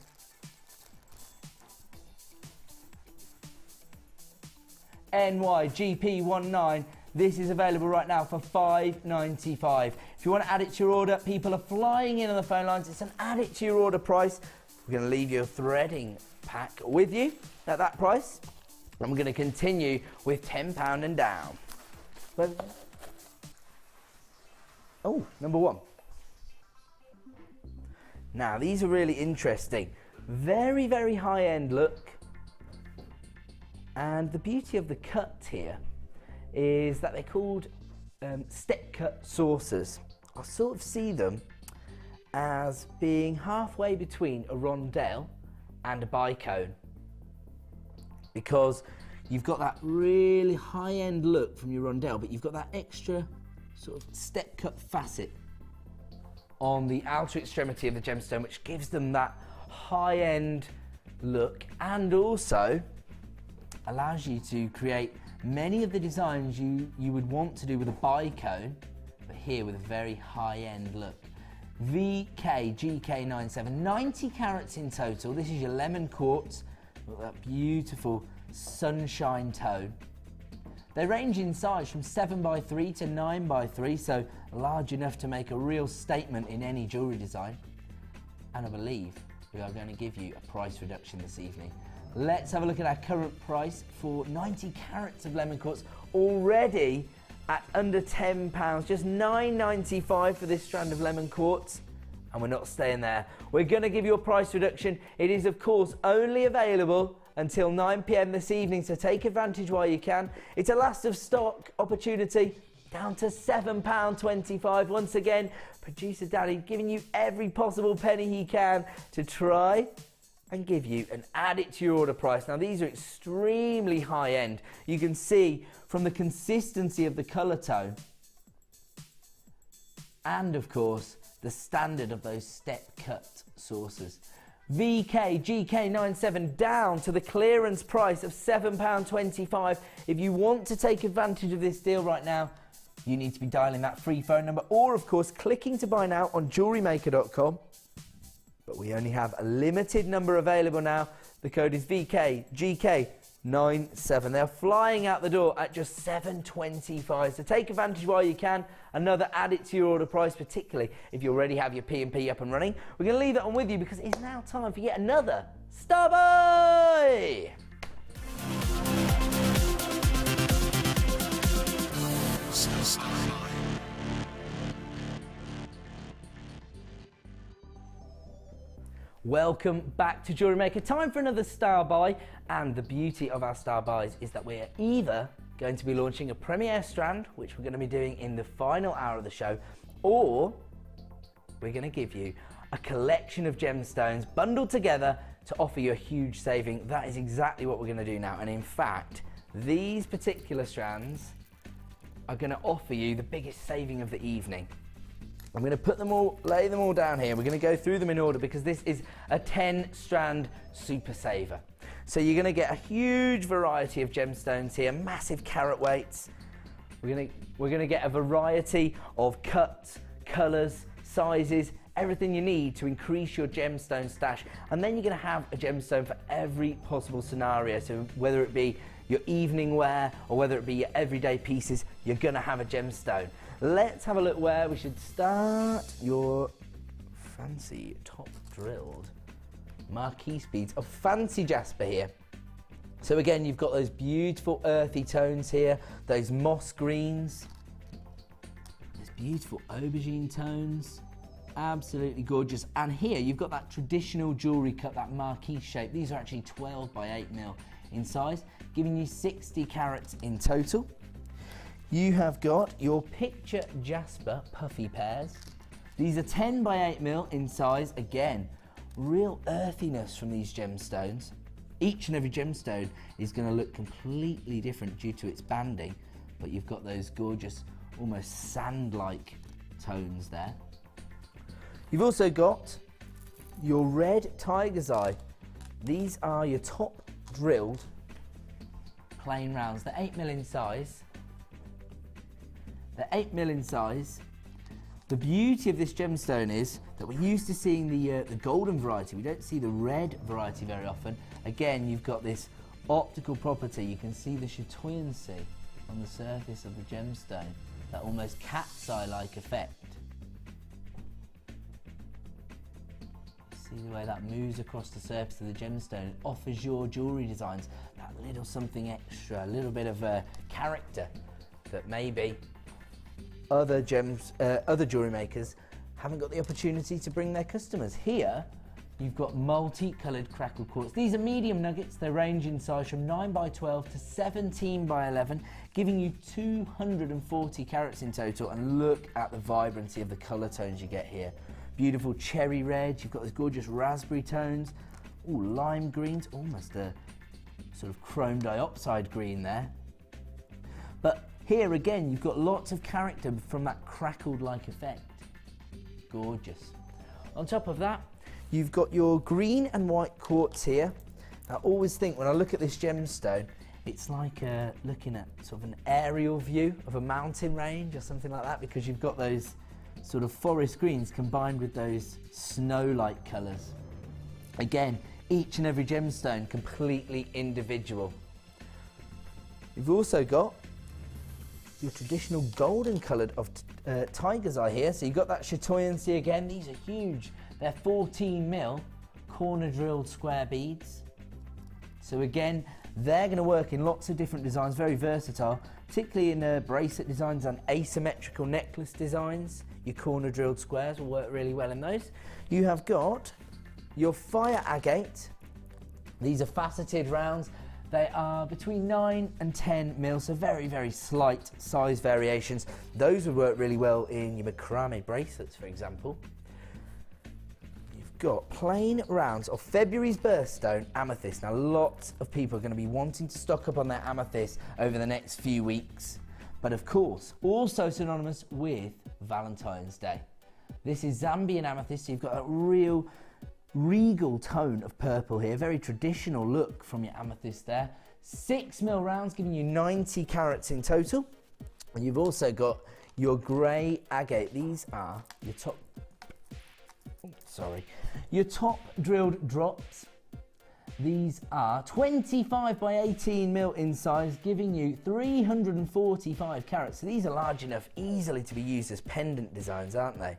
NYGP19. This is available right now for $5.95. If you want to add it to your order, people are flying in on the phone lines. It's an add it to your order price. We're going to leave your threading pack with you at that price. And we're going to continue with £10 and down. Oh, number 1. Now, these are really interesting. Very, very high-end look. And the beauty of the cut here is that they're called step cut saucers. I sort of see them as being halfway between a rondelle and a bicone, because you've got that really high-end look from your rondelle, but you've got that extra sort of step cut facet on the outer extremity of the gemstone, which gives them that high-end look, and also allows you to create many of the designs you would want to do with a bicone, but here with a very high-end look. VKGK97, 90 carats in total. This is your lemon quartz, with that beautiful sunshine tone. They range in size from 7x3 to 9x3, so large enough to make a real statement in any jewellery design. And I believe we are going to give you a price reduction this evening. Let's have a look at our current price for 90 carats of lemon quartz, already at under £10, just $9.95 for this strand of lemon quartz. And we're not staying there. We're going to give you a price reduction. It is, of course, only available until 9 p.m. this evening, so take advantage while you can. It's a last of stock opportunity, down to £7.25. Once again, producer Danny giving you every possible penny he can to try and give you an add it to your order price. Now, these are extremely high end. You can see from the consistency of the colour tone and, of course, the standard of those step cut saucers. VKGK97 down to the clearance price of £7.25. If you want to take advantage of this deal right now, you need to be dialing that free phone number, or of course clicking to buy now on JewelleryMaker.com. But we only have a limited number available now. The code is VKGK97. They're flying out the door at just $7.25. So take advantage while you can. Another add it to your order price, particularly if you already have your P&P up and running. We're going to leave that on with you because it's now time for yet another Star Buy! Welcome back to Jewellery Maker. Time for another Star Buy, and the beauty of our Star Buys is that we're either going to be launching a premiere strand, which we're going to be doing in the final hour of the show, or we're going to give you a collection of gemstones bundled together to offer you a huge saving. That is exactly what we're going to do now, and in fact, these particular strands are going to offer you the biggest saving of the evening. I'm going to put them all, lay them all down here. We're going to go through them in order because this is a 10-strand super saver. So you're going to get a huge variety of gemstones here, massive carat weights. We're going to get a variety of cuts, colours, sizes, everything you need to increase your gemstone stash. And then you're going to have a gemstone for every possible scenario. So whether it be your evening wear or whether it be your everyday pieces, you're going to have a gemstone. Let's have a look where we should start. Your fancy top drilled marquise beads of fancy jasper here. So again, you've got those beautiful earthy tones here, those moss greens, those beautiful aubergine tones, absolutely gorgeous. And here you've got that traditional jewellery cut, that marquise shape. These are actually 12 by 8 mil in size, giving you 60 carats in total. You have got your picture jasper puffy pairs. These are 10 by 8 mil in size. Again, real earthiness from these gemstones. Each and every gemstone is going to look completely different due to its banding, but you've got those gorgeous, almost sand-like tones there. You've also got your red tiger's eye. These are your top drilled plain rounds. They're 8 mil in size. They're 8 mil in size. The beauty of this gemstone is that we're used to seeing the golden variety. We don't see the red variety very often. Again, you've got this optical property. You can see the chatoyancy on the surface of the gemstone, that almost cat's eye-like effect. See the way that moves across the surface of the gemstone. It offers your jewellery designs that little something extra, a little bit of character that maybe other jewellery makers haven't got the opportunity to bring their customers. Here, you've got multi-coloured crackled quartz. These are medium nuggets. They range in size from 9 by 12 to 17 by 11, giving you 240 carats in total. And look at the vibrancy of the colour tones you get here. Beautiful cherry red. You've got those gorgeous raspberry tones. Ooh, lime greens, almost a sort of chrome dioxide green there. But here again, you've got lots of character from that crackled-like effect. Gorgeous. On top of that, you've got your green and white quartz here. I always think when I look at this gemstone, it's like looking at sort of an aerial view of a mountain range or something like that, because you've got those sort of forest greens combined with those snow-like colours. Again, each and every gemstone completely individual. You've also got your traditional golden coloured of tiger's eye here. So you've got that chatoyancy again. These are huge. They're 14 mil corner drilled square beads. So again, they're going to work in lots of different designs, very versatile, particularly in bracelet designs and asymmetrical necklace designs. Your corner drilled squares will work really well in those. You have got your fire agate. These are faceted rounds. They are between 9 and 10 mil, so very, very slight size variations. Those would work really well in your macrame bracelets, for example. You've got plain rounds of February's birthstone amethyst. Now, lots of people are going to be wanting to stock up on their amethyst over the next few weeks. But of course, also synonymous with Valentine's Day. This is Zambian amethyst, so you've got a real regal tone of purple here, very traditional look from your amethyst there. 6 mil rounds giving you 90 carats in total. And you've also got your grey agate. These are your top drilled drops. These are 25 by 18 mil in size, giving you 345 carats. So these are large enough easily to be used as pendant designs, aren't they?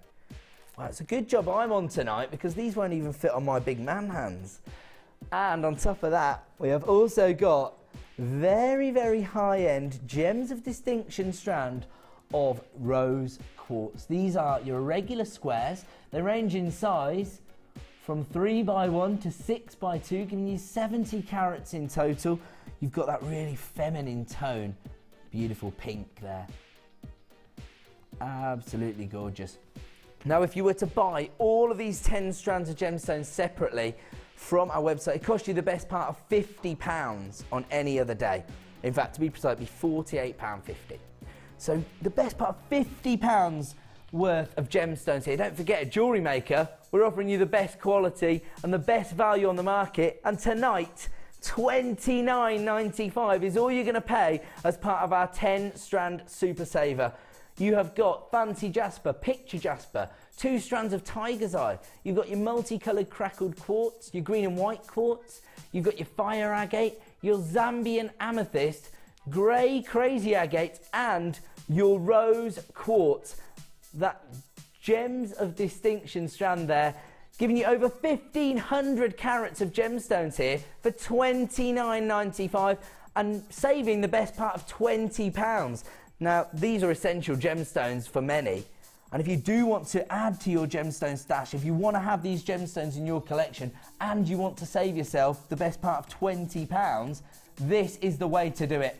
Well, it's a good job I'm on tonight, because these won't even fit on my big man hands. And on top of that, we have also got very, very high-end gems of distinction strand of rose quartz. These are your regular squares. They range in size from 3 by 1 to 6 by 2, giving you 70 carats in total. You've got that really feminine tone. Beautiful pink there. Absolutely gorgeous. Now, if you were to buy all of these 10 strands of gemstones separately from our website, it cost you the best part of £50 on any other day. In fact, to be precise, it'd be £48.50. So the best part of £50 worth of gemstones here. Don't forget, at Jewellery Maker, we're offering you the best quality and the best value on the market. And tonight, $29.95 is all you're going to pay as part of our 10-strand super saver. You have got fancy jasper, picture jasper, 2 strands of tiger's eye. You've got your multicoloured crackled quartz, your green and white quartz. You've got your fire agate, your Zambian amethyst, grey crazy agate, and your rose quartz. That gems of distinction strand there, giving you over 1,500 carats of gemstones here for $29.95 and saving the best part of £20. Now, these are essential gemstones for many. And if you do want to add to your gemstone stash, if you want to have these gemstones in your collection and you want to save yourself the best part of £20, this is the way to do it.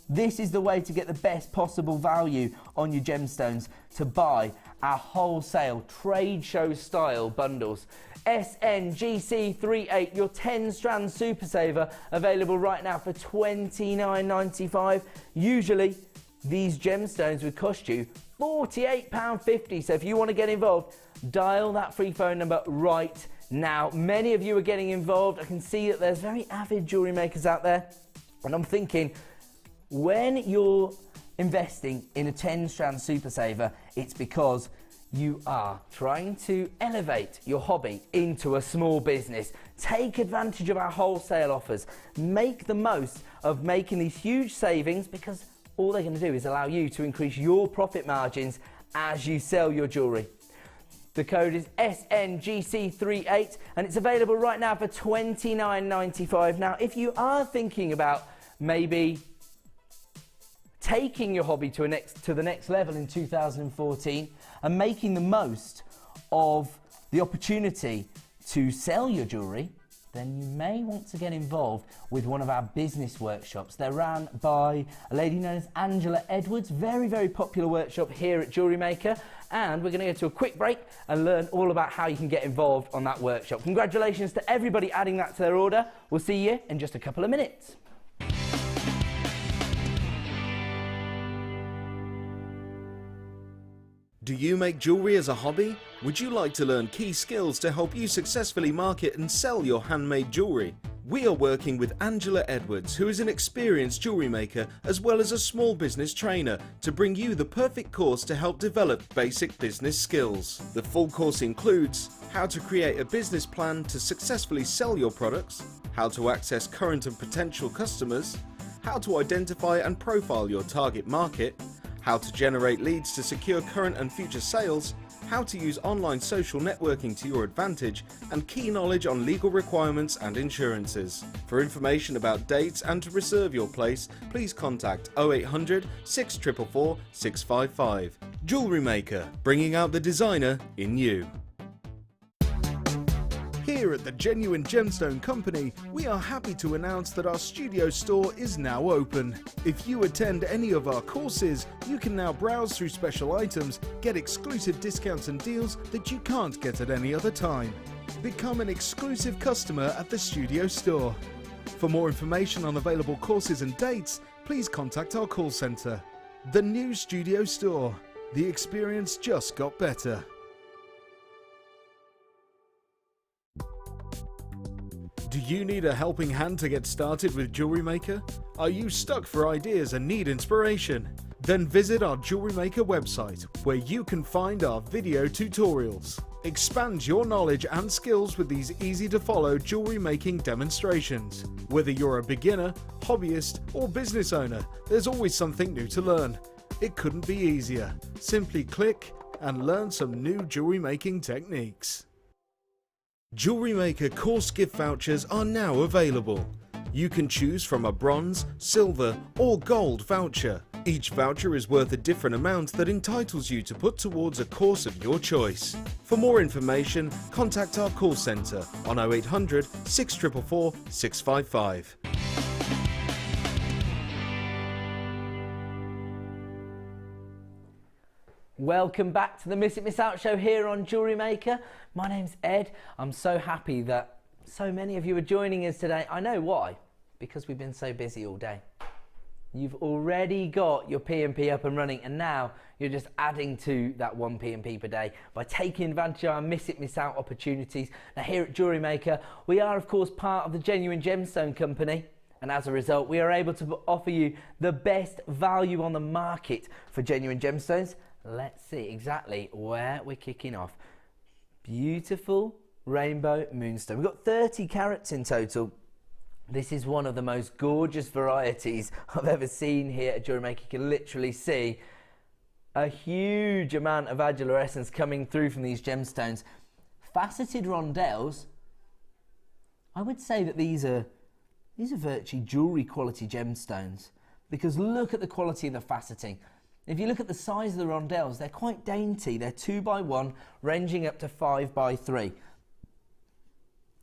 This is the way to get the best possible value on your gemstones, to buy our wholesale trade show style bundles. SNGC38, your 10-strand super saver, available right now for $29.95. Usually, these gemstones would cost you £48.50. So if you want to get involved, dial that free phone number right now. Many of you are getting involved. I can see that there's very avid jewellery makers out there. And I'm thinking, when you're investing in a 10-strand super saver, it's because you are trying to elevate your hobby into a small business. Take advantage of our wholesale offers. Make the most of making these huge savings, because all they're going to do is allow you to increase your profit margins as you sell your jewellery. The code is SNGC38 and it's available right now for $29.95. Now, if you are thinking about maybe taking your hobby to the next level in 2014 and making the most of the opportunity to sell your jewellery, then you may want to get involved with one of our business workshops. They're run by a lady known as Angela Edwards, very, very popular workshop here at Jewellery Maker. And we're going to go to a quick break and learn all about how you can get involved on that workshop. Congratulations to everybody adding that to their order. We'll see you in just a couple of minutes. Do you make jewellery as a hobby? Would you like to learn key skills to help you successfully market and sell your handmade jewellery? We are working with Angela Edwards, who is an experienced jewellery maker as well as a small business trainer, to bring you the perfect course to help develop basic business skills. The full course includes how to create a business plan to successfully sell your products, how to access current and potential customers, how to identify and profile your target market, how to generate leads to secure current and future sales, how to use online social networking to your advantage, and key knowledge on legal requirements and insurances. For information about dates and to reserve your place, please contact 0800 644 655. Jewellery Maker, bringing out the designer in you. Here at the Genuine Gemstone Company, we are happy to announce that our studio store is now open. If you attend any of our courses, you can now browse through special items, get exclusive discounts and deals that you can't get at any other time. Become an exclusive customer at the studio store. For more information on available courses and dates, please contact our call centre. The new studio store. The experience just got better. Do you need a helping hand to get started with Jewellery Maker? Are you stuck for ideas and need inspiration? Then visit our Jewellery Maker website, where you can find our video tutorials. Expand your knowledge and skills with these easy to follow jewellery making demonstrations. Whether you're a beginner, hobbyist or business owner, there's always something new to learn. It couldn't be easier. Simply click and learn some new jewellery making techniques. Jewellery Maker course gift vouchers are now available. You can choose from a bronze, silver or gold voucher. Each voucher is worth a different amount that entitles you to put towards a course of your choice. For more information, contact our call centre on 0800 644 655. Welcome back to the Miss It Miss Out show here on Jewellery Maker. My name's Ed. I'm so happy that so many of you are joining us today. I know why, because we've been so busy all day. You've already got your P&P up and running, and now you're just adding to that 1 P&P per day by taking advantage of our miss it, miss out opportunities. Now here at Jewellery Maker, we are of course part of the Genuine Gemstone Company, and as a result we are able to offer you the best value on the market for genuine gemstones. Let's see exactly where we're kicking off. Beautiful rainbow moonstone. We've got 30 carats in total. This is one of the most gorgeous varieties I've ever seen here at JewelleryMaker. You can literally see a huge amount of adulorescence coming through from these gemstones. Faceted rondelles, I would say that these are virtually jewellery quality gemstones, because look at the quality of the faceting. If you look at the size of the rondelles, they're quite dainty. They're 2x1, ranging up to 5x3.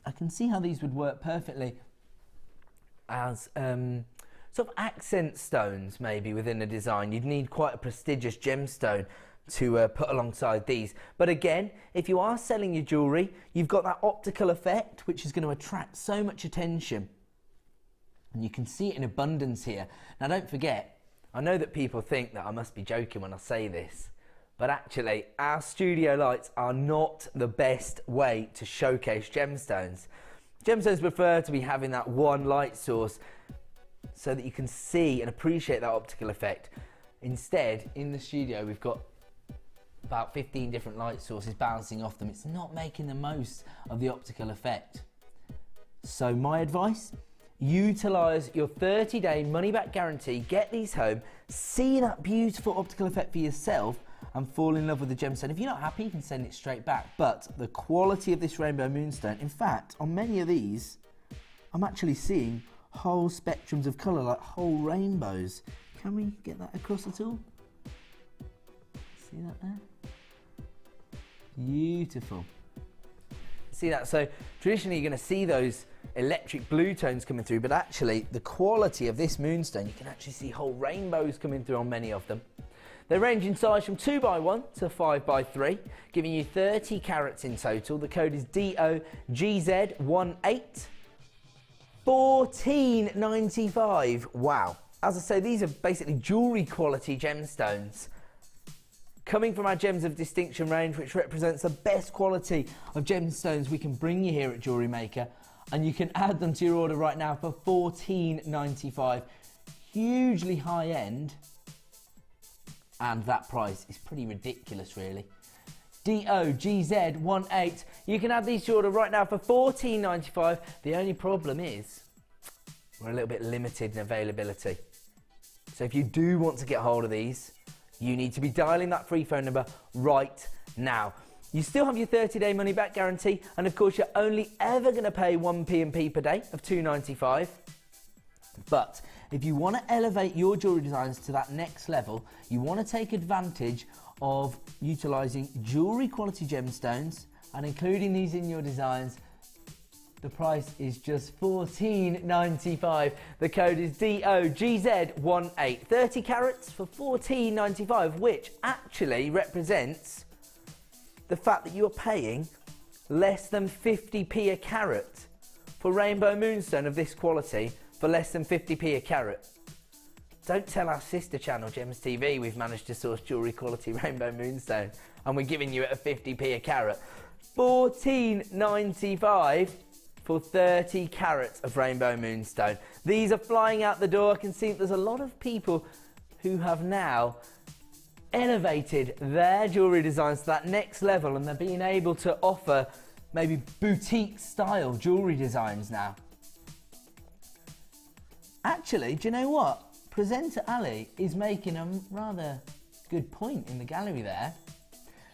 I can see how these would work perfectly as sort of accent stones maybe within a design. You'd need quite a prestigious gemstone to put alongside these. But again, if you are selling your jewellery, you've got that optical effect which is going to attract so much attention. And you can see it in abundance here. Now don't forget, I know that people think that I must be joking when I say this, but actually our studio lights are not the best way to showcase gemstones. Gemstones prefer to be having that one light source so that you can see and appreciate that optical effect. Instead, in the studio, we've got about 15 different light sources bouncing off them. It's not making the most of the optical effect. So my advice, utilise your 30-day money-back guarantee, get these home, see that beautiful optical effect for yourself, and fall in love with the gemstone. If you're not happy, you can send it straight back. But the quality of this rainbow moonstone, in fact, on many of these, I'm actually seeing whole spectrums of colour, like whole rainbows. Can we get that across at all? See that there? Beautiful. See that? So traditionally you're going to see those electric blue tones coming through, but actually the quality of this moonstone, you can actually see whole rainbows coming through on many of them. They range in size from 2x1 to 5x3, giving you 30 carats in total. The code is DOGZ18. $14.95. Wow. As I say, these are basically jewellery quality gemstones coming from our Gems of Distinction range, which represents the best quality of gemstones we can bring you here at Jewellery Maker. And you can add them to your order right now for $14.95. Hugely high end. And that price is pretty ridiculous, really. DOGZ18. You can add these to your order right now for $14.95. The only problem is we're a little bit limited in availability. So if you do want to get hold of these, you need to be dialing that free phone number right now. You still have your 30-day money-back guarantee, and of course you're only ever going to pay 1 P&P per day of $2.95. But if you want to elevate your jewellery designs to that next level, you want to take advantage of utilising jewellery quality gemstones and including these in your designs, the price is just $14.95. The code is DOGZ18. 30 carats for $14.95, which actually represents the fact that you're paying less than 50p a carat for rainbow moonstone of this quality, for less than 50p a carat. Don't tell our sister channel, Gems TV, we've managed to source jewellery quality rainbow moonstone and we're giving you it at 50p a carat. $14.95 for 30 carats of rainbow moonstone. These are flying out the door. I can see there's a lot of people who have now elevated their jewellery designs to that next level, and they're being able to offer maybe boutique style jewellery designs now. Actually, do you know what? Presenter Ali is making a rather good point in the gallery there.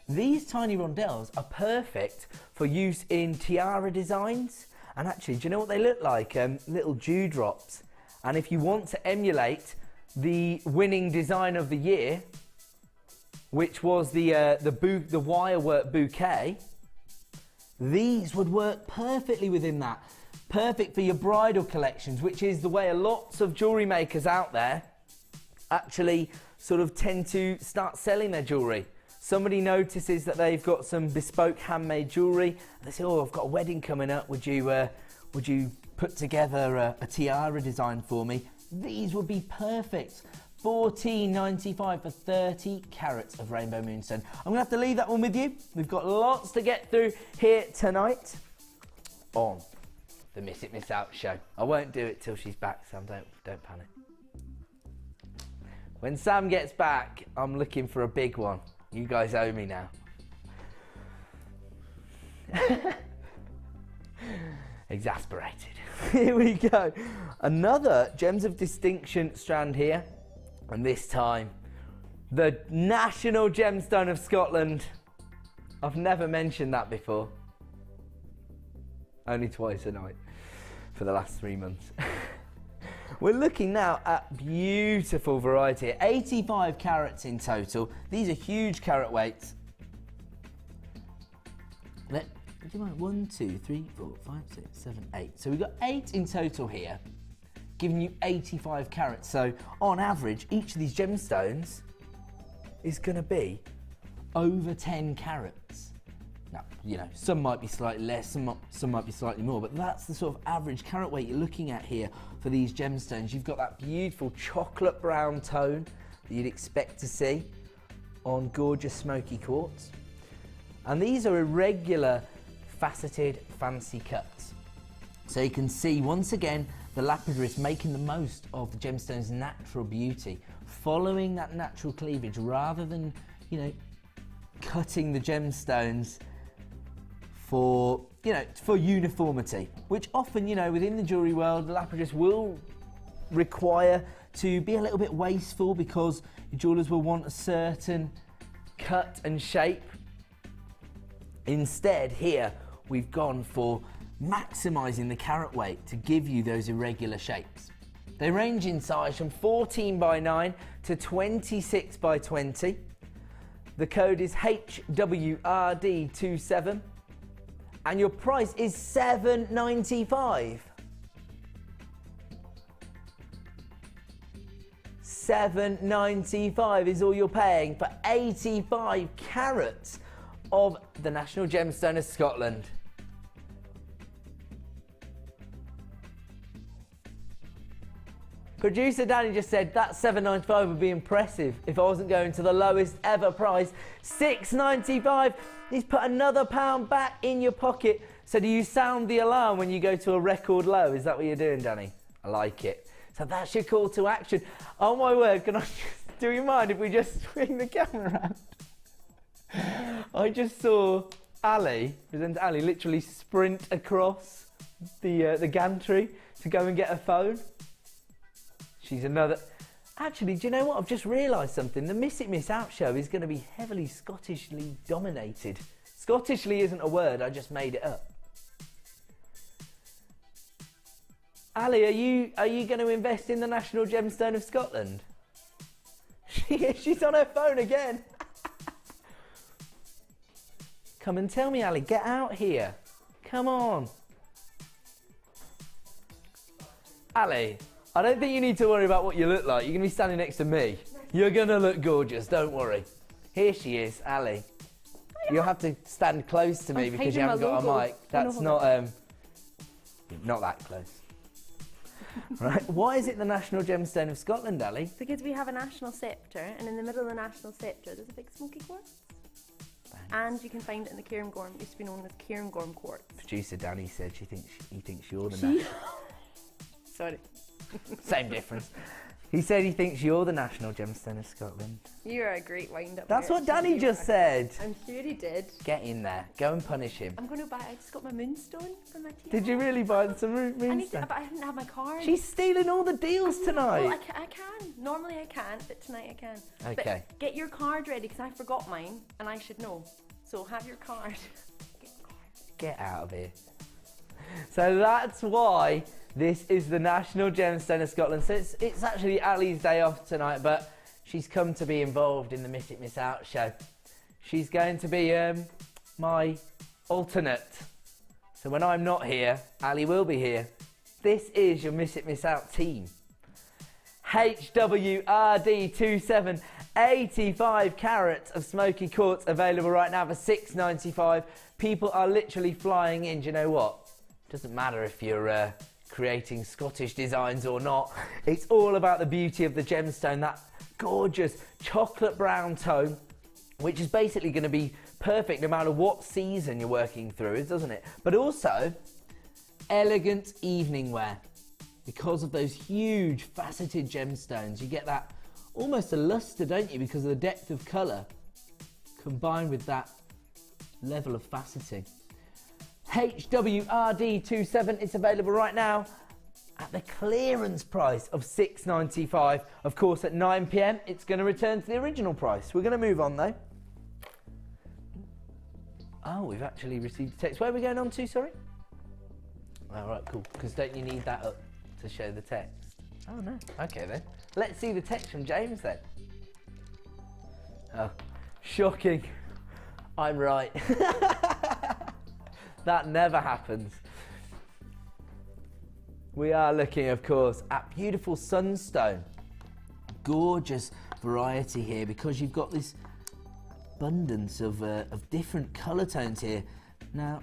These tiny rondelles are perfect for use in tiara designs. And actually, do you know what they look like? Little dewdrops. And if you want to emulate the winning design of the year, which was the wirework bouquet, these would work perfectly within that. Perfect for your bridal collections, which is the way lots of jewellery makers out there actually sort of tend to start selling their jewellery. Somebody notices that they've got some bespoke handmade jewellery, and they say, oh, I've got a wedding coming up, would you put together a tiara design for me? these would be perfect. $14.95 for 30 carats of rainbow moonstone. I'm going to have to leave that one with you. We've got lots to get through here tonight on the Miss It Miss Out show. I won't do it till she's back, Sam. Don't panic. When Sam gets back, I'm looking for a big one. You guys owe me now. Exasperated. Here we go. Another Gems of Distinction strand here. And this time, the National Gemstone of Scotland. I've never mentioned that before. Only twice a night for the last 3 months. We're looking now at beautiful variety. 85 carats in total. These are huge carat weights. Do you mind? 1, 2, 3, 4, 5, 6, 7, 8. So we've got 8 in total here, giving you 85 carats. So on average, each of these gemstones is going to be over 10 carats. Now, you know, some might be slightly less, some might be slightly more, but that's the sort of average carat weight you're looking at here for these gemstones. You've got that beautiful chocolate brown tone that you'd expect to see on gorgeous smoky quartz. And these are irregular, faceted, fancy cuts. So you can see, once again, the lapidary making the most of the gemstone's natural beauty, following that natural cleavage rather than, you know, cutting the gemstones for, you know, for uniformity, which often, you know, within the jewellery world, the lapidary will require to be a little bit wasteful because your jewellers will want a certain cut and shape. Instead, here, we've gone for maximising the carat weight to give you those irregular shapes. They range in size from 14 by 9 to 26 by 20. The code is HWRD27 and your price is $7.95. $7.95 is all you're paying for 85 carats of the National Gemstone of Scotland. Producer Danny just said that $7.95 would be impressive if I wasn't going to the lowest ever price, $6.95. He's put another £1 back in your pocket. So do you sound the alarm when you go to a record low? Is that what you're doing, Danny? I like it. So that's your call to action. Oh my word, can I just, do you mind if we just swing the camera around? I just saw Ali, presenter Ali, literally sprint across the gantry to go and get a phone. She's another... Actually, do you know what? I've just realised something. The Miss It Miss Out show is going to be heavily Scottishly dominated. Scottishly isn't a word, I just made it up. Ali, are you going to invest in the National Gemstone of Scotland? She's on her phone again. Come and tell me, Ali, get out here. Come on. Ali, I don't think you need to worry about what you look like. You're going to be standing next to me. You're going to look gorgeous, don't worry. Here she is, Ali. You'll have to stand close to me because you haven't got a mic. That's not that close. Right, why is it the National Gemstone of Scotland, Ali? Because we have a national sceptre, and in the middle of the national sceptre there's a big smoky quartz. And you can find it in the Cairngorm. It used to be known as Cairngorm quartz. Producer Danny said he thinks you're the national... Sorry. Same difference. He said he thinks you're the National Gemstone of Scotland. You're a great wind-up. That's what Danny just said. I'm sure he did. Get in there. Go and punish him. I'm going to buy... I just got my moonstone for my tea. Did you really buy some moonstone? But I didn't have my card. She's stealing all the deals tonight. Well, I can. Normally I can't, but tonight I can. Okay. But get your card ready, because I forgot mine, and I should know. So have your card. Get out of here. So that's why this is the National Gemstone of Scotland. So it's actually Ali's day off tonight, but she's come to be involved in the Miss It Miss Out show. She's going to be my alternate. So when I'm not here, Ali will be here. This is your Miss It Miss Out team. HWRD27, 85 carats of smoky quartz available right now for $6.95. People are literally flying in. Do you know what? Doesn't matter if you're creating Scottish designs or not. It's all about the beauty of the gemstone, that gorgeous chocolate brown tone, which is basically going to be perfect no matter what season you're working through, doesn't it? But also elegant evening wear. Because of those huge faceted gemstones, you get that almost a luster, don't you, because of the depth of colour combined with that level of faceting. HWRD27, it's available right now at the clearance price of $6.95. Of course, at 9 PM, it's going to return to the original price. We're going to move on though. Oh, we've actually received a text. Where are we going on to, sorry? All right, cool. Because don't you need that up to show the text? Oh, no. Okay, then. Let's see the text from James, then. Oh, shocking. I'm right. That never happens. We are looking, of course, at beautiful sunstone. Gorgeous variety here because you've got this abundance of different colour tones here. Now,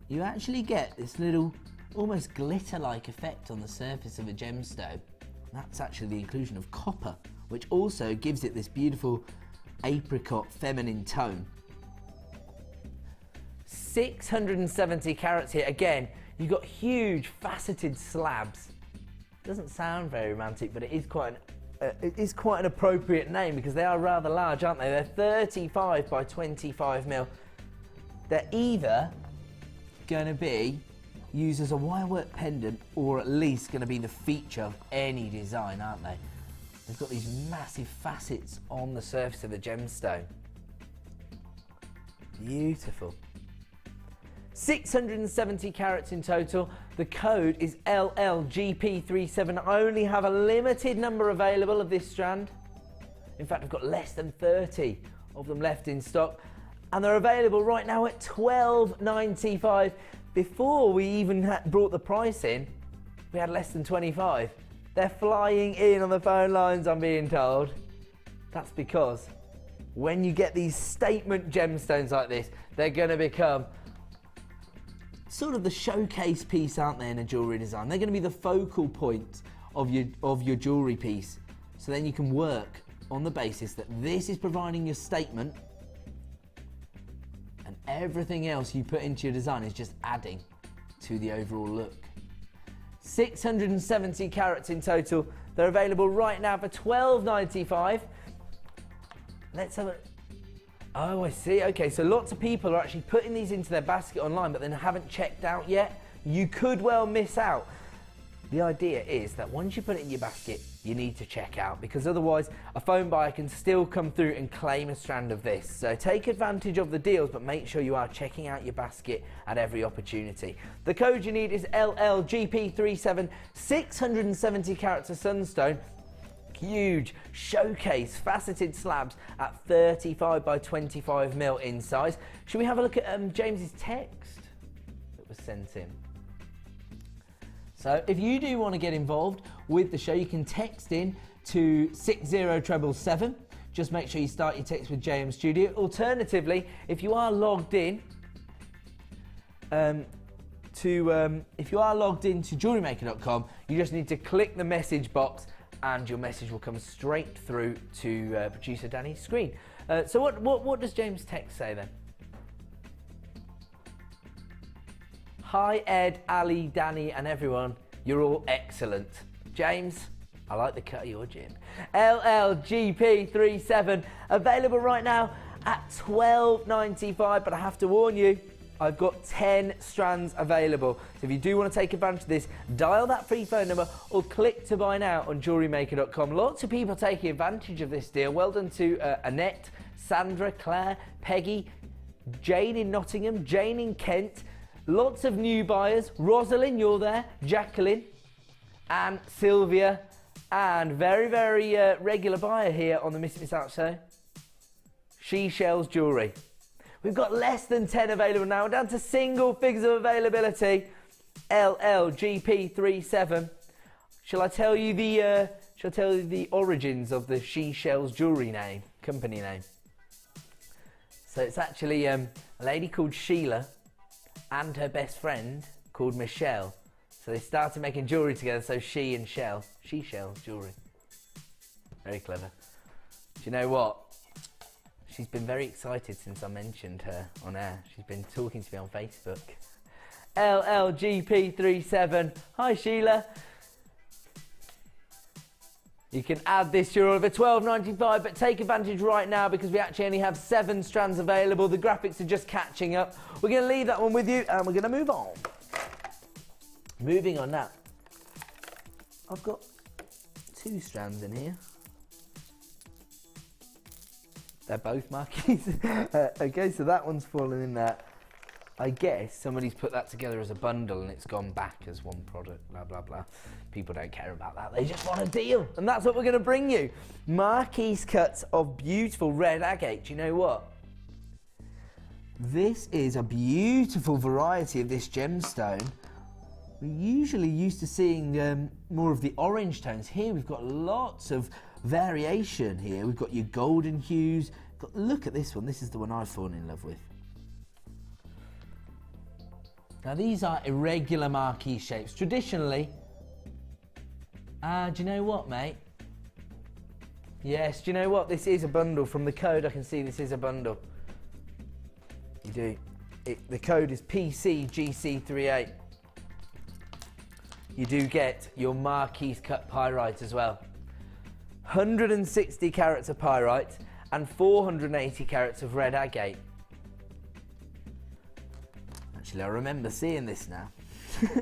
you actually get this little almost glitter-like effect on the surface of a gemstone. That's actually the inclusion of copper, which also gives it this beautiful apricot feminine tone. 670 carats here. Again, you've got huge faceted slabs. Doesn't sound very romantic, but it is quite an appropriate name because they are rather large, aren't they? They're 35 by 25 mil. They're either going to be used as a wirework pendant or at least going to be the feature of any design, aren't they? They've got these massive facets on the surface of the gemstone. Beautiful. 670 carats in total. The code is LLGP37. I only have a limited number available of this strand. In fact, I've got less than 30 of them left in stock. And they're available right now at $12.95. Before we even brought the price in, we had less than 25. They're flying in on the phone lines, I'm being told. That's because when you get these statement gemstones like this, they're going to become sort of the showcase piece, aren't they, in a jewellery design? They're going to be the focal point of your jewellery piece. So then you can work on the basis that this is providing your statement and everything else you put into your design is just adding to the overall look. 670 carats in total. They're available right now for $12.95. Let's have a... Oh, I see. Okay, so lots of people are actually putting these into their basket online, but then haven't checked out yet. You could well miss out. The idea is that once you put it in your basket, you need to check out, because otherwise a phone buyer can still come through and claim a strand of this. So take advantage of the deals, but make sure you are checking out your basket at every opportunity. The code you need is LLGP37, 670 carats of sunstone. Huge showcase faceted slabs at 35 by 25 mil in size. Should we have a look at James's text that was sent in? So if you do want to get involved with the show, you can text in to 60777. Just make sure you start your text with JM Studio. Alternatively, if you are logged in to JewelleryMaker.com, you just need to click the message box and your message will come straight through to producer Danny's screen. So what does James' text say then? Hi Ed, Ali, Danny and everyone, you're all excellent. James, I like the cut of your gym. LLGP37, available right now at $12.95, but I have to warn you, I've got 10 strands available. So if you do want to take advantage of this, dial that free phone number or click to buy now on JewelleryMaker.com. Lots of people taking advantage of this deal. Well done to Annette, Sandra, Claire, Peggy, Jane in Nottingham, Jane in Kent. Lots of new buyers. Rosalind, you're there. Jacqueline and Sylvia. And very, very regular buyer here on the Miss Out show. She Shells Jewellery. We've got less than 10 available now. We're down to single figures of availability. LLGP37. Shall I tell you the origins of the She Shells Jewellery name, company name? So it's actually a lady called Sheila and her best friend called Michelle So they started making jewellery together, so she sells jewellery. Very clever. Do you know what? She's been very excited since I mentioned her on air. She's been talking to me on Facebook. LLGP37. Hi, Sheila. You can add this to your order for $12.95, but take advantage right now because we actually only have 7 strands available. The graphics are just catching up. We're going to leave that one with you and we're going to move on. Moving on now. I've got 2 strands in here. They're both marquees. Okay, so that one's fallen in there. I guess somebody's put that together as a bundle and it's gone back as one product, blah, blah, blah. People don't care about that. They just want a deal. And that's what we're going to bring you. Marquise cuts of beautiful red agate. Do you know what? This is a beautiful variety of this gemstone. We're usually used to seeing more of the orange tones. Here we've got lots of variation here. We've got your golden hues. Look at this one. This is the one I've fallen in love with. Now these are irregular marquee shapes. Traditionally, do you know what, mate? Yes, do you know what? This is a bundle. From the code I can see this is a bundle. You do. The code is PCGC38. You do get your marquise cut pyrite as well. 160 carats of pyrite and 480 carats of red agate. Actually, I remember seeing this now.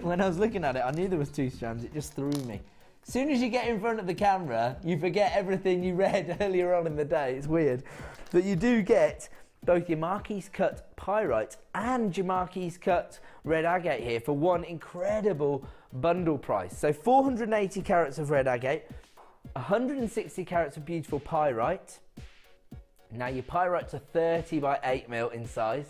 When I was looking at it, I knew there was 2 strands. It just threw me. As soon as you get in front of the camera, you forget everything you read earlier on in the day. It's weird. But you do get both your marquise cut pyrite and your marquise cut red agate here for one incredible bundle price. So 480 carats of red agate, 160 carats of beautiful pyrite. Now your pyrites are 30 by 8 mil in size.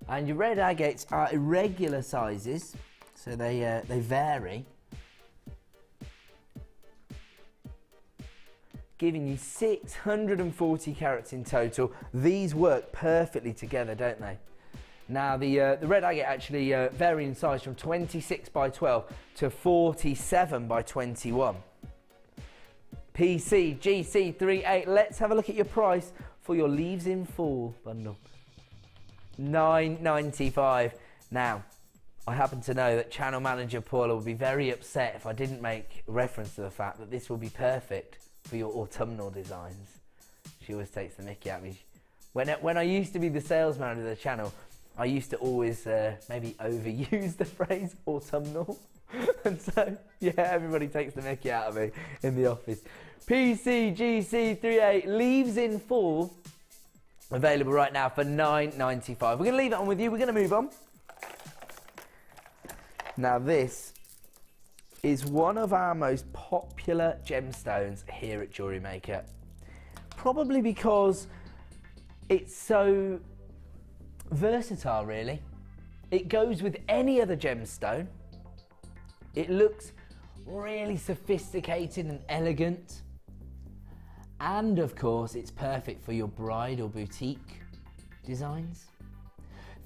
And your red agates are irregular sizes, so they vary. Giving you 640 carats in total. These work perfectly together, don't they? Now the red agate actually vary in size from 26 by 12 to 47 by 21. PCGC38. Let's have a look at your price for your leaves in fall bundle. $9.95. Now, I happen to know that channel manager Paula would be very upset if I didn't make reference to the fact that this will be perfect for your autumnal designs. She always takes the mickey at me. When I used to be the sales manager of the channel, I used to always maybe overuse the phrase autumnal. And so, yeah, everybody takes the mickey out of me in the office. PCGC38, leaves in fall. Available right now for $9.95. We're going to leave it on with you. We're going to move on. Now this is one of our most popular gemstones here at JewelleryMaker. Probably because it's so versatile, really. It goes with any other gemstone. It looks really sophisticated and elegant. And of course, it's perfect for your bridal boutique designs.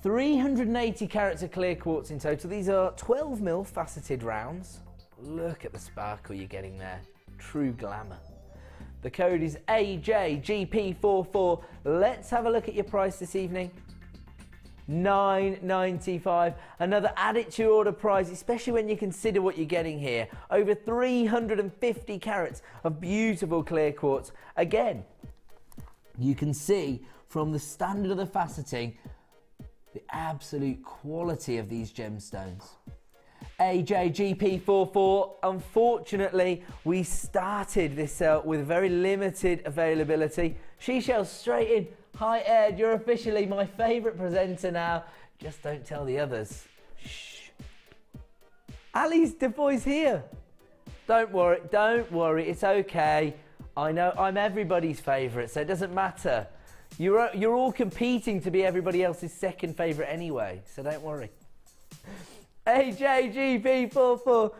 380 carats of clear quartz in total. These are 12 mil faceted rounds. Look at the sparkle you're getting there. True glamour. The code is AJGP44. Let's have a look at your price this evening. $9.95. Another add it to your order price, especially when you consider what you're getting here. Over 350 carats of beautiful clear quartz. Again, you can see from the standard of the faceting the absolute quality of these gemstones. AJGP44. Unfortunately, we started this with very limited availability. She shells straight in. Hi Ed, you're officially my favourite presenter now. Just don't tell the others. Shh. Ali's the boy's here. Don't worry, it's okay. I know I'm everybody's favourite, so it doesn't matter. You're all competing to be everybody else's second favourite anyway, so don't worry. AJGP44.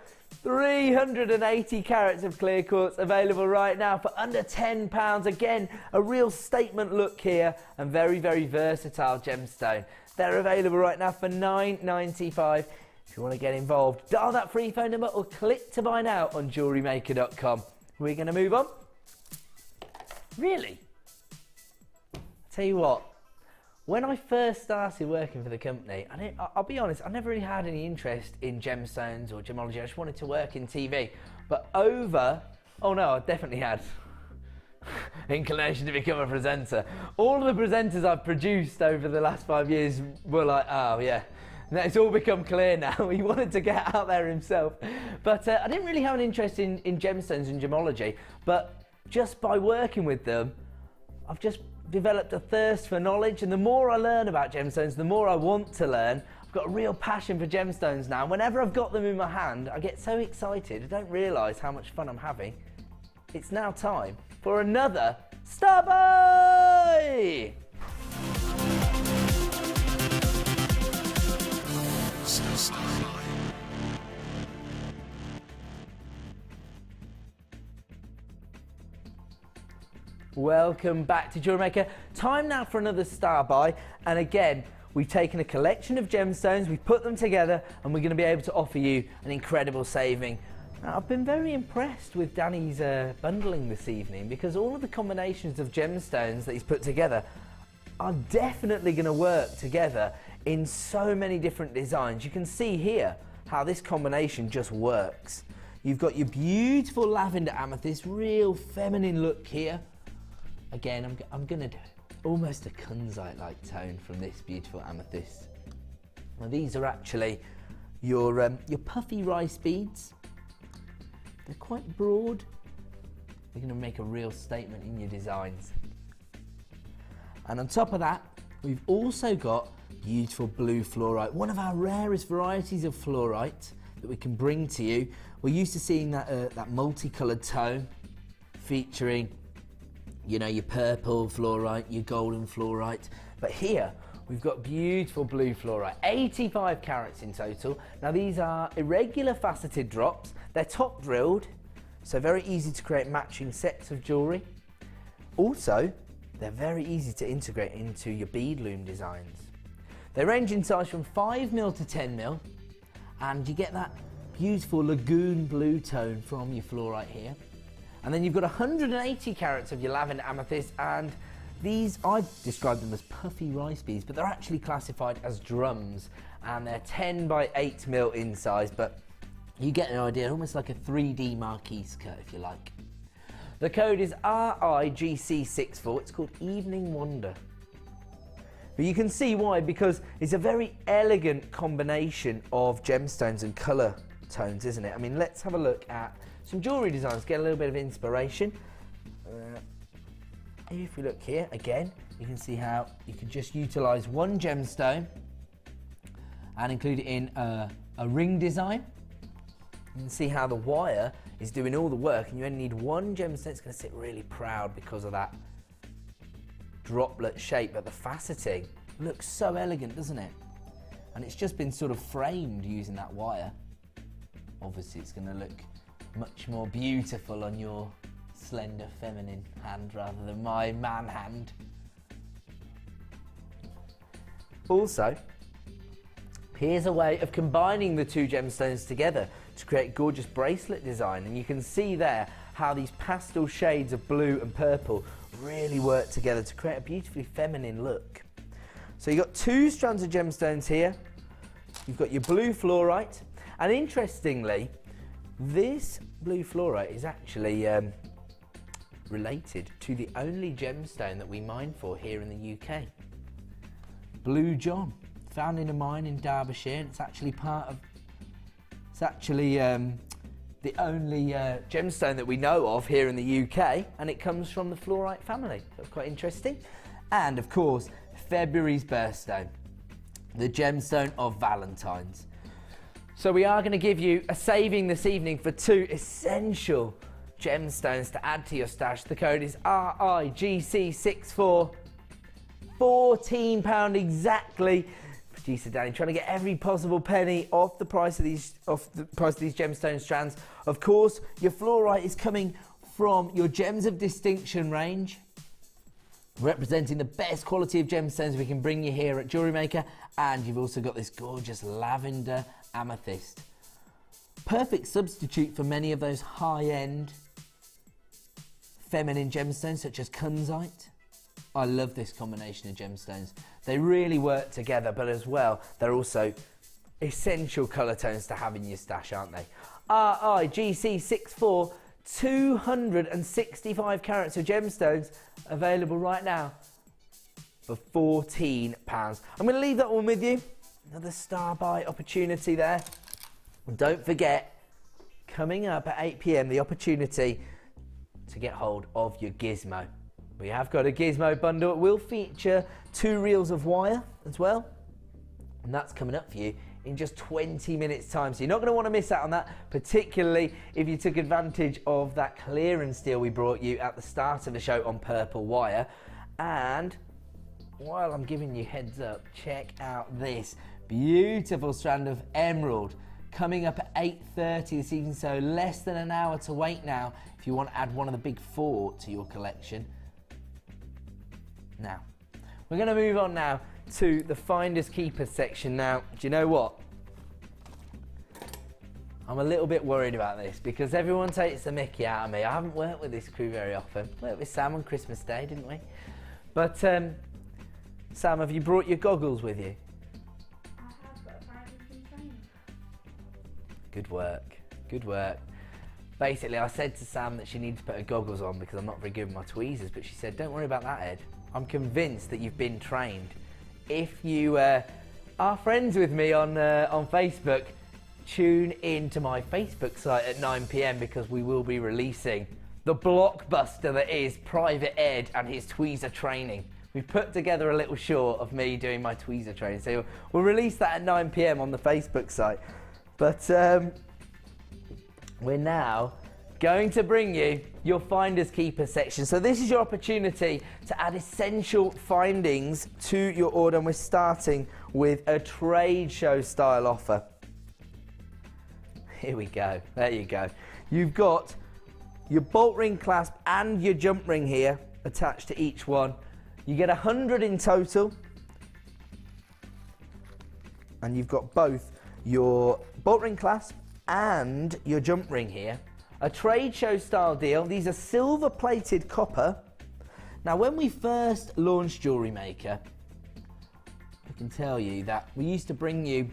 380 carats of clear quartz available right now for under £10. Again, a real statement look here and very, very versatile gemstone. They're available right now for $9.95. If you want to get involved, dial that free phone number or click to buy now on JewelleryMaker.com. We're going to move on. Really? I'll tell you what, when I first started working for the company, I'll be honest, I never really had any interest in gemstones or gemology. I just wanted to work in TV. But oh no, I definitely had inclination to become a presenter. All of the presenters I've produced over the last 5 years were like, oh yeah, now it's all become clear now. He wanted to get out there himself. But I didn't really have an interest in gemstones and gemology, but just by working with them, I've just developed a thirst for knowledge, and the more I learn about gemstones, the more I want to learn. I've got a real passion for gemstones now. Whenever I've got them in my hand, I get so excited, I don't realise how much fun I'm having. It's now time for another Star Buy! Welcome back to JewelleryMaker. Time now for another Star Buy, and again, we've taken a collection of gemstones, we've put them together, and we're going to be able to offer you an incredible saving. Now, I've been very impressed with Danny's bundling this evening, because all of the combinations of gemstones that he's put together are definitely going to work together in so many different designs. You can see here how this combination just works. You've got your beautiful lavender amethyst, real feminine look here. Again, I'm going to do almost a kunzite-like tone from this beautiful amethyst. Now, these are actually your puffy rice beads. They're quite broad. They're going to make a real statement in your designs. And on top of that, we've also got beautiful blue fluorite, one of our rarest varieties of fluorite that we can bring to you. We're used to seeing that multicoloured tone featuring, you know, your purple fluorite, your golden fluorite, but here we've got beautiful blue fluorite, 85 carats in total. Now, these are irregular faceted drops. They're top drilled, so very easy to create matching sets of jewellery. Also, they're very easy to integrate into your bead loom designs. They range in size from 5mm to 10mm, and you get that beautiful lagoon blue tone from your fluorite here. And then you've got 180 carats of your lavender amethyst, and these, I describe them as puffy rice beads, but they're actually classified as drums, and they're 10 by 8mm in size, but you get an idea, almost like a 3D marquee skirt if you like. The code is RIGC64, it's called Evening Wonder. But you can see why, because it's a very elegant combination of gemstones and colour tones, isn't it? I mean, let's have a look at some jewellery designs, get a little bit of inspiration. If we look here, again, you can see how you can just utilise one gemstone and include it in a ring design. You can see how the wire is doing all the work, and you only need one gemstone. It's going to sit really proud because of that droplet shape, but the faceting looks so elegant, doesn't it? And it's just been sort of framed using that wire. Obviously, it's going to look much more beautiful on your slender feminine hand rather than my man hand. Also, here's a way of combining the two gemstones together to create gorgeous bracelet design, and you can see there how these pastel shades of blue and purple really work together to create a beautifully feminine look. So you've got two strands of gemstones here. You've got your blue fluorite, and interestingly, this blue fluorite is actually related to the only gemstone that we mine for here in the UK. Blue John, found in a mine in Derbyshire, and it's actually the only gemstone that we know of here in the UK, and it comes from the fluorite family. That's quite interesting. And of course, February's birthstone, the gemstone of Valentine's. So we are going to give you a saving this evening for two essential gemstones to add to your stash. The code is RIGC64, £14 exactly. Producer Danny trying to get every possible penny off the price of these gemstone strands. Of course, your fluorite is coming from your Gems of Distinction range, representing the best quality of gemstones we can bring you here at JewelleryMaker. And you've also got this gorgeous lavender Amethyst. Perfect substitute for many of those high-end feminine gemstones such as kunzite. I love this combination of gemstones. They really work together, but as well, they're also essential colour tones to have in your stash, aren't they? RIGC64, 265 carats of gemstones available right now for £14. I'm going to leave that one with you. Another star buy opportunity there. And don't forget, coming up at 8 PM, the opportunity to get hold of your Gizmo. We have got a Gizmo bundle. It will feature 2 reels of wire as well. And that's coming up for you in just 20 minutes time. So you're not going to want to miss out on that, particularly if you took advantage of that clearance deal we brought you at the start of the show on purple wire. And while I'm giving you heads up, check out this beautiful strand of emerald coming up at 8:30 this evening, so less than an hour to wait now if you want to add one of the big 4 to your collection. Now, we're going to move on now to the Finders Keepers section. Now, do you know what? I'm a little bit worried about this because everyone takes the mickey out of me. I haven't worked with this crew very often. Worked with Sam on Christmas Day, didn't we? But, Sam, have you brought your goggles with you? I have, but apparently it's been training. Good work, good work. Basically, I said to Sam that she needed to put her goggles on because I'm not very good with my tweezers, but she said, don't worry about that, Ed. I'm convinced that you've been trained. If you are friends with me on Facebook, tune in to my Facebook site at 9 PM because we will be releasing the blockbuster that is Private Ed and his tweezer training. We've put together a little short of me doing my tweezer training, so we'll release that at 9 PM on the Facebook site. But we're now going to bring you your Finders Keepers section. So this is your opportunity to add essential findings to your order, and we're starting with a trade show style offer. Here we go, there you go. You've got your bolt ring clasp and your jump ring here attached to each one. You get 100 in total, and you've got both your bolt ring clasp and your jump ring here. A trade show style deal. These are silver plated copper. Now, when we first launched JewelleryMaker, I can tell you that we used to bring you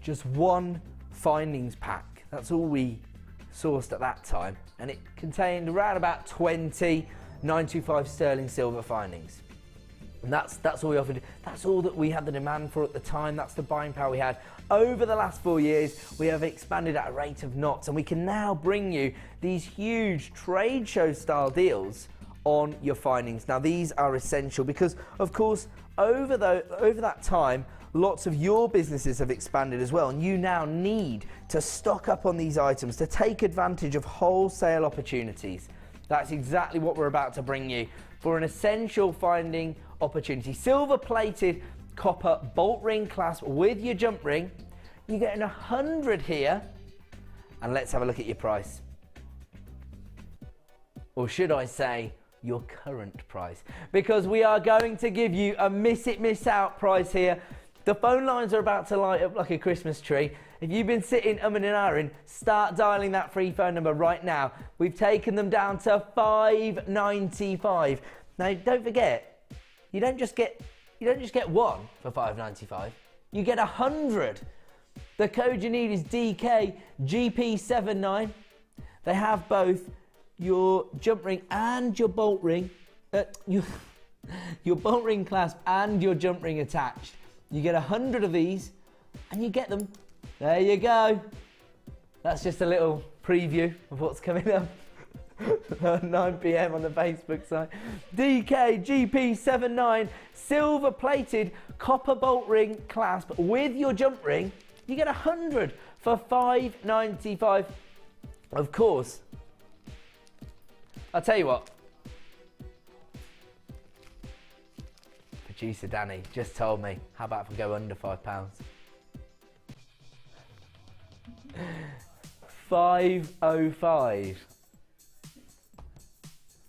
just one findings pack. That's all we sourced at that time, and it contained around about 20 925 sterling silver findings. And that's all we offered. That's all that we had the demand for at the time. That's the buying power we had. Over the last 4 years, we have expanded at a rate of knots, and we can now bring you these huge trade show style deals on your findings. Now, these are essential because, of course, over that time, lots of your businesses have expanded as well, and you now need to stock up on these items to take advantage of wholesale opportunities. That's exactly what we're about to bring you for an essential finding opportunity. Silver plated copper bolt ring clasp with your jump ring. You're getting 100 here, and let's have a look at your price. Or should I say your current price, because we are going to give you a miss it miss out price here. The phone lines are about to light up like a Christmas tree. If you've been sitting umming and ahhing, start dialing that free phone number right now. We've taken them down to $5.95. Now, don't forget, you don't just get one for $5.95. You get 100. The code you need is DKGP79. They have both your jump ring and your bolt ring, your bolt ring clasp and your jump ring attached. You get 100 of these, and you get them. There you go. That's just a little preview of what's coming up at 9 PM on the Facebook site. DKGP79 silver plated copper bolt ring clasp with your jump ring. You get 100 for $5.95. Of course, I'll tell you what. Producer Danny just told me, how about if we go under £5? $5.05.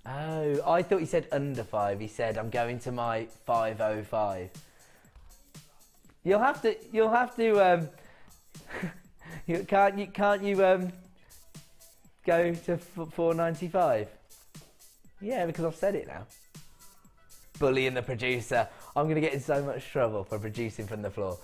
Oh, I thought he said under 5. He said, I'm going to my 5.05. You'll have to Can't you go to $4.95? Yeah, because I've said it now. Bullying the producer. I'm going to get in so much trouble for producing from the floor.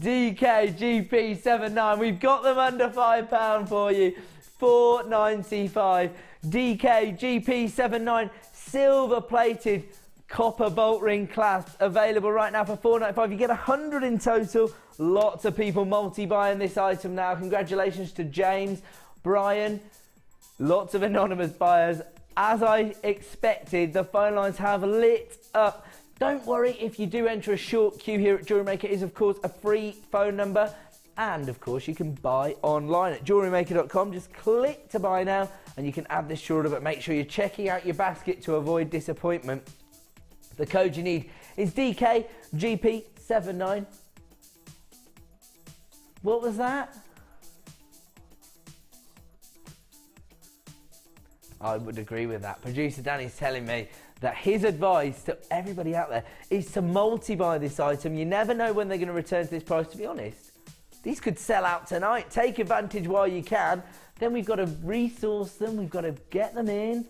DKGP79, we've got them under £5 for you. $4.95. DKGP79, silver plated copper bolt ring clasp, available right now for $4.95. You get 100 in total. Lots of people multi-buying this item now. Congratulations to James, Brian, lots of anonymous buyers. As I expected, the phone lines have lit up. Don't worry if you do enter a short queue here at JewelleryMaker. It is, of course, a free phone number. And, of course, you can buy online at JewelleryMaker.com. Just click to buy now, and you can add this to your order, but make sure you're checking out your basket to avoid disappointment. The code you need is DKGP79. What was that? I would agree with that. Producer Danny's telling me that his advice to everybody out there is to multi-buy this item. You never know when they're going to return to this price, to be honest. These could sell out tonight. Take advantage while you can. Then we've got to resource them. We've got to get them in.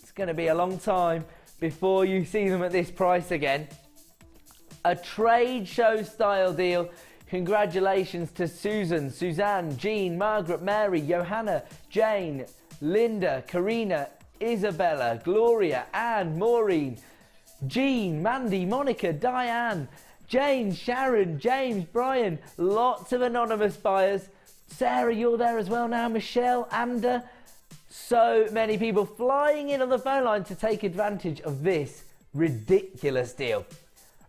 It's going to be a long time before you see them at this price again. A trade show style deal. Congratulations to Susan, Suzanne, Jean, Margaret, Mary, Johanna, Jane, Linda, Karina, Isabella, Gloria, Anne, Maureen, Jean, Mandy, Monica, Diane, Jane, Sharon, James, Brian, lots of anonymous buyers. Sarah, you're there as well now. Michelle, Amanda, so many people flying in on the phone line to take advantage of this ridiculous deal.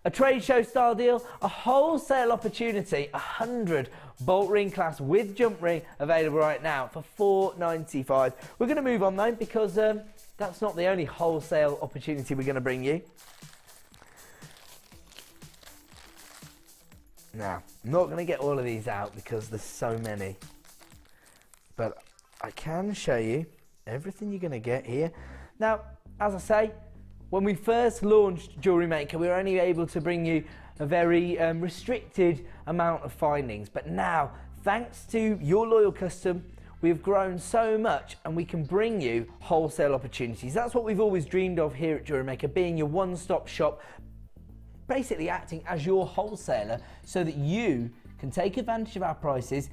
A trade show style deal, a wholesale opportunity, 100 bolt ring clasp with jump ring available right now for $4.95. We're going to move on though, because that's not the only wholesale opportunity we're going to bring you. Now, I'm not going to get all of these out because there's so many, but I can show you everything you're going to get here. Now, as I say, when we first launched JewelleryMaker, we were only able to bring you a very restricted amount of findings. But now, thanks to your loyal custom, we've grown so much and we can bring you wholesale opportunities. That's what we've always dreamed of here at JewelleryMaker, being your one-stop shop, basically acting as your wholesaler so that you can take advantage of our prices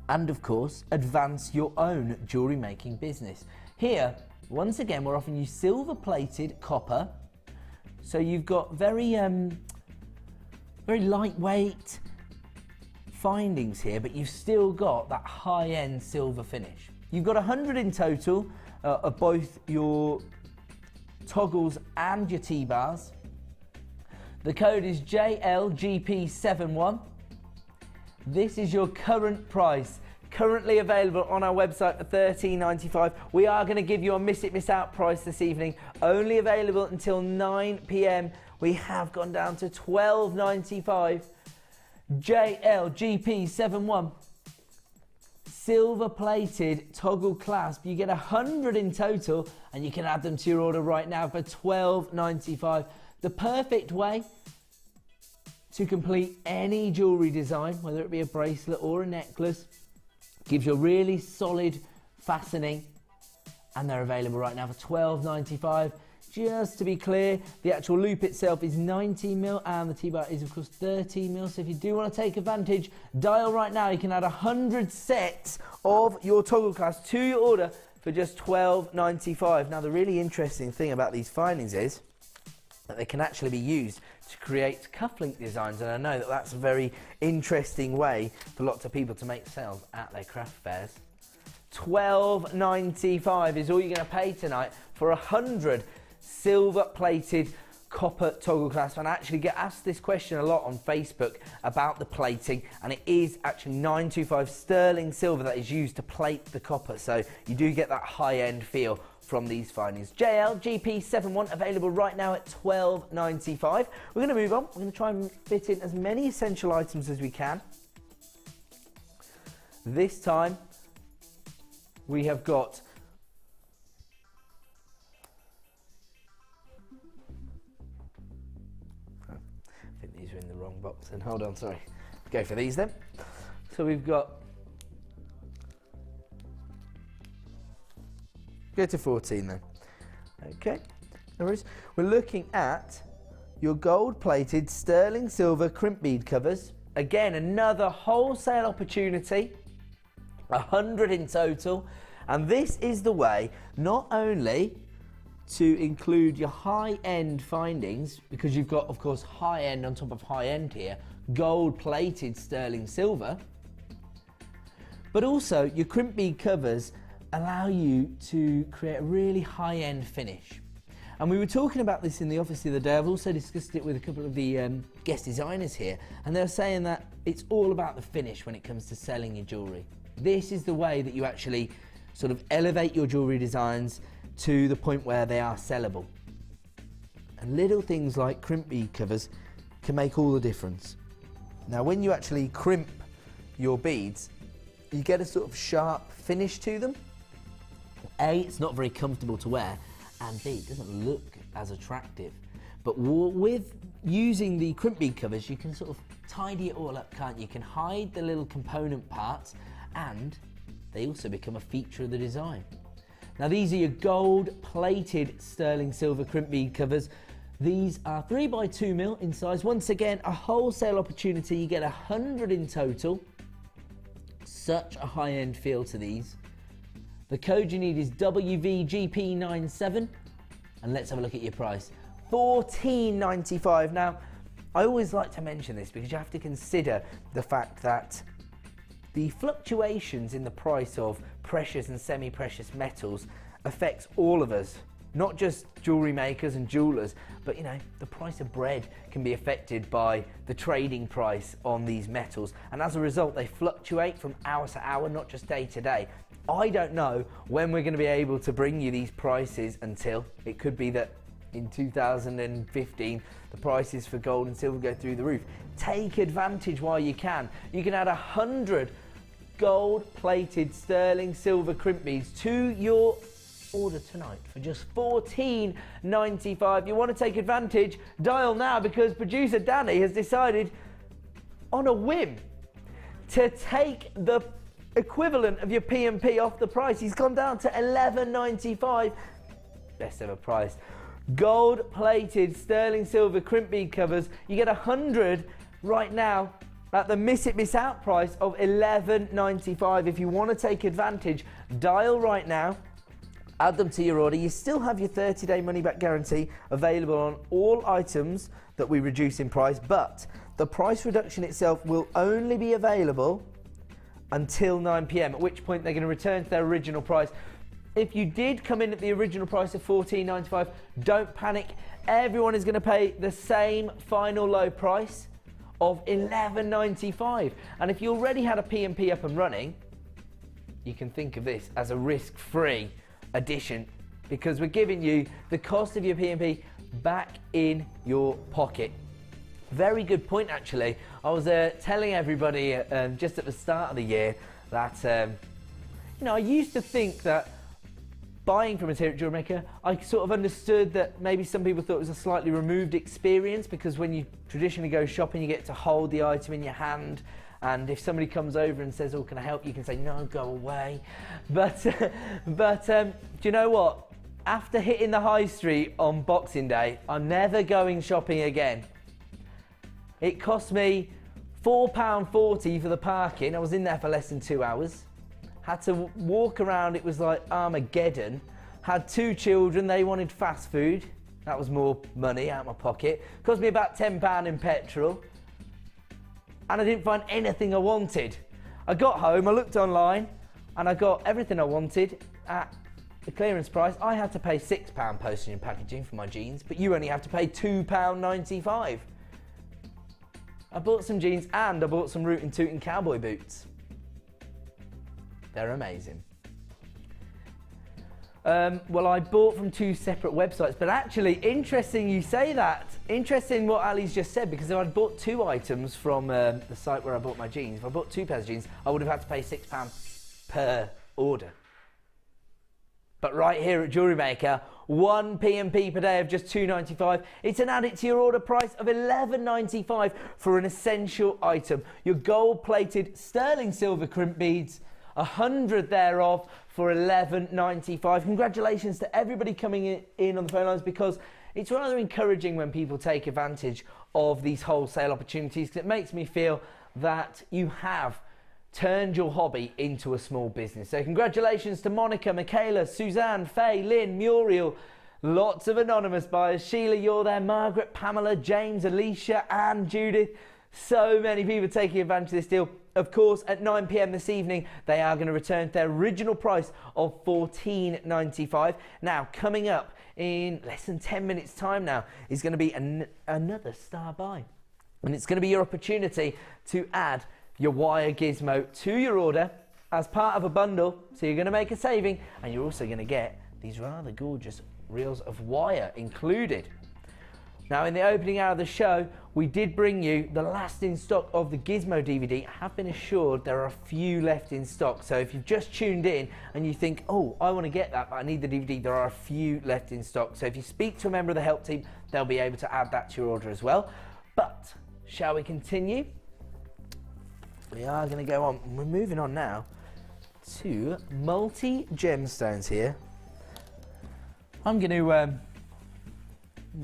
and, of course, advance your own jewellery making business. Here, once again, we're offering you silver-plated copper. So you've got very lightweight findings here, but you've still got that high-end silver finish. You've got 100 in total of both your toggles and your T-bars. The code is JLGP71. This is your current price. Currently available on our website for $13.95. We are going to give you a miss it, miss out price this evening. Only available until 9 p.m. We have gone down to $12.95. JLGP71. Silver plated toggle clasp. You get 100 in total and you can add them to your order right now for $12.95. The perfect way to complete any jewellery design, whether it be a bracelet or a necklace. Gives you a really solid fastening, and they're available right now for $12.95. Just to be clear, the actual loop itself is 19mm and the T-bar is of course 13mm. So if you do want to take advantage, dial right now. You can add 100 sets of your toggle clasp to your order for just $12.95. Now the really interesting thing about these findings is that they can actually be used to create cufflink designs, and I know that that's a very interesting way for lots of people to make sales at their craft fairs. $12.95 is all you're going to pay tonight for 100 silver-plated copper toggle clasp. And I actually get asked this question a lot on Facebook about the plating, and it is actually 925 sterling silver that is used to plate the copper, so you do get that high-end feel from these findings. JLGP71 available right now at $12.95. We're going to move on. We're going to try and fit in as many essential items as we can. This time we have got I think these are in the wrong box, and hold on, sorry. Go for these then. So we've got Go to 14 then. Okay, no worries. We're looking at your gold-plated sterling silver crimp bead covers. Again, another wholesale opportunity, 100 in total. And this is the way not only to include your high-end findings, because you've got, of course, high-end on top of high-end here, gold-plated sterling silver, but also your crimp bead covers allow you to create a really high-end finish. And we were talking about this in the office the other day. I've also discussed it with a couple of the guest designers here, and they're saying that it's all about the finish when it comes to selling your jewellery. This is the way that you actually sort of elevate your jewellery designs to the point where they are sellable. And little things like crimp bead covers can make all the difference. Now when you actually crimp your beads, you get a sort of sharp finish to them. A, it's not very comfortable to wear, and B, it doesn't look as attractive. But with using the crimp bead covers, you can sort of tidy it all up, can't you? You can hide the little component parts, and they also become a feature of the design. Now these are your gold-plated sterling silver crimp bead covers. These are 3x2mm in size. Once again, a wholesale opportunity. You get 100 in total. Such a high-end feel to these. The code you need is WVGP97, and let's have a look at your price. $14.95. Now, I always like to mention this because you have to consider the fact that the fluctuations in the price of precious and semi-precious metals affects all of us, not just jewellery makers and jewellers, but you know, the price of bread can be affected by the trading price on these metals, and as a result they fluctuate from hour to hour, not just day to day. I don't know when we're going to be able to bring you these prices until it could be that in 2015 the prices for gold and silver go through the roof. Take advantage while you can. You can add 100 gold-plated sterling silver crimp beads to your order tonight for just $14.95. You want to take advantage? Dial now, because producer Danny has decided on a whim to take the equivalent of your P&P off the price. He's gone down to $11.95. Best ever price. Gold-plated sterling silver crimp bead covers. You get 100 right now at the miss it miss out price of $11.95. If you want to take advantage, dial right now, add them to your order. You still have your 30-day money-back guarantee available on all items that we reduce in price, but the price reduction itself will only be available until 9 PM, at which point they're going to return to their original price. If you did come in at the original price of $14.95, don't panic. Everyone is going to pay the same final low price of $11.95. And if you already had a P&P up and running, you can think of this as a risk-free addition, because we're giving you the cost of your P&P back in your pocket. Very good point, actually. I was telling everybody just at the start of the year that, you know, I used to think that buying from a JewelleryMaker, I sort of understood that maybe some people thought it was a slightly removed experience, because when you traditionally go shopping, you get to hold the item in your hand, and if somebody comes over and says, "Oh, can I help?" you can say, "No, go away." But do you know what? After hitting the high street on Boxing Day, I'm never going shopping again. It cost me £4.40 for the parking. I was in there for less than 2 hours. Had to walk around, it was like Armageddon. Had 2 children, they wanted fast food. That was more money out of my pocket. Cost me about £10 in petrol. And I didn't find anything I wanted. I got home, I looked online, and I got everything I wanted at the clearance price. I had to pay £6 postage and packaging for my jeans, but you only have to pay £2.95. I bought some jeans and I bought some rootin' tootin' cowboy boots. They're amazing. Well, I bought from 2 separate websites, but actually, interesting you say that. Interesting what Ali's just said, because if I'd bought 2 items from the site where I bought my jeans, if I bought 2 pairs of jeans, I would have had to pay £6 per order. But right here at JewelleryMaker, 1 P&P per day of just $2.95. It's an add it to your order price of $11.95 for an essential item. Your gold-plated sterling silver crimp beads 100 thereof for $11.95. Congratulations to everybody coming in on the phone lines, because it's rather encouraging when people take advantage of these wholesale opportunities, because it makes me feel that you have turned your hobby into a small business. So congratulations to Monica, Michaela, Suzanne, Faye, Lynn, Muriel, lots of anonymous buyers. Sheila, you're there, Margaret, Pamela, James, Alicia, and Judith. So many people taking advantage of this deal. Of course, at 9 p.m. this evening, they are going to return to their original price of $14.95. Now, coming up in less than 10 minutes' time now is going to be another star buy. And it's going to be your opportunity to add your wire gizmo to your order as part of a bundle. So you're going to make a saving, and you're also going to get these rather gorgeous reels of wire included. Now, in the opening hour of the show, we did bring you the last in stock of the Gizmo DVD. I have been assured there are a few left in stock. So if you've just tuned in and you think, oh, I want to get that, but I need the DVD, there are a few left in stock. So if you speak to a member of the help team, they'll be able to add that to your order as well. But shall we continue? We are going to go on. We're moving on now to multi-gemstones here. I'm going to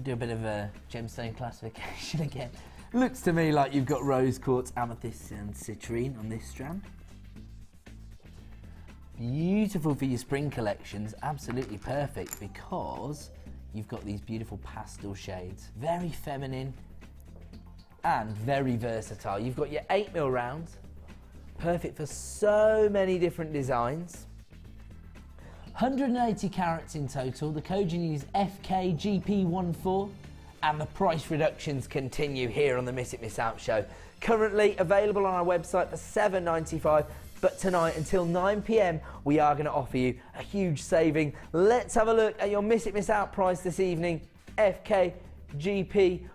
do a bit of a gemstone classification again. Looks to me like you've got rose quartz, amethyst and citrine on this strand. Beautiful for your spring collections, absolutely perfect, because you've got these beautiful pastel shades. Very feminine and very versatile. You've got your 8mm rounds, perfect for so many different designs. 180 carats in total. The code you need is FKGP14, and the price reductions continue here on the Miss It Miss Out show. Currently available on our website for $7.95, but tonight until 9 p.m. we are going to offer you a huge saving. Let's have a look at your Miss It Miss Out price this evening. FKGP14,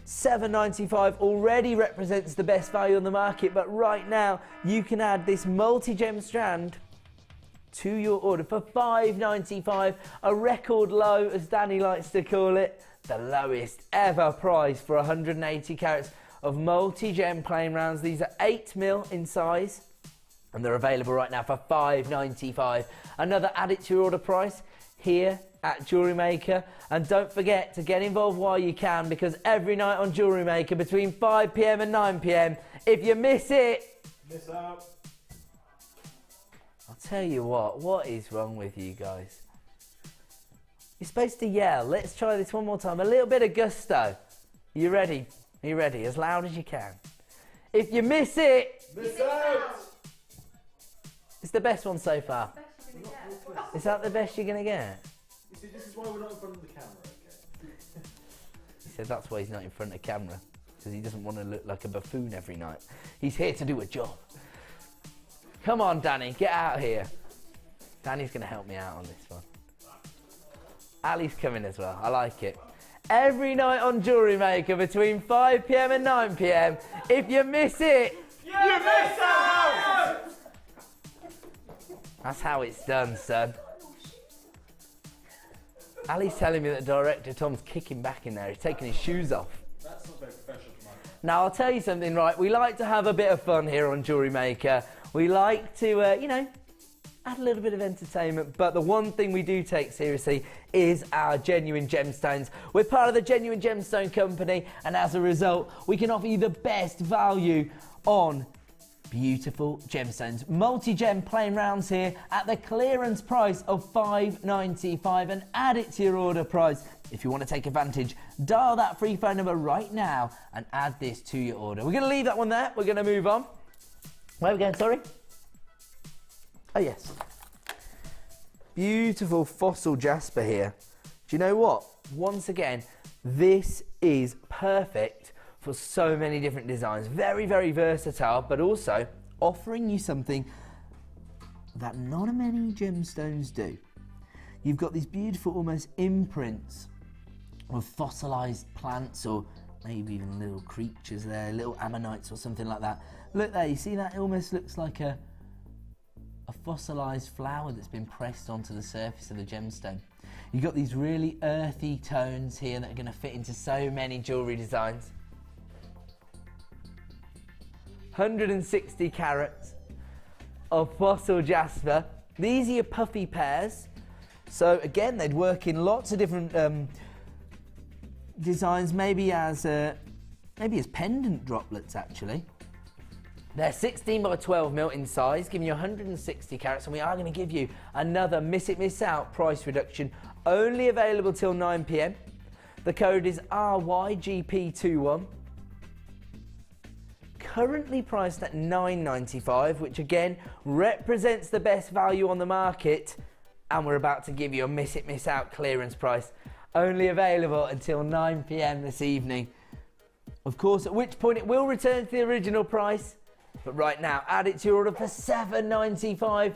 $7.95 already represents the best value on the market, but right now you can add this multi-gem strand to your order for $5.95, a record low, as Danny likes to call it, the lowest ever price for 180 carats of multi-gem plain rounds. These are 8mm in size, and they're available right now for $5.95. Another add it to your order price here at Jewellery Maker. And don't forget to get involved while you can, because every night on Jewellery Maker between 5 p.m. and 9 p.m, if you miss it, Miss out. I'll tell you what is wrong with you guys? You're supposed to yell. Let's try this one more time. A little bit of gusto. You ready? Are you ready? As loud as you can. If you miss it, Miss out. It's the best one so far. Is that the best you're going to get? You see, this is why we're not in front of the camera, okay? He said that's why he's not in front of the camera, because he doesn't want to look like a buffoon every night. He's here to do a job. Come on, Danny, get out here. Danny's going to help me out on this one. Ali's coming as well. I like it. Every night on Jewellery Maker between 5 p.m. and 9 p.m. If you miss it, you miss out! That's how it's done, son. Ali's telling me that director Tom's kicking back in there. He's taking his shoes off. That's not very professional, man. Now, I'll tell you something, right? We like to have a bit of fun here on Jewellery Maker. We like to, you know, add a little bit of entertainment, but the one thing we do take seriously is our genuine gemstones. We're part of the Genuine Gemstone Company, and as a result, we can offer you the best value on beautiful gemstones. Multi-gem plain rounds here at the clearance price of $5.95, and add it to your order price. If you want to take advantage, dial that free phone number right now and add this to your order. We're going to leave that one there. We're going to move on. Where are we going, sorry? Oh, yes. Beautiful fossil jasper here. Do you know what? Once again, this is perfect for so many different designs. Very, very versatile, but also offering you something that not many gemstones do. You've got these beautiful almost imprints of fossilized plants, or maybe even little creatures there, little ammonites or something like that. Look there, you see that? It almost looks like a fossilized flower that's been pressed onto the surface of the gemstone. You've got these really earthy tones here that are going to fit into so many jewellery designs. 160 carats of fossil jasper. These are your puffy pairs. So again, they'd work in lots of different designs, maybe as pendant droplets actually. They're 16 by 12 mil in size, giving you 160 carats, and we are going to give you another miss it, miss out price reduction, only available till 9 PM. The code is RYGP21. Currently priced at $9.95, which again represents the best value on the market, and we're about to give you a miss it, miss out clearance price, only available until 9 PM this evening. Of course, at which point it will return to the original price. But right now, add it to your order for $7.95.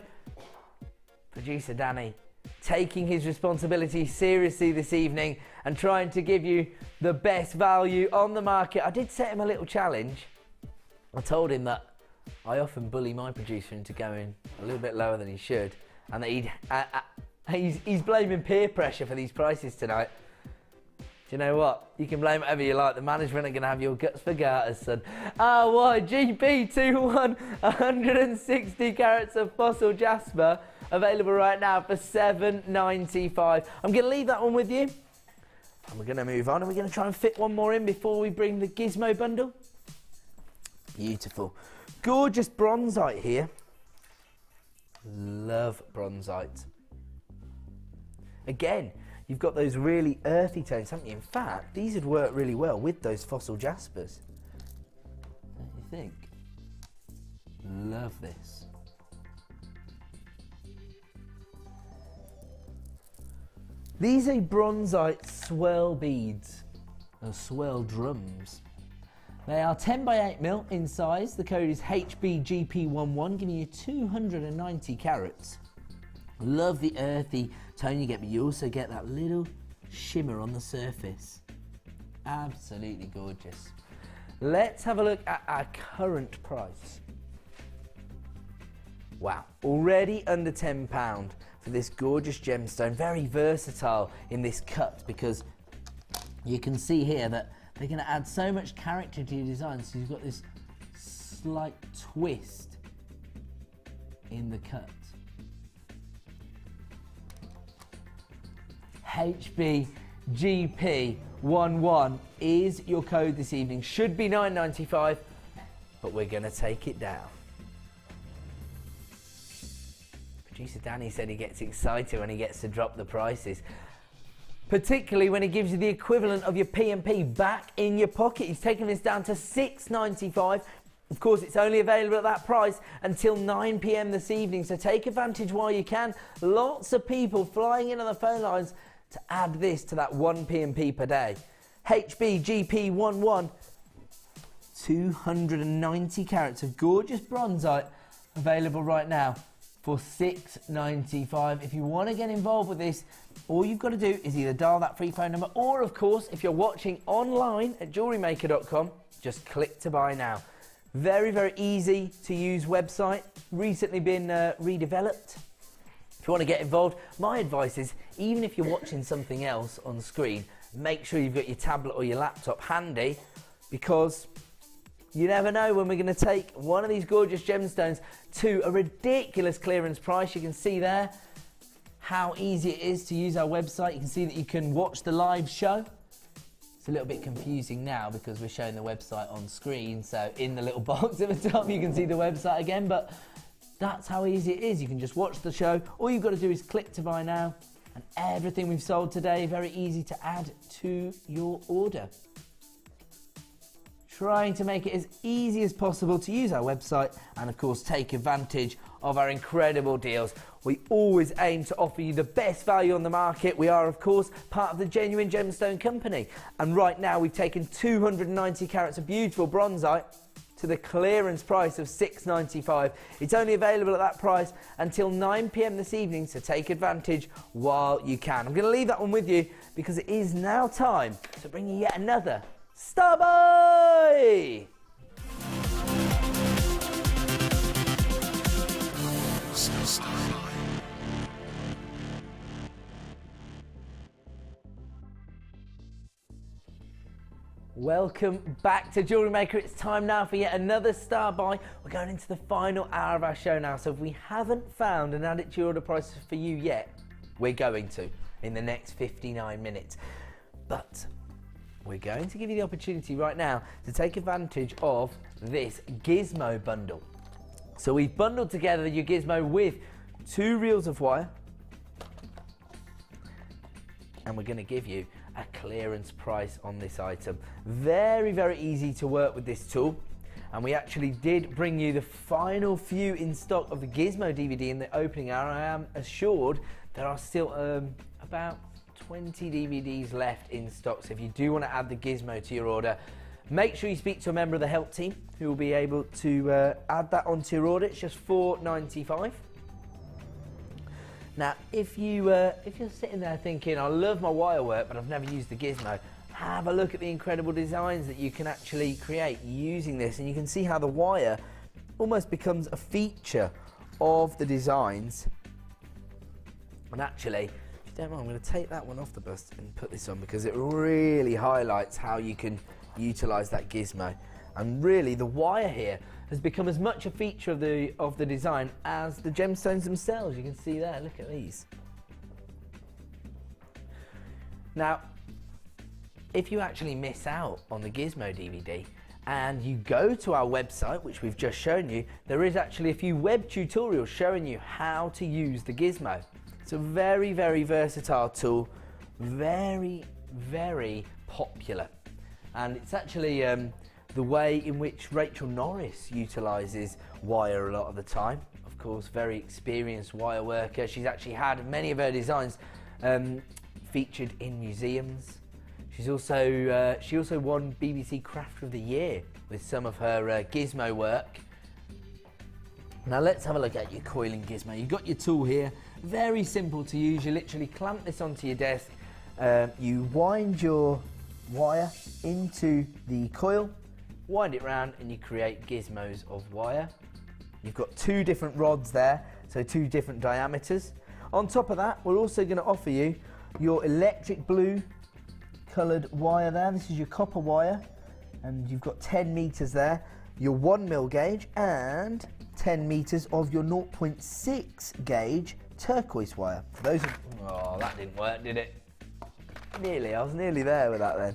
Producer Danny taking his responsibility seriously this evening and trying to give you the best value on the market. I did set him a little challenge. I told him that I often bully my producer into going a little bit lower than he should, and that he's blaming peer pressure for these prices tonight. Do you know what? You can blame whatever you like. The management are going to have your guts for garters, son. RYGP21, 160 carats of fossil jasper, available right now for $7.95. I'm going to leave that one with you. And we're going to move on, and we're going to try and fit one more in before we bring the Gizmo bundle. Beautiful. Gorgeous bronzite here. Love bronzite. Again, you've got those really earthy tones, haven't you? In fact, these would work really well with those fossil jaspers. Don't you think? Love this. These are bronzite swirl beads, or swirl drums. They are 10 by 8 mil in size. The code is HBGP11, giving you 290 carats. Love the earthy tone you get, but you also get that little shimmer on the surface. Absolutely gorgeous. Let's have a look at our current price. Wow, already under £10 for this gorgeous gemstone. Very versatile in this cut, because you can see here that they're going to add so much character to your design. So you've got this slight twist in the cut. HBGP11 is your code this evening. Should be $9.95, but we're going to take it down. Producer Danny said he gets excited when he gets to drop the prices, particularly when he gives you the equivalent of your P&P back in your pocket. He's taken this down to $6.95. Of course, it's only available at that price until 9 PM this evening, so take advantage while you can. Lots of people flying in on the phone lines to add this to that 1 P&P per day. HBGP11, 290 carats of gorgeous bronzite, available right now for $6.95. If you want to get involved with this, all you've got to do is either dial that free phone number, or of course, if you're watching online at JewelleryMaker.com, just click to buy now. Very, very easy to use website, recently been redeveloped. If you want to get involved, my advice is, even if you're watching something else on screen, make sure you've got your tablet or your laptop handy, because you never know when we're going to take one of these gorgeous gemstones to a ridiculous clearance price. You can see there how easy it is to use our website. You can see that you can watch the live show. It's a little bit confusing now because we're showing the website on screen, so in the little box at the top you can see the website again, but that's how easy it is. You can just watch the show. All you've got to do is click to buy now, and everything we've sold today, very easy to add to your order. Trying to make it as easy as possible to use our website and of course take advantage of our incredible deals. We always aim to offer you the best value on the market. We are of course part of the Genuine Gemstone Company, and right now we've taken 290 carats of beautiful bronzite to the clearance price of $6.95. It's only available at that price until 9 PM this evening, so take advantage while you can. I'm going to leave that one with you because it is now time to bring you yet another Star Boy! Welcome back to Jewellery Maker. It's time now for yet another star buy. We're going into the final hour of our show now, so if we haven't found and added to your order price for you yet, we're going to in the next 59 minutes. But we're going to give you the opportunity right now to take advantage of this Gizmo bundle. So we've bundled together your Gizmo with 2 reels of wire, and we're going to give you a clearance price on this item. Very, very easy to work with this tool. And we actually did bring you the final few in stock of the Gizmo DVD in the opening hour. I am assured there are still about 20 DVDs left in stock. So if you do want to add the Gizmo to your order, make sure you speak to a member of the help team who will be able to add that onto your order. It's just $4.95. Now, if you're sitting there thinking, I love my wire work, but I've never used the Gizmo, have a look at the incredible designs that you can actually create using this, and you can see how the wire almost becomes a feature of the designs. And actually, if you don't mind, I'm going to take that one off the bust and put this on, because it really highlights how you can utilize that Gizmo. And really, the wire here has become as much a feature of the design as the gemstones themselves. You can see there, look at these. Now, if you actually miss out on the Gizmo DVD and you go to our website, which we've just shown you, there is actually a few web tutorials showing you how to use the Gizmo. It's a very, very versatile tool, very, very popular. And it's actually the way in which Rachel Norris utilises wire a lot of the time. Of course, very experienced wire worker. She's actually had many of her designs featured in museums. She also won BBC Craft of the Year with some of her Gizmo work. Now let's have a look at your coiling Gizmo. You've got your tool here, very simple to use. You literally clamp this onto your desk. You wind your wire into the coil, wind it round, and you create gizmos of wire. You've got 2 different rods there, so 2 different diameters. On top of that, we're also going to offer you your electric blue coloured wire there. This is your copper wire, and you've got 10 meters there, your 1mm gauge, and 10 meters of your 0.6 gauge turquoise wire. For those of, oh, that didn't work, did it? Nearly, I was nearly there with that then.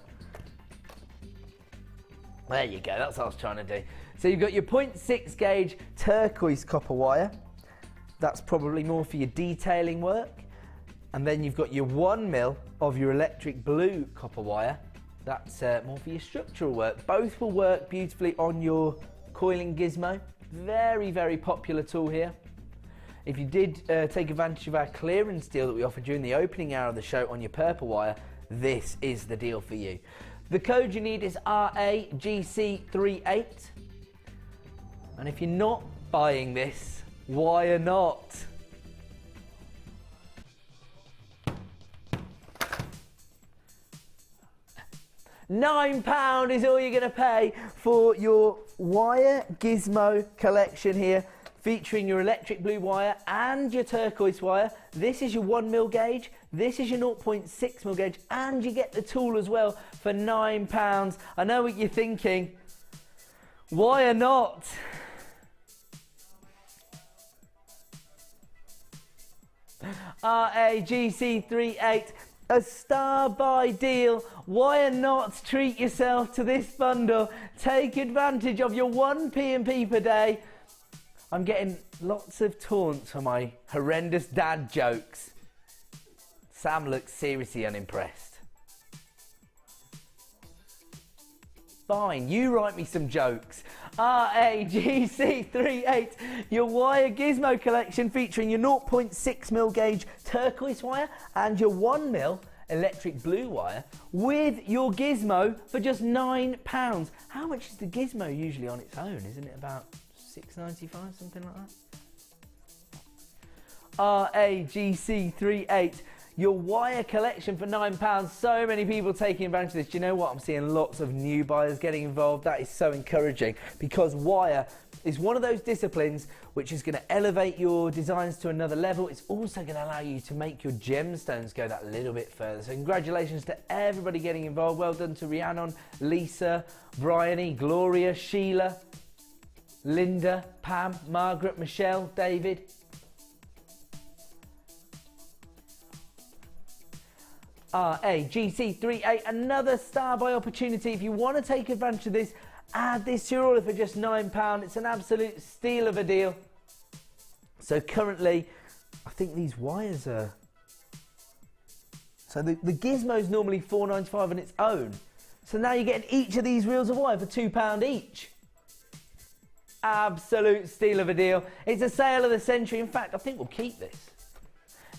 There you go, that's what I was trying to do. So you've got your 0.6 gauge turquoise copper wire. That's probably more for your detailing work. And then you've got your 1mm of your electric blue copper wire. That's more for your structural work. Both will work beautifully on your coiling Gizmo. Very, very popular tool here. If you did take advantage of our clearance deal that we offered during the opening hour of the show on your purple wire, this is the deal for you. The code you need is RAGC38. And if you're not buying this, why not? £9 is all you're going to pay for your wire Gizmo collection here, featuring your electric blue wire and your turquoise wire. This is your 1mm gauge, this is your 0.6mm gauge, and you get the tool as well for £9. I know what you're thinking. Why not? RAGC38, a star buy deal. Why not treat yourself to this bundle? Take advantage of your 1p&p per day. I'm getting lots of taunts for my horrendous dad jokes. Sam looks seriously unimpressed. Fine, you write me some jokes. RAGC38, your wire Gizmo collection featuring your 0.6mm gauge turquoise wire and your 1mm electric blue wire with your Gizmo for just £9. How much is the Gizmo usually on its own? Isn't it about $6.95, something like that? RAGC38, your wire collection for £9. So many people taking advantage of this. Do you know what? I'm seeing lots of new buyers getting involved. That is so encouraging, because wire is one of those disciplines which is going to elevate your designs to another level. It's also going to allow you to make your gemstones go that little bit further. So congratulations to everybody getting involved. Well done to Rhiannon, Lisa, Bryony, Gloria, Sheila, Linda, Pam, Margaret, Michelle, David. RAGC38, another star buy opportunity. If you want to take advantage of this, add this to your order for just £9. It's an absolute steal of a deal. So currently, I think these wires are... So the Gizmo's normally £4.95 on its own. So now you're getting each of these reels of wire for £2 each. Absolute steal of a deal. It's a sale of the century. In fact, I think we'll keep this.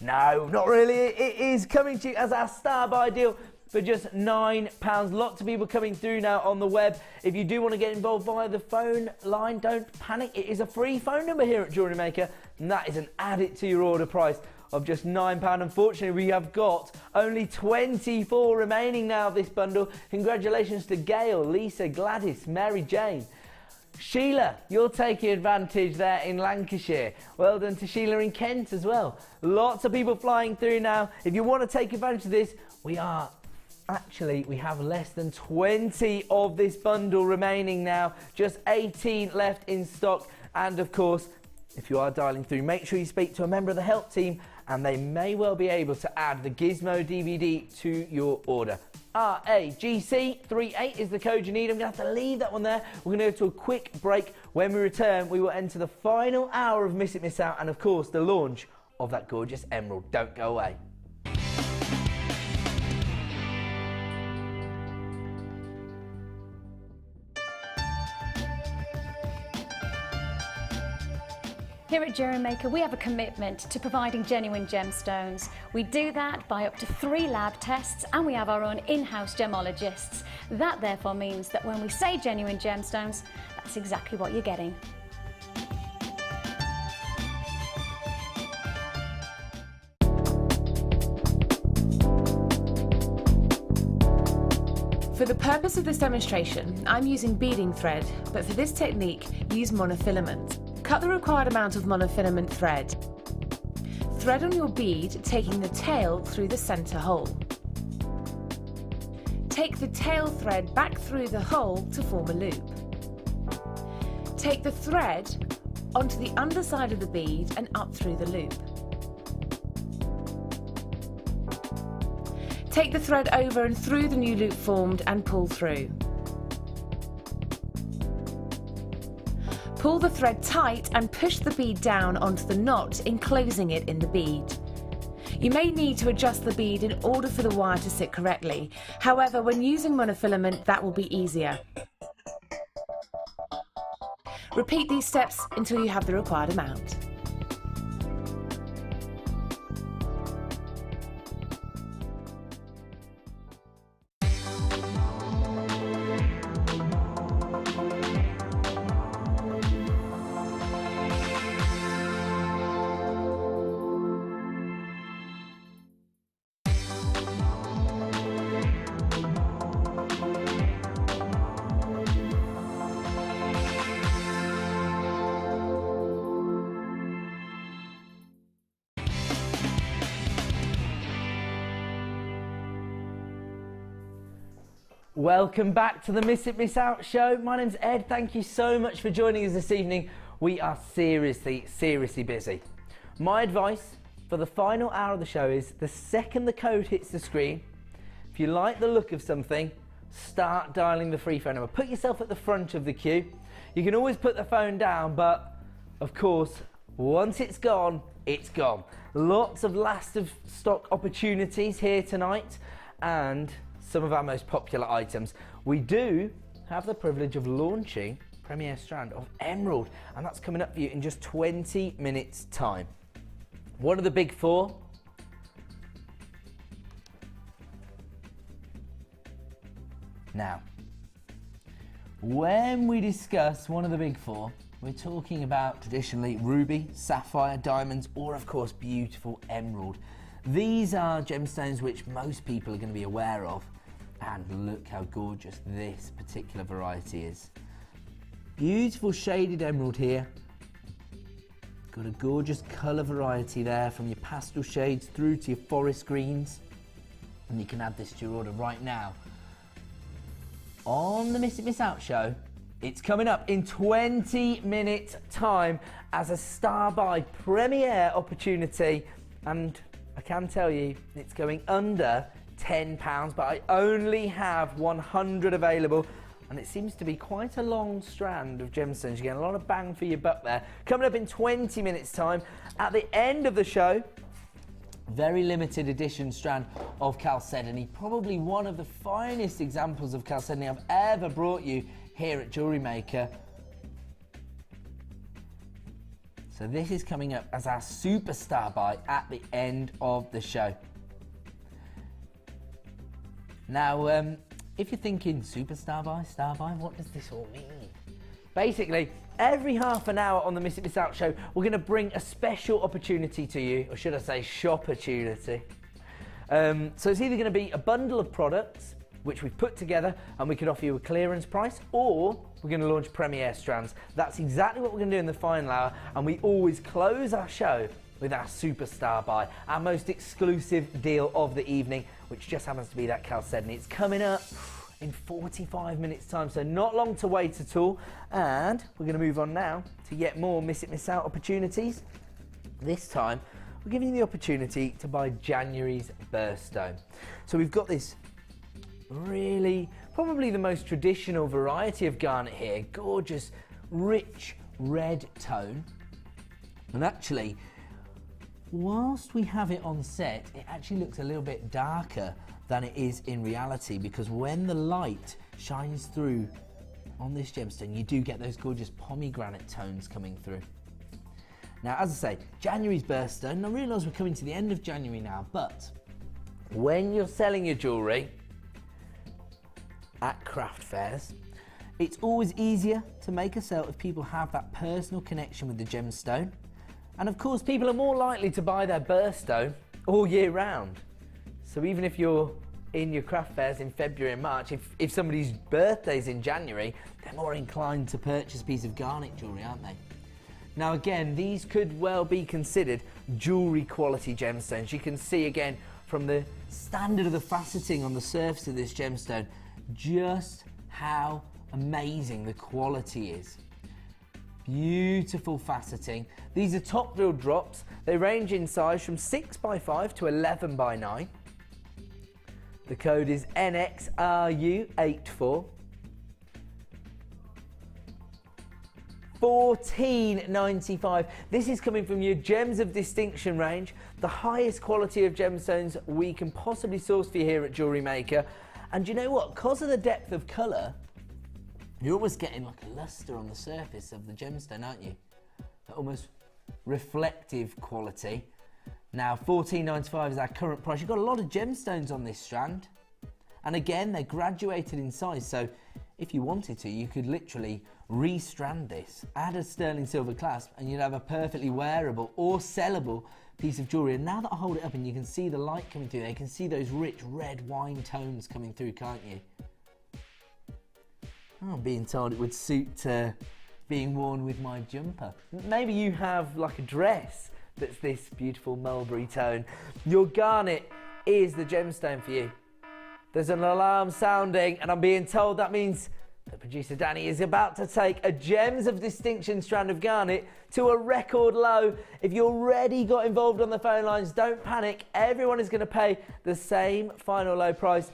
No, not really. It is coming to you as our star buy deal for just £9. Lots of people coming through now on the web. If you do want to get involved via the phone line, don't panic. It is a free phone number here at JewelleryMaker, and that is an add it to your order price of just £9. Unfortunately, we have got only 24 remaining now of this bundle. Congratulations to Gail, Lisa, Gladys, Mary Jane. Sheila, you're taking advantage there in Lancashire. Well done to Sheila in Kent as well. Lots of people flying through now. If you want to take advantage of this, we have less than 20 of this bundle remaining now. Just 18 left in stock. And of course, if you are dialing through, make sure you speak to a member of the help team and they may well be able to add the Gizmo DVD to your order. RAGC38 is the code you need. I'm going to have to leave that one there. We're going to go to a quick break. When we return, we will enter the final hour of Miss It, Miss Out and, of course, the launch of that gorgeous emerald. Don't go away. Here at JewelleryMaker, we have a commitment to providing genuine gemstones. We do that by up to 3 lab tests, and we have our own in-house gemologists. That therefore means that when we say genuine gemstones, that's exactly what you're getting. For the purpose of this demonstration, I'm using beading thread, but for this technique, use monofilament. Cut the required amount of monofilament thread. Thread on your bead, taking the tail through the center hole. Take the tail thread back through the hole to form a loop. Take the thread onto the underside of the bead and up through the loop. Take the thread over and through the new loop formed and pull through. Pull the thread tight and push the bead down onto the knot, enclosing it in the bead. You may need to adjust the bead in order for the wire to sit correctly. However, when using monofilament, that will be easier. Repeat these steps until you have the required amount. Welcome back to the Miss It, Miss Out show. My name's Ed. Thank you so much for joining us this evening. We are seriously busy. My advice for the final hour of the show is the second the code hits the screen, if you like the look of something, start dialing the free phone number. Put yourself at the front of the queue. You can always put the phone down, but of course, once it's gone, it's gone. Lots of last of stock opportunities here tonight and some of our most popular items. We do have the privilege of launching Premier Strand of Emerald, and that's coming up for you in just 20 minutes time. What are the big four? Now, when we discuss one of the big four, we're talking about traditionally ruby, sapphire, diamonds, or of course beautiful emerald. These are gemstones which most people are going to be aware of. And look how gorgeous this particular variety is. Beautiful shaded emerald here. Got a gorgeous colour variety there from your pastel shades through to your forest greens. And you can add this to your order right now. On the Miss It Miss Out show, it's coming up in 20 minutes time as a Star Buy premiere opportunity. And I can tell you, it's going under £10, but I only have 100 available. And it seems to be quite a long strand of gemstones. You're getting a lot of bang for your buck there. Coming up in 20 minutes time, at the end of the show, very limited edition strand of Chalcedony. Probably one of the finest examples of Chalcedony I've ever brought you here at JewelleryMaker. So this is coming up as our superstar buy at the end of the show. Now, if you're thinking superstar buy, star buy, what does this all mean? Basically, every half an hour on the Miss It Miss Out show, we're going to bring a special opportunity to you, or should I say shop-opportunity. So it's either going to be a bundle of products, which we've put together, and we could offer you a clearance price, or we're going to launch premiere strands. That's exactly what we're going to do in the final hour, and we always close our show with our superstar buy, our most exclusive deal of the evening, which just happens to be that Chalcedony. It's coming up in 45 minutes time, so not long to wait at all. And we're going to move on now to yet more Miss It Miss Out opportunities. This time, we're giving you the opportunity to buy January's birthstone. So we've got this really, probably the most traditional variety of garnet here. Gorgeous, rich red tone. And actually, whilst we have it on set, it actually looks a little bit darker than it is in reality, because when the light shines through on this gemstone, you do get those gorgeous pomegranate tones coming through. Now, as I say, January's birthstone, and I realise we're coming to the end of January now, but when you're selling your jewellery at craft fairs, it's always easier to make a sale if people have that personal connection with the gemstone. And of course, people are more likely to buy their birthstone all year round. So even if you're in your craft fairs in February and March, if somebody's birthday's in January, they're more inclined to purchase a piece of garnet jewellery, aren't they? Now again, these could well be considered jewellery quality gemstones. You can see again from the standard of the faceting on the surface of this gemstone just how amazing the quality is. Beautiful faceting. These are top drill drops. They range in size from 6x5 to 11x9. The code is NXRU84. $14.95. This is coming from your Gems of Distinction range, the highest quality of gemstones we can possibly source for you here at JewelleryMaker. And you know what? Because of the depth of colour, you're almost getting like a lustre on the surface of the gemstone, aren't you? That almost reflective quality. Now, $14.95 is our current price. You've got a lot of gemstones on this strand. And again, they're graduated in size. So if you wanted to, you could literally restrand this, add a sterling silver clasp, and you'd have a perfectly wearable or sellable piece of jewellery. And now that I hold it up and you can see the light coming through there, you can see those rich red wine tones coming through, can't you? I'm being told it would suit being worn with my jumper. Maybe you have like a dress that's this beautiful mulberry tone. Your garnet is the gemstone for you. There's an alarm sounding and I'm being told that means that producer Danny is about to take a Gems of Distinction strand of garnet to a record low. If you already got involved on the phone lines, don't panic. Everyone is going to pay the same final low price,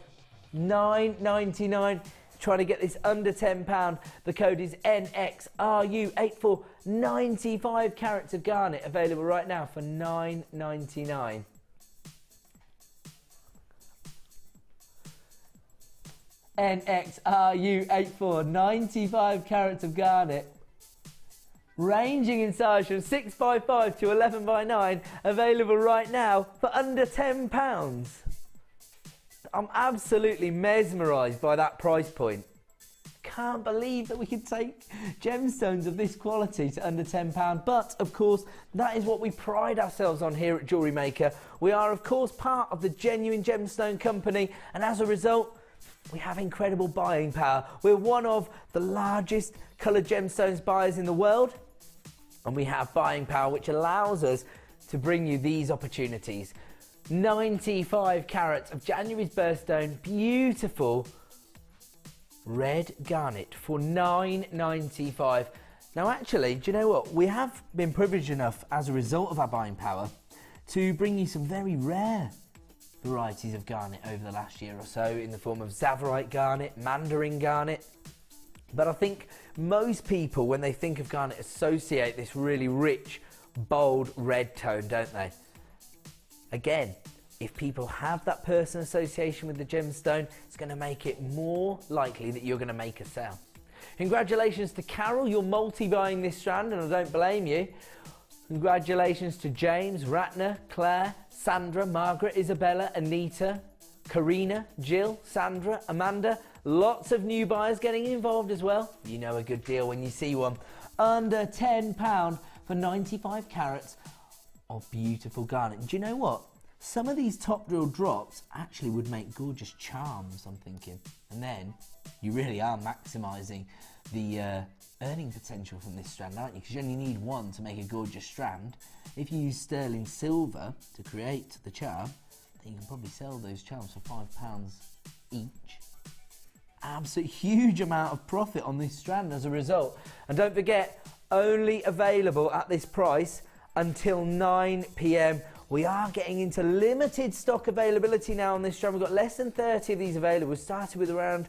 $9.99. Trying to get this under £10. The code is NXRU84. 95 carats of garnet available right now for $9.99. NXRU84, 95 carats of garnet, ranging in size from 6x5 to 11x9, available right now for under £10. I'm absolutely mesmerised by that price point. Can't believe that we could take gemstones of this quality to under £10. But, of course, that is what we pride ourselves on here at JewelleryMaker. We are, of course, part of the Genuine Gemstone Company, and as a result, we have incredible buying power. We're one of the largest coloured gemstones buyers in the world, and we have buying power, which allows us to bring you these opportunities. 95 carats of January's birthstone, beautiful red garnet for $9.95. Now actually, do you know what? We have been privileged enough as a result of our buying power to bring you some very rare varieties of garnet over the last year or so in the form of Tsavorite garnet, Mandarin garnet. But I think most people, when they think of garnet, associate this really rich, bold red tone, don't they? Again, if people have that personal association with the gemstone, it's going to make it more likely that you're going to make a sale. Congratulations to Carol, you're multi-buying this strand, and I don't blame you. Congratulations to James, Ratner, Claire, Sandra, Margaret, Isabella, Anita, Karina, Jill, Sandra, Amanda. Lots of new buyers getting involved as well. You know a good deal when you see one. Under £10 for 95 carats of beautiful garnet. Do you know what? Some of these top drill drops actually would make gorgeous charms, I'm thinking. And then you really are maximising the earning potential from this strand, aren't you? Because you only need one to make a gorgeous strand. If you use sterling silver to create the charm, then you can probably sell those charms for £5 each. Absolute huge amount of profit on this strand as a result. And don't forget, only available at this price until 9 p.m. We are getting into limited stock availability now on this strand. We've got less than 30 of these available. We started with around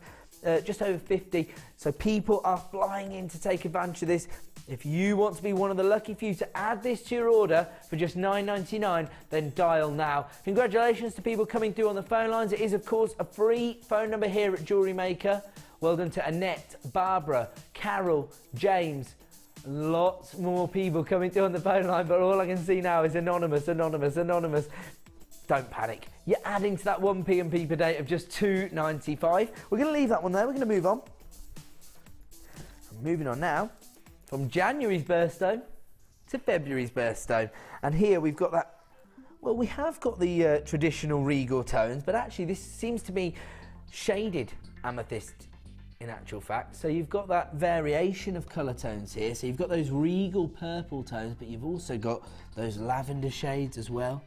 just over 50. So people are flying in to take advantage of this. If you want to be one of the lucky few to add this to your order for just $9.99, then dial now. Congratulations to people coming through on the phone lines. It is, of course, a free phone number here at Jewellery Maker. Well done to Annette, Barbara, Carol, James. Lots more people coming through on the phone line, but all I can see now is anonymous, anonymous, anonymous. Don't panic. You're adding to that 1 P&P per day of just $2.95. We're going to leave that one there. We're going to move on. Moving on now from January's birthstone to February's birthstone. And here we've got that, well, we have got the traditional regal tones, but actually this seems to be shaded amethyst in actual fact. So you've got that variation of colour tones here. So you've got those regal purple tones, but you've also got those lavender shades as well.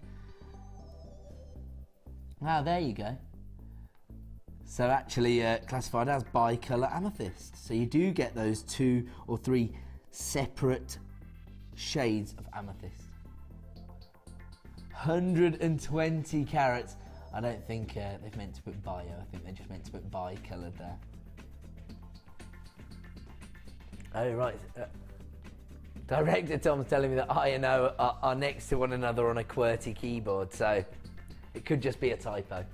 Now there you go. So actually classified as bi-colour amethyst. So you do get those 2 or 3 separate shades of amethyst. 120 carats. I don't think they've meant to put bio. I think they're just meant to put bi-coloured there. Oh right. Director Tom's telling me that I and O are next to one another on a QWERTY keyboard, so it could just be a typo.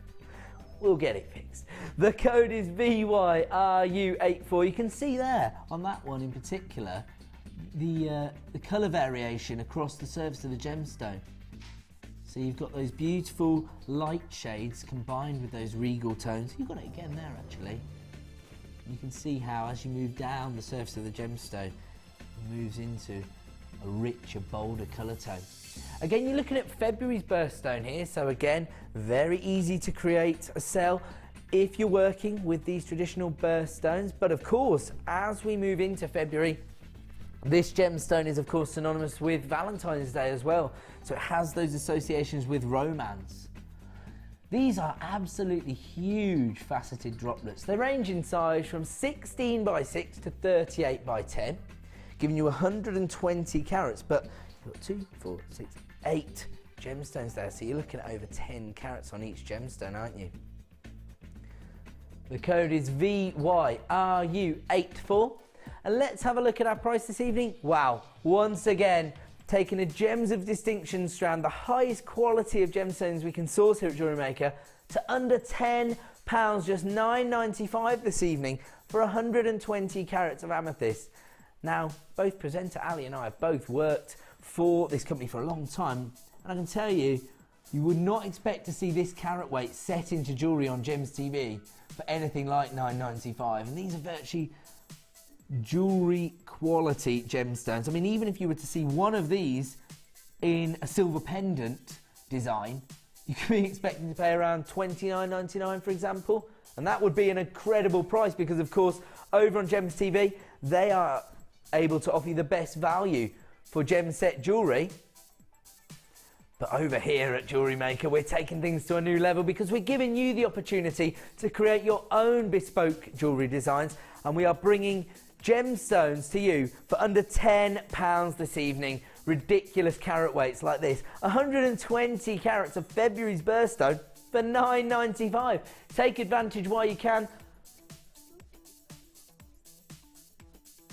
We'll get it fixed. The code is VYRU84. You can see there on that one in particular the colour variation across the surface of the gemstone. So you've got those beautiful light shades combined with those regal tones. You've got it again there actually. You can see how as you move down the surface of the gemstone, it moves into a richer, bolder colour tone. Again, you're looking at February's birthstone here, so again, very easy to create a cell if you're working with these traditional birthstones. But of course, as we move into February, this gemstone is of course synonymous with Valentine's Day as well, so it has those associations with romance. These are absolutely huge faceted droplets. They range in size from 16 by 6 to 38 by 10, giving you 120 carats, but you've got 2, 4, 6, 8 gemstones there, so you're looking at over 10 carats on each gemstone, aren't you? The code is VYRU84, and let's have a look at our price this evening. Wow, once again, taking a Gems of Distinction strand, the highest quality of gemstones we can source here at Jewellery Maker, to under £10, just $9.95 this evening for 120 carats of amethyst. Now, both presenter Ali and I have both worked for this company for a long time, and I can tell you, you would not expect to see this carat weight set into jewellery on Gems TV for anything like $9.95, and these are virtually jewellery quality gemstones. I mean, even if you were to see one of these in a silver pendant design, you could be expecting to pay around $29.99, for example, and that would be an incredible price because, of course, over on Gems TV, they are able to offer you the best value for gem set jewellery. But over here at JewelleryMaker, we're taking things to a new level because we're giving you the opportunity to create your own bespoke jewellery designs, and we are bringing gemstones to you for under £10 this evening. Ridiculous carat weights like this. 120 carats of February's birthstone for £9.95. Take advantage while you can.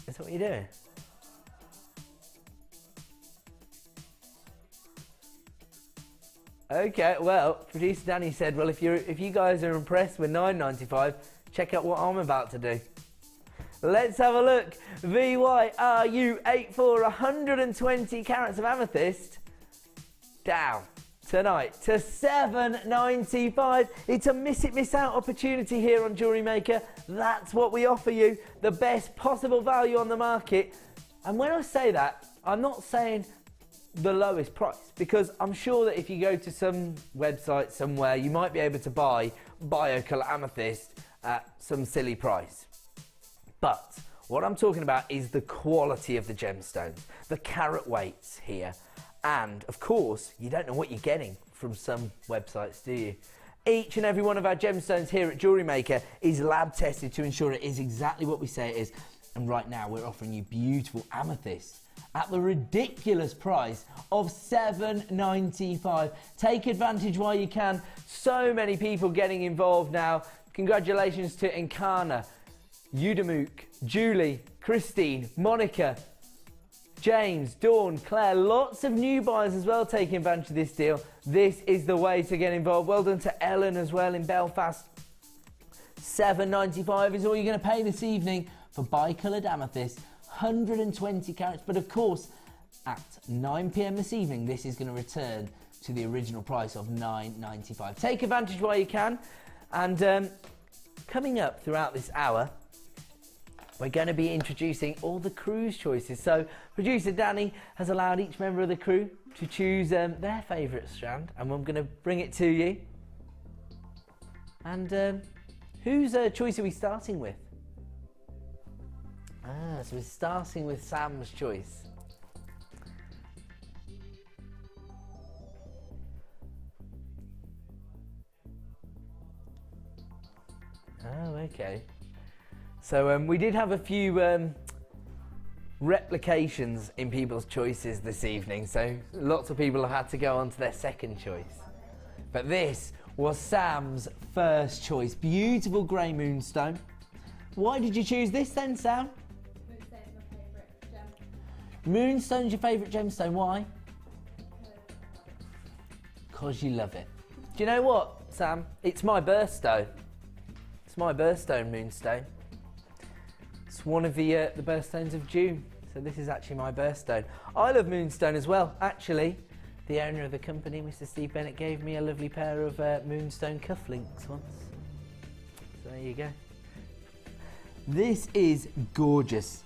Is that what you're doing? Okay, well, producer Danny said, well, if you guys are impressed with £9.95, check out what I'm about to do. Let's have a look. VYRU84, 120 carats of amethyst, down tonight to £7.95. It's a miss it, miss out opportunity here on JewelleryMaker. That's what we offer you, the best possible value on the market. And when I say that, I'm not saying the lowest price, because I'm sure that if you go to some website somewhere, you might be able to buy biocolour amethyst at some silly price. But what I'm talking about is the quality of the gemstones, the carat weights here. And of course, you don't know what you're getting from some websites, do you? Each and every one of our gemstones here at JewelleryMaker is lab tested to ensure it is exactly what we say it is. And right now we're offering you beautiful amethyst at the ridiculous price of £7.95. Take advantage while you can. So many people getting involved now. Congratulations to Enkana, Udamuk, Julie, Christine, Monica, James, Dawn, Claire. Lots of new buyers as well taking advantage of this deal. This is the way to get involved. Well done to Ellen as well in Belfast. £7.95 is all you're going to pay this evening for bicoloured amethyst. 120 carats, but of course at 9 PM this evening this is going to return to the original price of £9.95. Take advantage while you can. And coming up throughout this hour, we're going to be introducing all the crew's choices. So producer Danny has allowed each member of the crew to choose their favourite strand, and I'm going to bring it to you. And whose choice are we starting with? So we're starting with Sam's choice. Oh, okay. So we did have a few replications in people's choices this evening, so lots of people have had to go on to their second choice. But this was Sam's first choice. Beautiful grey moonstone. Why did you choose this then, Sam? Moonstone's your favourite gemstone. Why? Because you love it. Do you know what, Sam? It's my birthstone. It's my birthstone moonstone. It's one of the birthstones of June. So this is actually my birthstone. I love moonstone as well. Actually, the owner of the company, Mr. Steve Bennett, gave me a lovely pair of moonstone cufflinks once. So there you go. This is gorgeous.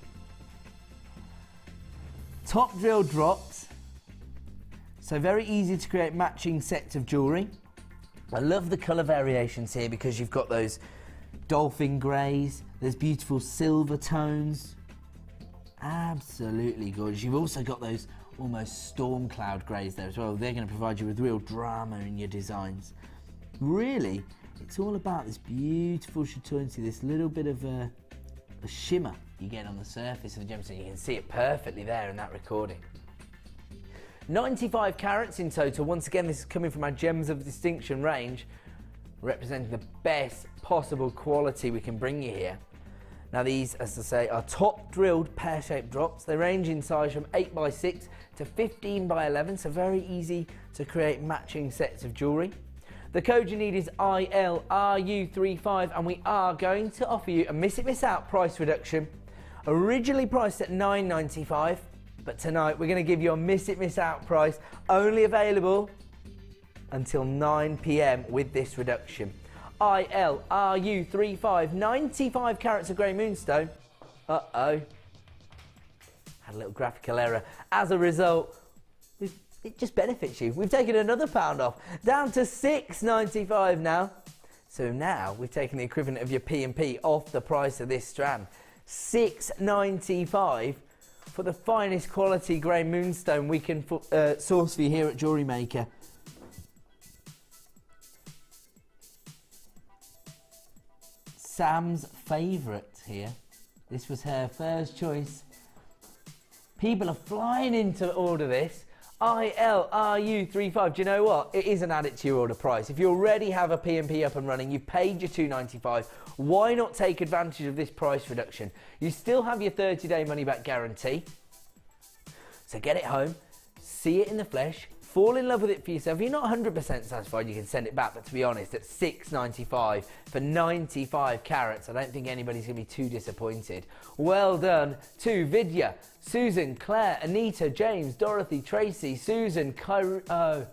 Top drill drops, so very easy to create matching sets of jewellery. I love the colour variations here because you've got those dolphin greys, there's beautiful silver tones, absolutely gorgeous. You've also got those almost storm cloud greys there as well. They're going to provide you with real drama in your designs. Really, it's all about this beautiful chatoyancy, this little bit of a shimmer you get on the surface of the gemstone. You can see it perfectly there in that recording. 95 carats in total. Once again, this is coming from our Gems of Distinction range, representing the best possible quality we can bring you here. Now these, as I say, are top drilled pear-shaped drops. They range in size from 8x6 to 15x11, so very easy to create matching sets of jewellery. The code you need is ILRU35, and we are going to offer you a miss it, miss out price reduction. Originally priced at £9.95, but tonight we're going to give you a miss it, miss out price, only available until 9 PM with this reduction. ILRU35, 95 carats of grey moonstone. Uh-oh. Had a little graphical error. As a result, it just benefits you. We've taken another £1 off, down to £6.95 now. So now we've taken the equivalent of your P&P off the price of this strand. $6.95 for the finest quality grey moonstone we can source for you here at JewelleryMaker. Sam's favourite here. This was her first choice. People are flying in to order this. ILRU35. Do you know what? It is an add it to your order price. If you already have a P&P up and running, you've paid your $2.95, why not take advantage of this price reduction? You still have your 30-day money-back guarantee. So get it home, see it in the flesh, fall in love with it for yourself. If you're not 100% satisfied, you can send it back. But to be honest, at $6.95 for 95 carats, I don't think anybody's going to be too disappointed. Well done to Vidya, Susan, Claire, Anita, James, Dorothy, Tracy, Susan, Kyria.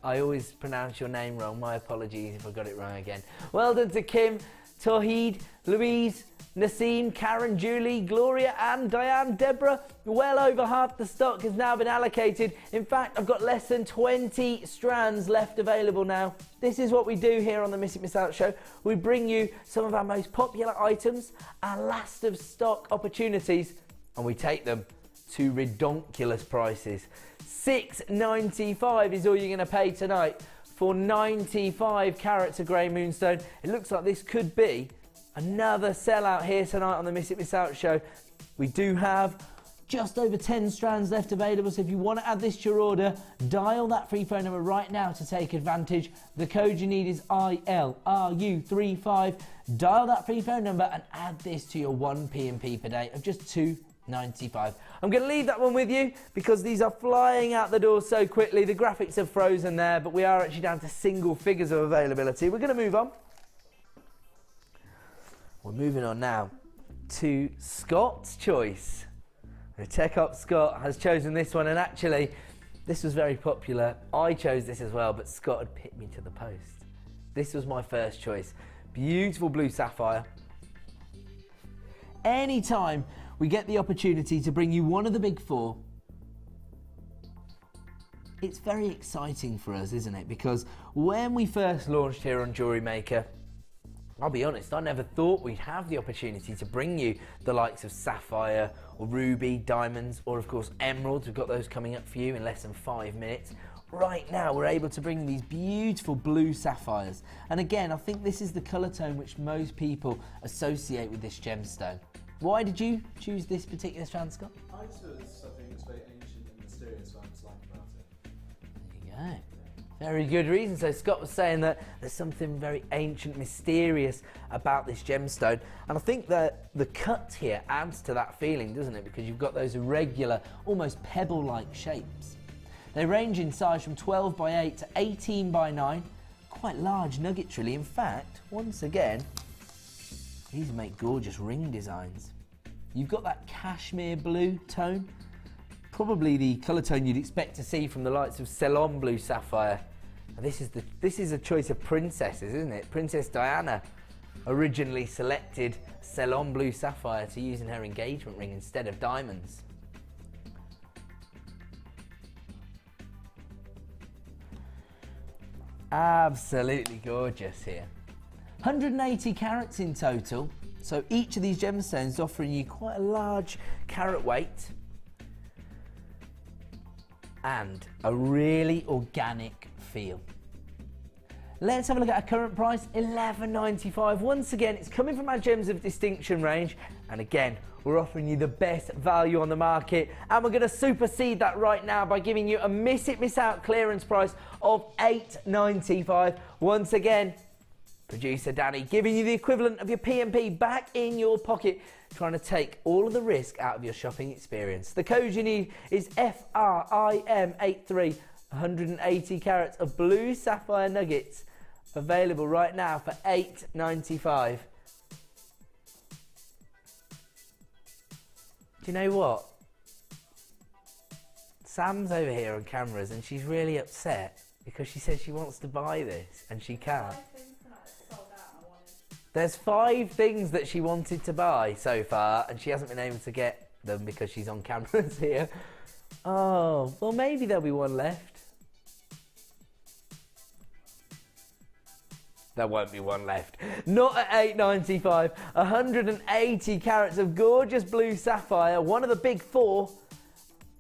I always pronounce your name wrong. My apologies if I got it wrong again. Well done to Kim, Tawheed, Louise, Nassim, Karen, Julie, Gloria, Anne, Diane, Deborah. Well over half the stock has now been allocated. In fact, I've got less than 20 strands left available now. This is what we do here on the Miss It Miss Out show. We bring you some of our most popular items, our last of stock opportunities, and we take them to redonkulous prices. $6.95 is all you're going to pay tonight for 95 carats of grey moonstone. It looks like this could be another sellout here tonight on the Miss It Miss Out show. We do have just over 10 strands left available, so if you want to add this to your order, dial that free phone number right now to take advantage. The code you need is ILRU35. Dial that free phone number and add this to your one P&P per day of just $2.95. I'm going to leave that one with you because these are flying out the door so quickly. The graphics have frozen there, but we are actually down to single figures of availability. We're going to move on. We're moving on now to Scott's choice. Tech Up Scott has chosen this one, and actually this was very popular. I chose this as well, but Scott had picked me to the post. This was my first choice. Beautiful blue sapphire. Anytime we get the opportunity to bring you one of the big four, it's very exciting for us, isn't it? Because when we first launched here on JewelleryMaker, I'll be honest, I never thought we'd have the opportunity to bring you the likes of sapphire or ruby, diamonds, or of course emeralds. We've got those coming up for you in less than 5 minutes. Right now we're able to bring these beautiful blue sapphires. And again, I think this is the colour tone which most people associate with this gemstone. Why did you choose this particular strand, Scott? I chose something that's very ancient and mysterious, what I just like about it. There you go. Very good reason. So Scott was saying that there's something very ancient, mysterious about this gemstone. And I think that the cut here adds to that feeling, doesn't it? Because you've got those irregular, almost pebble-like shapes. They range in size from 12 by 8 to 18 by 9. Quite large nuggets, really. In fact, once again, these make gorgeous ring designs. You've got that cashmere blue tone. Probably the colour tone you'd expect to see from the likes of Ceylon blue sapphire. And this is a choice of princesses, isn't it? Princess Diana originally selected Ceylon blue sapphire to use in her engagement ring instead of diamonds. Absolutely gorgeous here. 180 carats in total. So each of these gemstones is offering you quite a large carat weight and a really organic feel. Let's have a look at our current price, $11.95. Once again, it's coming from our Gems of Distinction range, and again, we're offering you the best value on the market, and we're going to supersede that right now by giving you a Miss It Miss Out clearance price of $8.95. Once again, producer Danny giving you the equivalent of your P&P back in your pocket, trying to take all of the risk out of your shopping experience. The code you need is FRIM83, 180 carats of blue sapphire nuggets, available right now for $8.95. Do you know what? Sam's over here on cameras and she's really upset because she says she wants to buy this and she can't. There's 5 things that she wanted to buy so far and she hasn't been able to get them because she's on cameras here. Oh, well maybe there'll be one left. there won't be one left. Not at $8.95. 180 carats of gorgeous blue sapphire, one of the big four.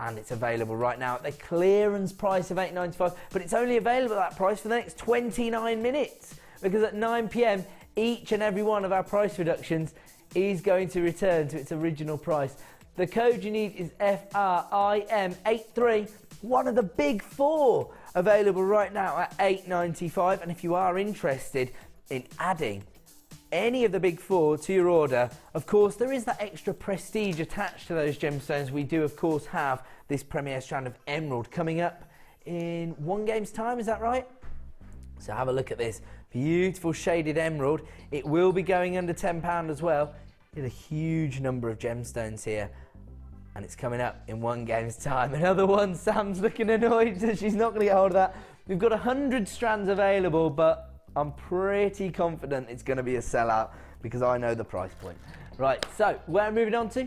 And it's available right now at the clearance price of $8.95. But it's only available at that price for the next 29 minutes. Because at 9 p.m, each and every one of our price reductions is going to return to its original price. The code you need is FRIM83, one of the big four, available right now at $8.95. And if you are interested in adding any of the big four to your order, of course, there is that extra prestige attached to those gemstones. We do, of course, have this Premier Strand of Emerald coming up in 1 game's time, is that right? So have a look at this beautiful shaded emerald. It will be going under £10 as well. There's a huge number of gemstones here. And it's coming up in 1 game's time. Another one, Sam's looking annoyed that she's not going to get hold of that. We've got 100 strands available, but I'm pretty confident it's going to be a sellout because I know the price point. Right, so where am I moving on to?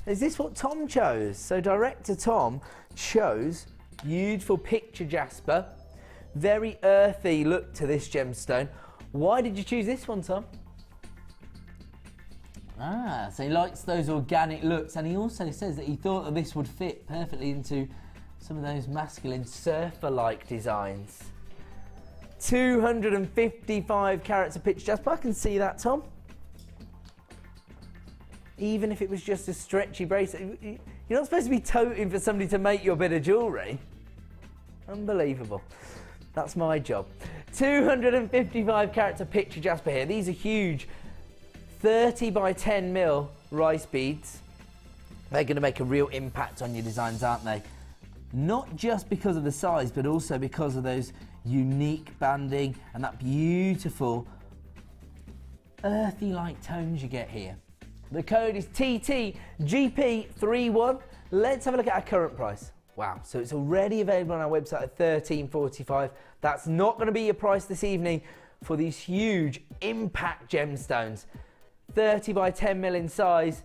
Is this what Tom chose? So director Tom chose beautiful picture jasper. Very earthy look to this gemstone. Why did you choose this one, Tom? So he likes those organic looks, and he also says that he thought that this would fit perfectly into some of those masculine surfer-like designs. 255 carats of picture jasper. I can see that, Tom. Even if it was just a stretchy bracelet. You're not supposed to be toting for somebody to make your bit of jewellery. Unbelievable. That's my job. 255 carats of picture jasper here. These are huge 30 by 10 mil rice beads. They're going to make a real impact on your designs, aren't they? Not just because of the size, but also because of those unique banding and that beautiful earthy-like tones you get here. The code is TTGP31. Let's have a look at our current price. Wow, so it's already available on our website at $13.45. That's not going to be your price this evening for these huge impact gemstones. 30 by 10 mil in size,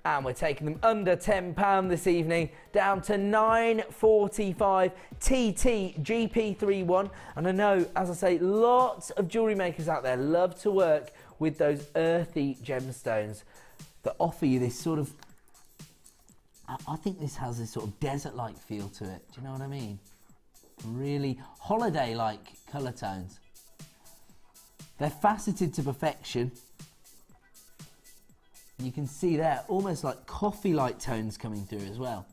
and we're taking them under £10 this evening, down to $9.45. TTGP31. And I know, as I say, lots of jewellery makers out there love to work with those earthy gemstones that offer you this sort of, I think this has this sort of desert-like feel to it. Do you know what I mean? Really holiday-like colour tones. They're faceted to perfection. You can see there almost like coffee-like tones coming through as well.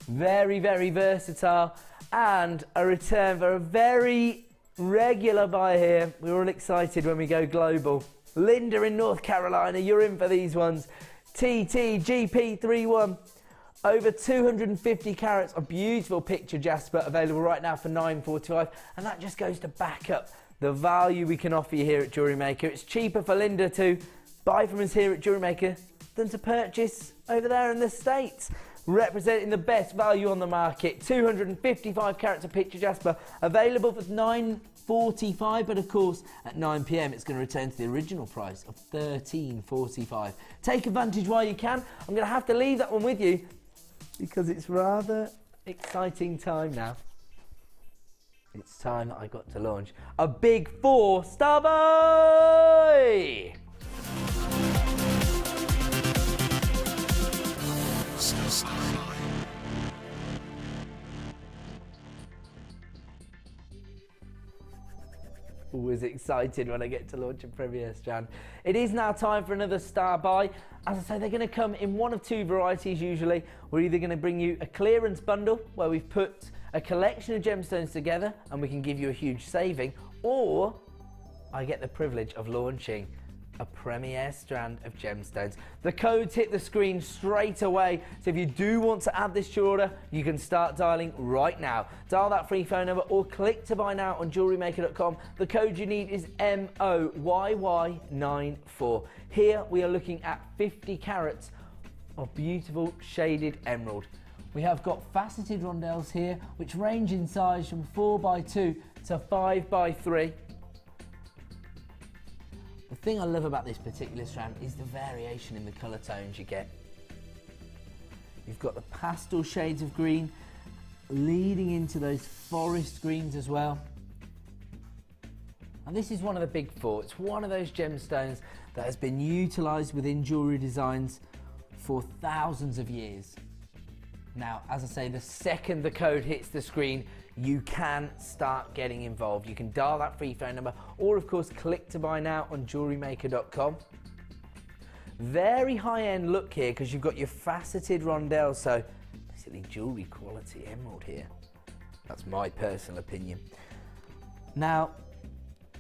Very, very versatile, and a return for a very regular buy here. We're all excited when we go global. Linda in North Carolina, you're in for these ones. TTGP31. Over 250 carats of beautiful picture jasper available right now for $9.45, and that just goes to back up the value we can offer you here at Jewellery Maker. It's cheaper for Linda to buy from us here at Jewellery Maker than to purchase over there in the States. Representing the best value on the market. 255 carats of picture jasper available for $9.45, but of course at 9 p.m. it's going to return to the original price of $13.45. Take advantage while you can. I'm going to have to leave that one with you because it's rather exciting time now. It's time that I got to launch a big 4-star buy! Always excited when I get to launch a Premier Strand. It is now time for another star buy. As I say, they're going to come in one of two varieties usually. We're either going to bring you a clearance bundle where we've put a collection of gemstones together and we can give you a huge saving, or I get the privilege of launching a Premier Strand of gemstones. The codes hit the screen straight away, so if you do want to add this to your order, you can start dialing right now. Dial that free phone number or click to buy now on JewelleryMaker.com. The code you need is MOYY94. Here we are looking at 50 carats of beautiful shaded emerald. We have got faceted rondelles here, which range in size from 4x2 to 5x3. The thing I love about this particular strand is the variation in the colour tones you get. You've got the pastel shades of green leading into those forest greens as well. And this is one of the big four. It's one of those gemstones that has been utilised within jewellery designs for thousands of years. Now, as I say, the second the code hits the screen, you can start getting involved. You can dial that free phone number, or of course click to buy now on JewelleryMaker.com. Very high-end look here, because you've got your faceted rondelles, so basically jewellery quality emerald here. That's my personal opinion. Now,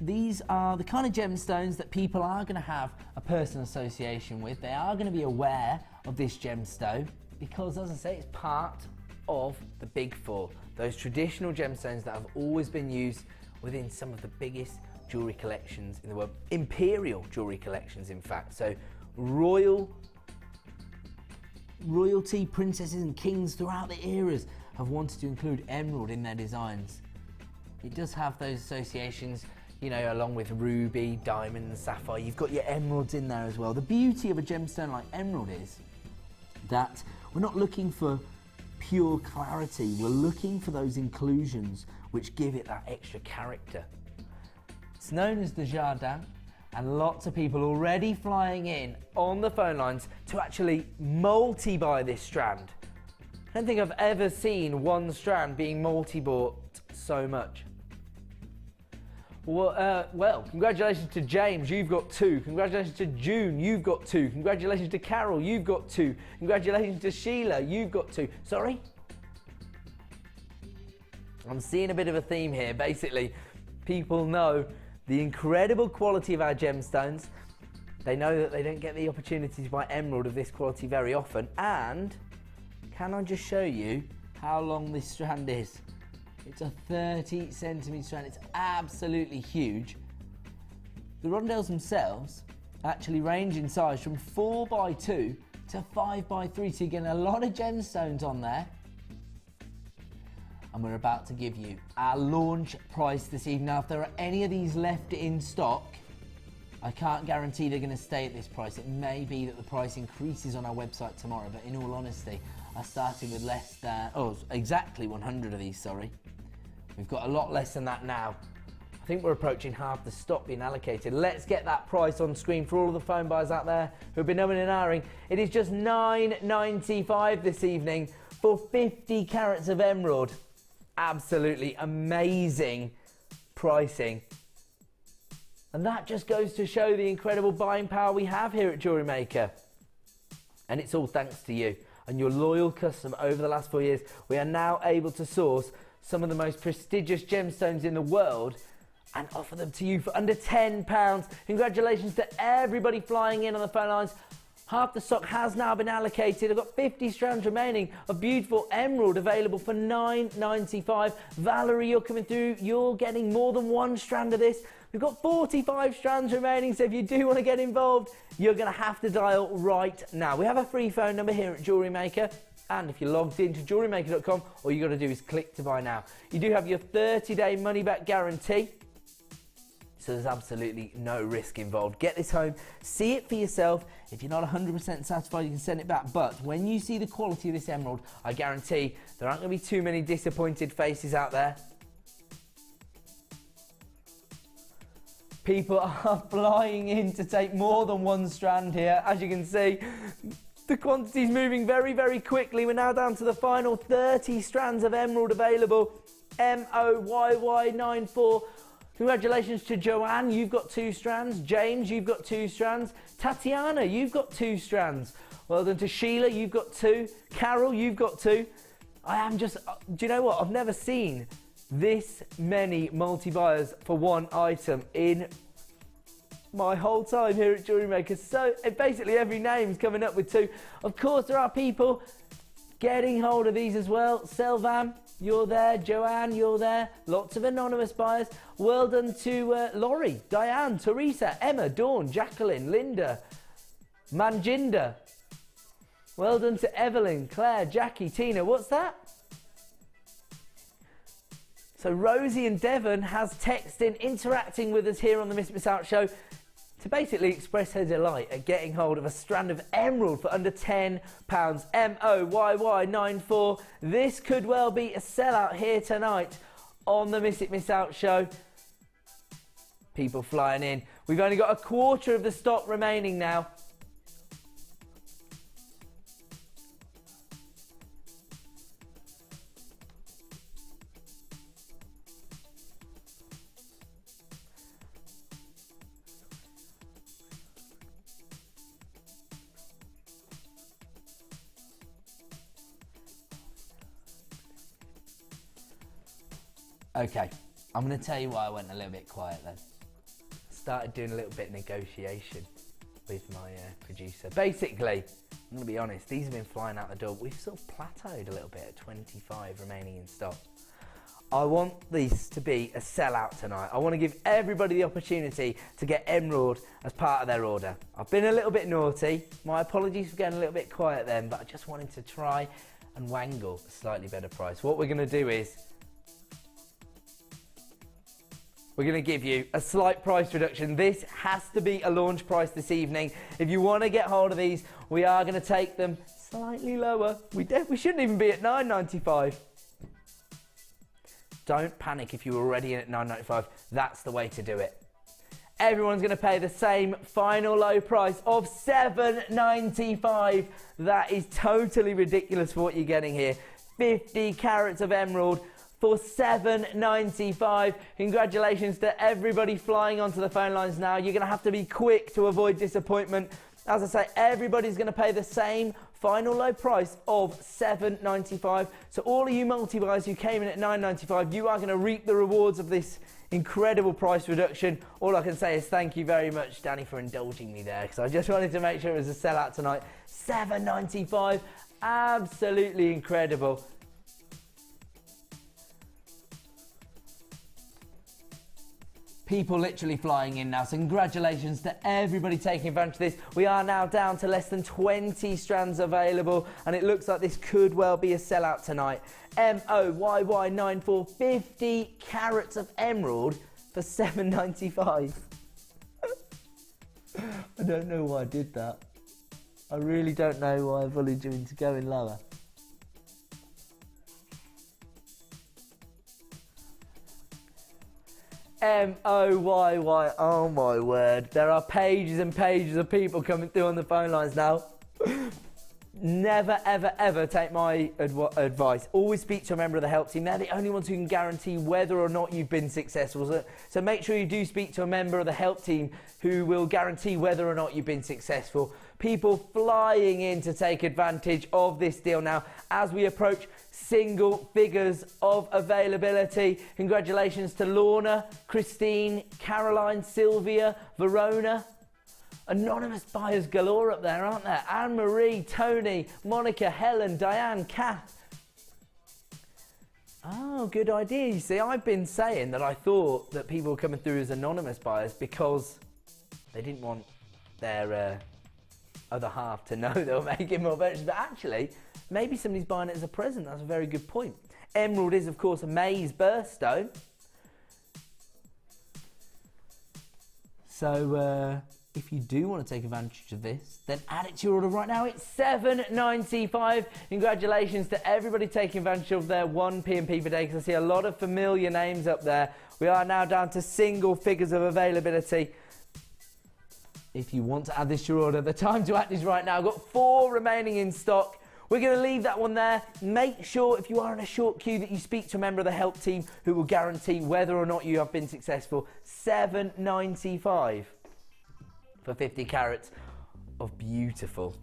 these are the kind of gemstones that people are going to have a personal association with. They are going to be aware of this gemstone because, as I say, it's part of the big four. Those traditional gemstones that have always been used within some of the biggest jewellery collections in the world. Imperial jewellery collections, in fact. So royalty, princesses and kings throughout the eras have wanted to include emerald in their designs. It does have those associations, you know, along with ruby, diamond and sapphire. You've got your emeralds in there as well. The beauty of a gemstone like emerald is that we're not looking for pure clarity. We're looking for those inclusions which give it that extra character. It's known as the Jardin, and lots of people already flying in on the phone lines to actually multi-buy this strand. I don't think I've ever seen one strand being multi-bought so much. Well, congratulations to James, you've got 2. Congratulations to June, you've got 2. Congratulations to Carol, you've got 2. Congratulations to Sheila, you've got 2. Sorry? I'm seeing a bit of a theme here. Basically, people know the incredible quality of our gemstones. They know that they don't get the opportunity to buy emerald of this quality very often. And can I just show you how long this strand is? It's a 30 centimetre strand. It's absolutely huge. The rondelles themselves actually range in size from 4x2 to 5x3, so you're getting a lot of gemstones on there. And we're about to give you our launch price this evening. Now, if there are any of these left in stock, I can't guarantee they're going to stay at this price. It may be that the price increases on our website tomorrow, but in all honesty, I started with less than, exactly 100 of these, sorry. We've got a lot less than that now. I think we're approaching half the stock being allocated. Let's get that price on screen for all of the phone buyers out there who've been umming and ahhing. It is just $9.95 this evening for 50 carats of emerald. Absolutely amazing pricing. And that just goes to show the incredible buying power we have here at JewelleryMaker. And it's all thanks to you and your loyal customer over the last 4 years. We are now able to source some of the most prestigious gemstones in the world and offer them to you for under £10. Congratulations to everybody flying in on the phone lines. Half the stock has now been allocated. I've got 50 strands remaining of beautiful emerald available for $9.95. Valerie, you're coming through. You're getting more than one strand of this. We've got 45 strands remaining, so if you do want to get involved, you're going to have to dial right now. We have a free phone number here at JewelleryMaker, and if you're logged into JewelleryMaker.com, all you've got to do is click to buy now. You do have your 30-day money-back guarantee, so there's absolutely no risk involved. Get this home, see it for yourself. If you're not 100% satisfied, you can send it back. But when you see the quality of this emerald, I guarantee there aren't going to be too many disappointed faces out there. People are flying in to take more than one strand here. As you can see, the quantity's moving very, very quickly. We're now down to the final 30 strands of emerald available. MOYY94. Congratulations to Joanne, you've got 2 strands. James, you've got 2 strands. Tatiana, you've got 2 strands. Well done to Sheila, you've got 2. Carol, you've got 2. I am just, do you know what? I've never seen this many multi-buyers for one item in my whole time here at JewelleryMaker. So basically every name's coming up with 2. Of course, there are people getting hold of these as well. Selvan, you're there. Joanne, you're there. Lots of anonymous buyers. Well done to Laurie, Diane, Teresa, Emma, Dawn, Jacqueline, Linda, Manjinder. Well done to Evelyn, Claire, Jackie, Tina. What's that? So Rosie and Devon has texted in, interacting with us here on the Miss Out Show, to basically express her delight at getting hold of a strand of emerald for under £10. MOYY94. This could well be a sellout here tonight on the Miss It Miss Out show. People flying in. We've only got a quarter of the stock remaining now. Okay, I'm going to tell you why I went a little bit quiet then. Started doing a little bit of negotiation with my producer. Basically, I'm going to be honest, these have been flying out the door. We've sort of plateaued a little bit at 25 remaining in stock. I want this to be a sellout tonight. I want to give everybody the opportunity to get emerald as part of their order. I've been a little bit naughty. My apologies for getting a little bit quiet then, but I just wanted to try and wangle a slightly better price. What we're going to do is we're going to give you a slight price reduction. This has to be a launch price this evening. If you want to get hold of these, we are going to take them slightly lower. We shouldn't even be at $9.95. Don't panic if you're already in at $9.95. That's the way to do it. Everyone's going to pay the same final low price of $7.95. That is totally ridiculous for what you're getting here. 50 carats of emerald for $7.95. Congratulations to everybody flying onto the phone lines now. You're going to have to be quick to avoid disappointment. As I say, everybody's going to pay the same final low price of $7.95. So all of you multi-buys who came in at $9.95, you are going to reap the rewards of this incredible price reduction. All I can say is thank you very much, Danny, for indulging me there, because I just wanted to make sure it was a sellout tonight. $7.95, absolutely incredible. People literally flying in now, so congratulations to everybody taking advantage of this. We are now down to less than 20 strands available, and it looks like this could well be a sellout tonight. MOYY94, 50 carats of emerald for $7.95. I don't know why I did that. I really don't know why I bullied you into going lower. MOYY, oh my word. There are pages and pages of people coming through on the phone lines now. Never, ever, ever take my advice. Always speak to a member of the help team. They're the only ones who can guarantee whether or not you've been successful. So make sure you do speak to a member of the help team who will guarantee whether or not you've been successful. People flying in to take advantage of this deal now as we approach single figures of availability. Congratulations to Lorna, Christine, Caroline, Sylvia, Verona. Anonymous buyers galore up there, aren't there? Anne-Marie, Tony, Monica, Helen, Diane, Kath. Oh, good idea. You see, I've been saying that I thought that people were coming through as anonymous buyers because they didn't want their other half to know they were making more purchases. But actually, maybe somebody's buying it as a present. That's a very good point. Emerald is, of course, a May's birthstone. So, if you do want to take advantage of this, then add it to your order right now. It's $7.95. Congratulations to everybody taking advantage of their 1 P&P per day, because I see a lot of familiar names up there. We are now down to single figures of availability. If you want to add this to your order, the time to act is right now. I've got 4 remaining in stock. We're going to leave that one there. Make sure, if you are in a short queue, that you speak to a member of the help team who will guarantee whether or not you have been successful. $7.95 for 50 carats of beautiful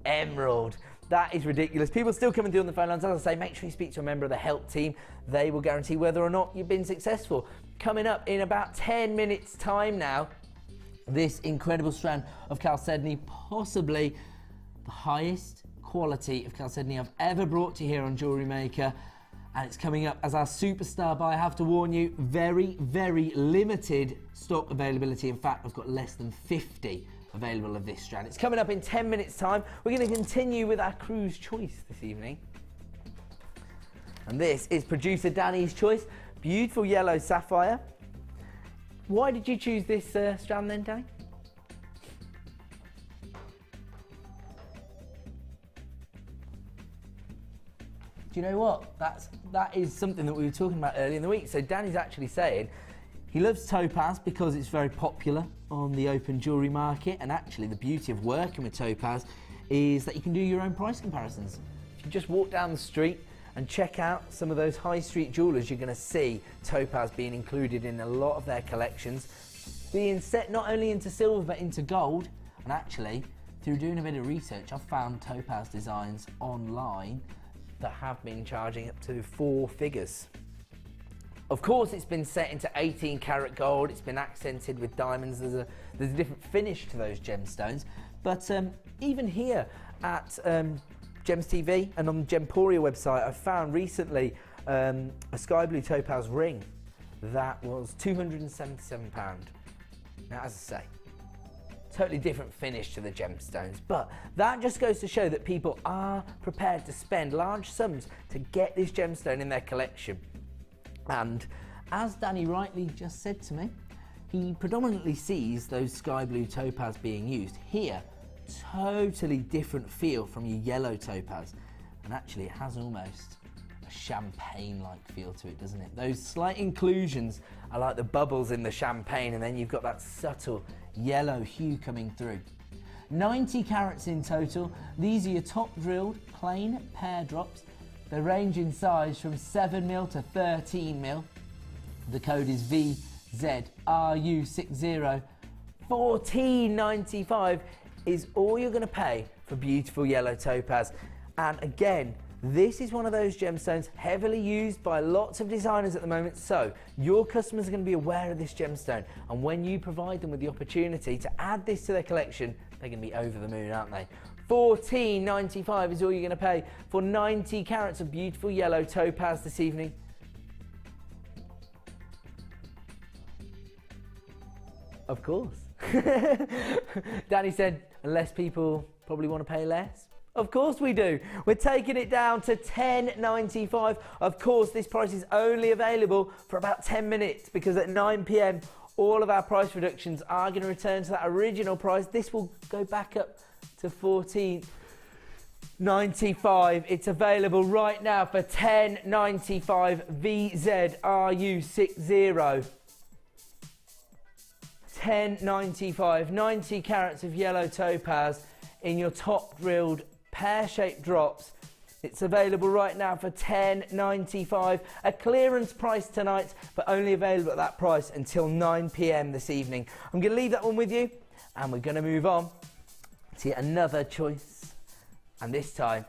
emerald. That is ridiculous. People still coming through on the phone lines. As I say, make sure you speak to a member of the help team. They will guarantee whether or not you've been successful. Coming up in about 10 minutes time now, this incredible strand of Chalcedony, possibly the highest quality of Chalcedony I've ever brought to you here on JewelleryMaker, and it's coming up as our superstar buy. I have to warn you, very, very limited stock availability. In fact, I've got less than 50 available of this strand. It's coming up in 10 minutes time. We're going to continue with our cruise choice this evening, and this is producer Danny's choice. Beautiful yellow sapphire Why did you choose this strand then, Danny? Do you know what? That is something that we were talking about earlier in the week. So Danny's actually saying he loves topaz because it's very popular on the open jewellery market, and actually the beauty of working with topaz is that you can do your own price comparisons. If you just walk down the street and check out some of those high street jewellers, you're going to see topaz being included in a lot of their collections, being set not only into silver but into gold. And actually, through doing a bit of research, I've found topaz designs online that have been charging up to 4 figures. Of course, it's been set into 18 karat gold, it's been accented with diamonds, there's a different finish to those gemstones. But even here at Gems TV and on the Gemporia website, I found recently a sky blue topaz ring that was £277. Now, as I say, totally different finish to the gemstones, but that just goes to show that people are prepared to spend large sums to get this gemstone in their collection. And as Danny rightly just said to me, he predominantly sees those sky blue topaz being used. Here, totally different feel from your yellow topaz, and actually it has almost a champagne-like feel to it, doesn't it? Those slight inclusions are like the bubbles in the champagne, and then you've got that subtle yellow hue coming through. 90 carats in total. These are your top drilled plain pear drops. They range in size from 7mm to 13mm. The code is VZRU60. $14.95 is all you're going to pay for beautiful yellow topaz. And again, this is one of those gemstones heavily used by lots of designers at the moment, so your customers are going to be aware of this gemstone, and when you provide them with the opportunity to add this to their collection, they're going to be over the moon, aren't they? $14.95 is all you're going to pay for 90 carats of beautiful yellow topaz this evening. Of course. Danny said, unless people probably want to pay less. Of course we do. We're taking it down to $10.95. Of course, this price is only available for about 10 minutes because at 9 PM, all of our price reductions are going to return to that original price. This will go back up to $14.95. It's available right now for $10.95. VZRU60. $10.95. 90 carats of yellow topaz in your top drilled pear-shaped drops. It's available right now for $10.95. A clearance price tonight, but only available at that price until 9 PM this evening. I'm going to leave that one with you, and we're going to move on to yet another choice. And this time,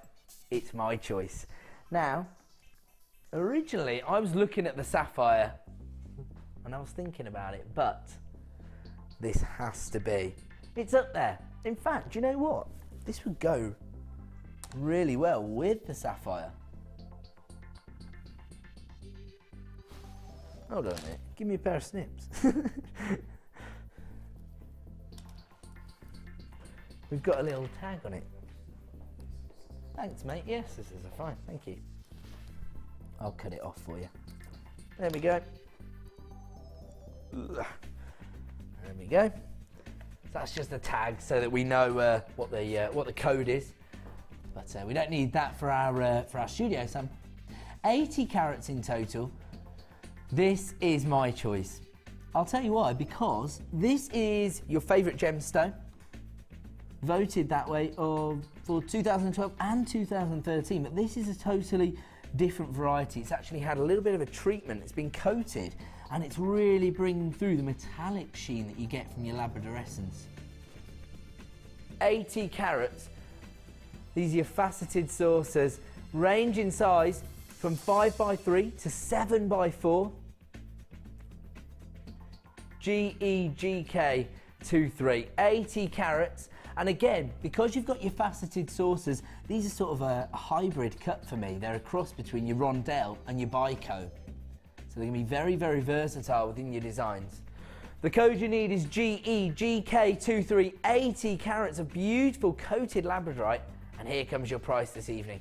it's my choice. Now, originally, I was looking at the sapphire, and I was thinking about it, but this has to be. It's up there. In fact, do you know what? This would go really well with the sapphire. Hold on a minute. Give me a pair of snips. We've got a little tag on it. Thanks, mate. Yes, this is fine. Thank you. I'll cut it off for you. There we go. There we go. That's just a tag so that we know what the code is. But we don't need that for our studio sample. 80 carats in total. This is my choice. I'll tell you why, because this is your favourite gemstone. Voted that way for 2012 and 2013, but this is a totally different variety. It's actually had a little bit of a treatment. It's been coated, and it's really bringing through the metallic sheen that you get from your Labrador Essence. 80 carats. These are your faceted saucers, range in size from 5x3 to 7x4. GEGK23, 80 carats. And again, because you've got your faceted saucers, these are sort of a hybrid cut for me. They're a cross between your rondelle and your bico. So they're going to be very, very versatile within your designs. The code you need is GEGK23, 80 carats of beautiful coated labradorite. And here comes your price this evening.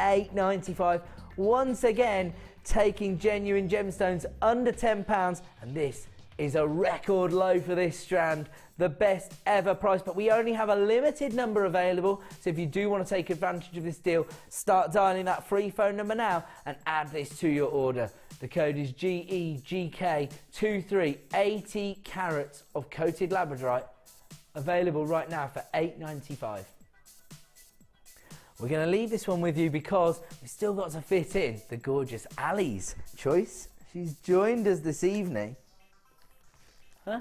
$8.95. Once again, taking genuine gemstones under £10, and this is a record low for this strand, the best ever price, but we only have a limited number available. So if you do want to take advantage of this deal, start dialing that free phone number now and add this to your order. The code is GEGK23, 80 carats of coated labradorite, available right now for $8.95. We're going to leave this one with you because we've still got to fit in the gorgeous Ali's choice. She's joined us this evening. Huh?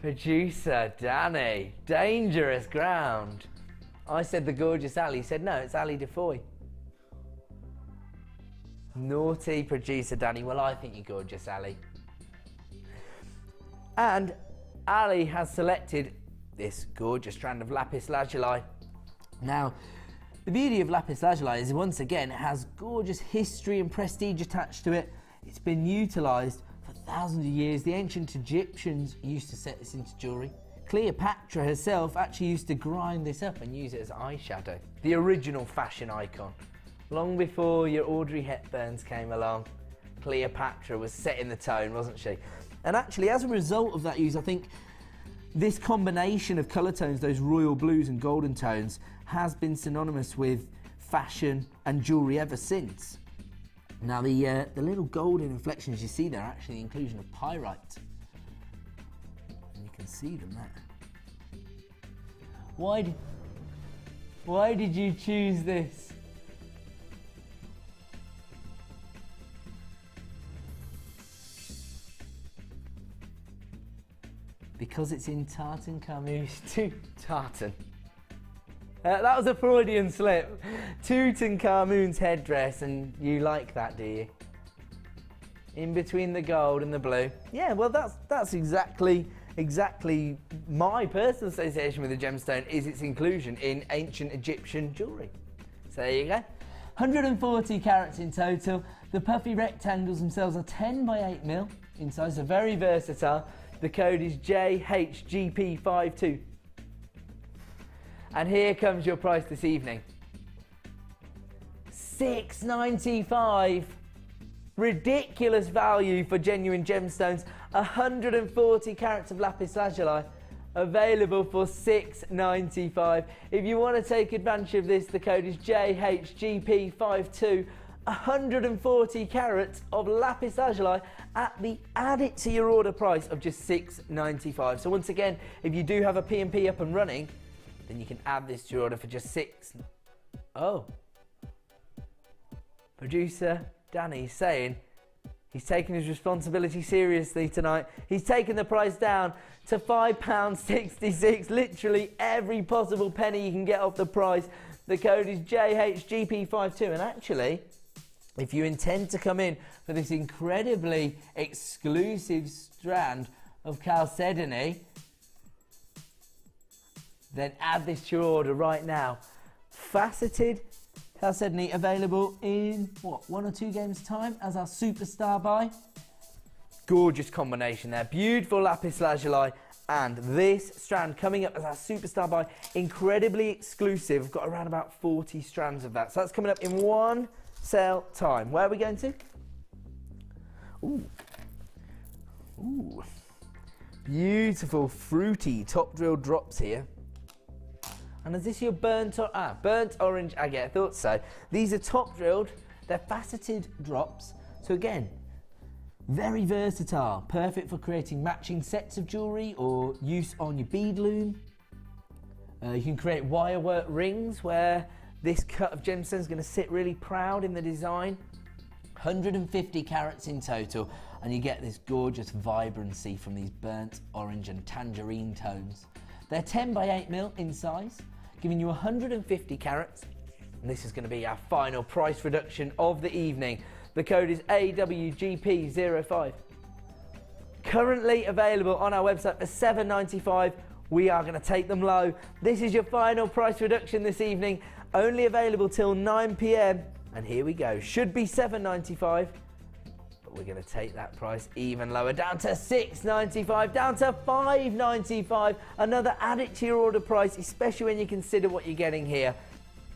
Producer Danny, dangerous ground. I said the gorgeous Ali, he said no, it's Ali Defoy. Naughty producer Danny, well I think you're gorgeous, Ali. And Ali has selected this gorgeous strand of lapis lazuli. Now, the beauty of lapis lazuli is once again it has gorgeous history and prestige attached to it. It's been utilised for thousands of years. The ancient Egyptians used to set this into jewellery. Cleopatra herself actually used to grind this up and use it as eyeshadow. The original fashion icon. Long before your Audrey Hepburns came along, Cleopatra was setting the tone, wasn't she? And actually, as a result of that use, I think this combination of colour tones, those royal blues and golden tones, has been synonymous with fashion and jewellery ever since. Now the little golden inflections you see there are actually the inclusion of pyrite. And you can see them there. Why did you choose this? Because it's in Tutankhamun's Tartan. That was a Freudian slip. Tutankhamun's headdress, and you like that, do you? In between the gold and the blue. Yeah, well that's exactly my personal association with the gemstone is its inclusion in ancient Egyptian jewellery. So there you go. 140 carats in total. The puffy rectangles themselves are 10 by 8 mil in size, so very versatile. The code is JHGP52. And here comes your price this evening. $6.95. Ridiculous value for genuine gemstones. 140 carats of lapis lazuli, available for $6.95. If you want to take advantage of this, the code is JHGP52. 140 carats of lapis lazuli add it to your order price of just $6.95. So once again, if you do have a P&P up and running, then you can add this to your order for just Oh. Producer Danny's saying he's taking his responsibility seriously tonight. He's taken the price down to £5.66. Literally every possible penny you can get off the price. The code is JHGP52. And actually, if you intend to come in for this incredibly exclusive strand of Chalcedony, then add this to your order right now. Faceted Chalcedony available in, what, 1 or 2 games time as our superstar buy. Gorgeous combination there. Beautiful lapis lazuli and this strand coming up as our superstar buy. Incredibly exclusive. We've got around about 40 strands of that. So that's coming up in one sale time. Where are we going to? Ooh. Ooh. Beautiful fruity top drill drops here. And is this your burnt orange agate? I thought so. These are top drilled, they're faceted drops. So again, very versatile, perfect for creating matching sets of jewellery or use on your bead loom. You can create wire work rings where this cut of gemstone is going to sit really proud in the design. 150 carats in total, and you get this gorgeous vibrancy from these burnt orange and tangerine tones. They're 10 by 8 mil in size, giving you 150 carats. And this is going to be our final price reduction of the evening. The code is AWGP05. Currently available on our website for $7.95. We are going to take them low. This is your final price reduction this evening. Only available till 9 PM. And here we go. Should be $7.95. But we're going to take that price even lower, down to $6.95, down to $5.95. Another add it to your order price, especially when you consider what you're getting here.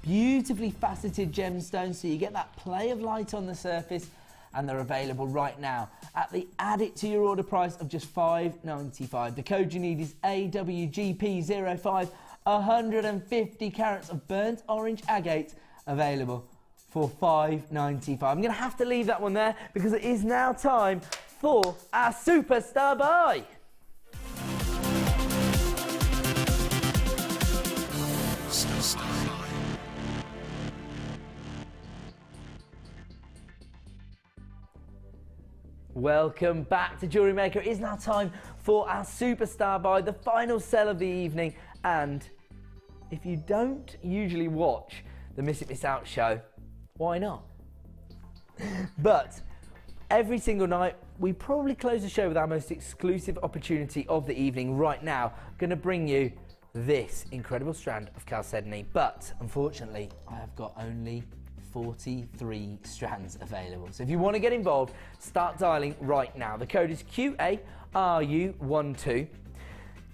Beautifully faceted gemstones, so you get that play of light on the surface and they're available right now at the add it to your order price of just $5.95. The code you need is AWGP05, 150 carats of burnt orange agate available for $5.95. I'm going to have to leave that one there because it is now time for our superstar buy. Welcome back to Jewellery Maker. It is now time for our superstar buy, the final sell of the evening. And if you don't usually watch the Miss It Miss Out show, why not? But every single night, we probably close the show with our most exclusive opportunity of the evening. Right now, I'm going to bring you this incredible strand of Chalcedony. But unfortunately, I have got only 43 strands available. So if you want to get involved, start dialing right now. The code is QARU12.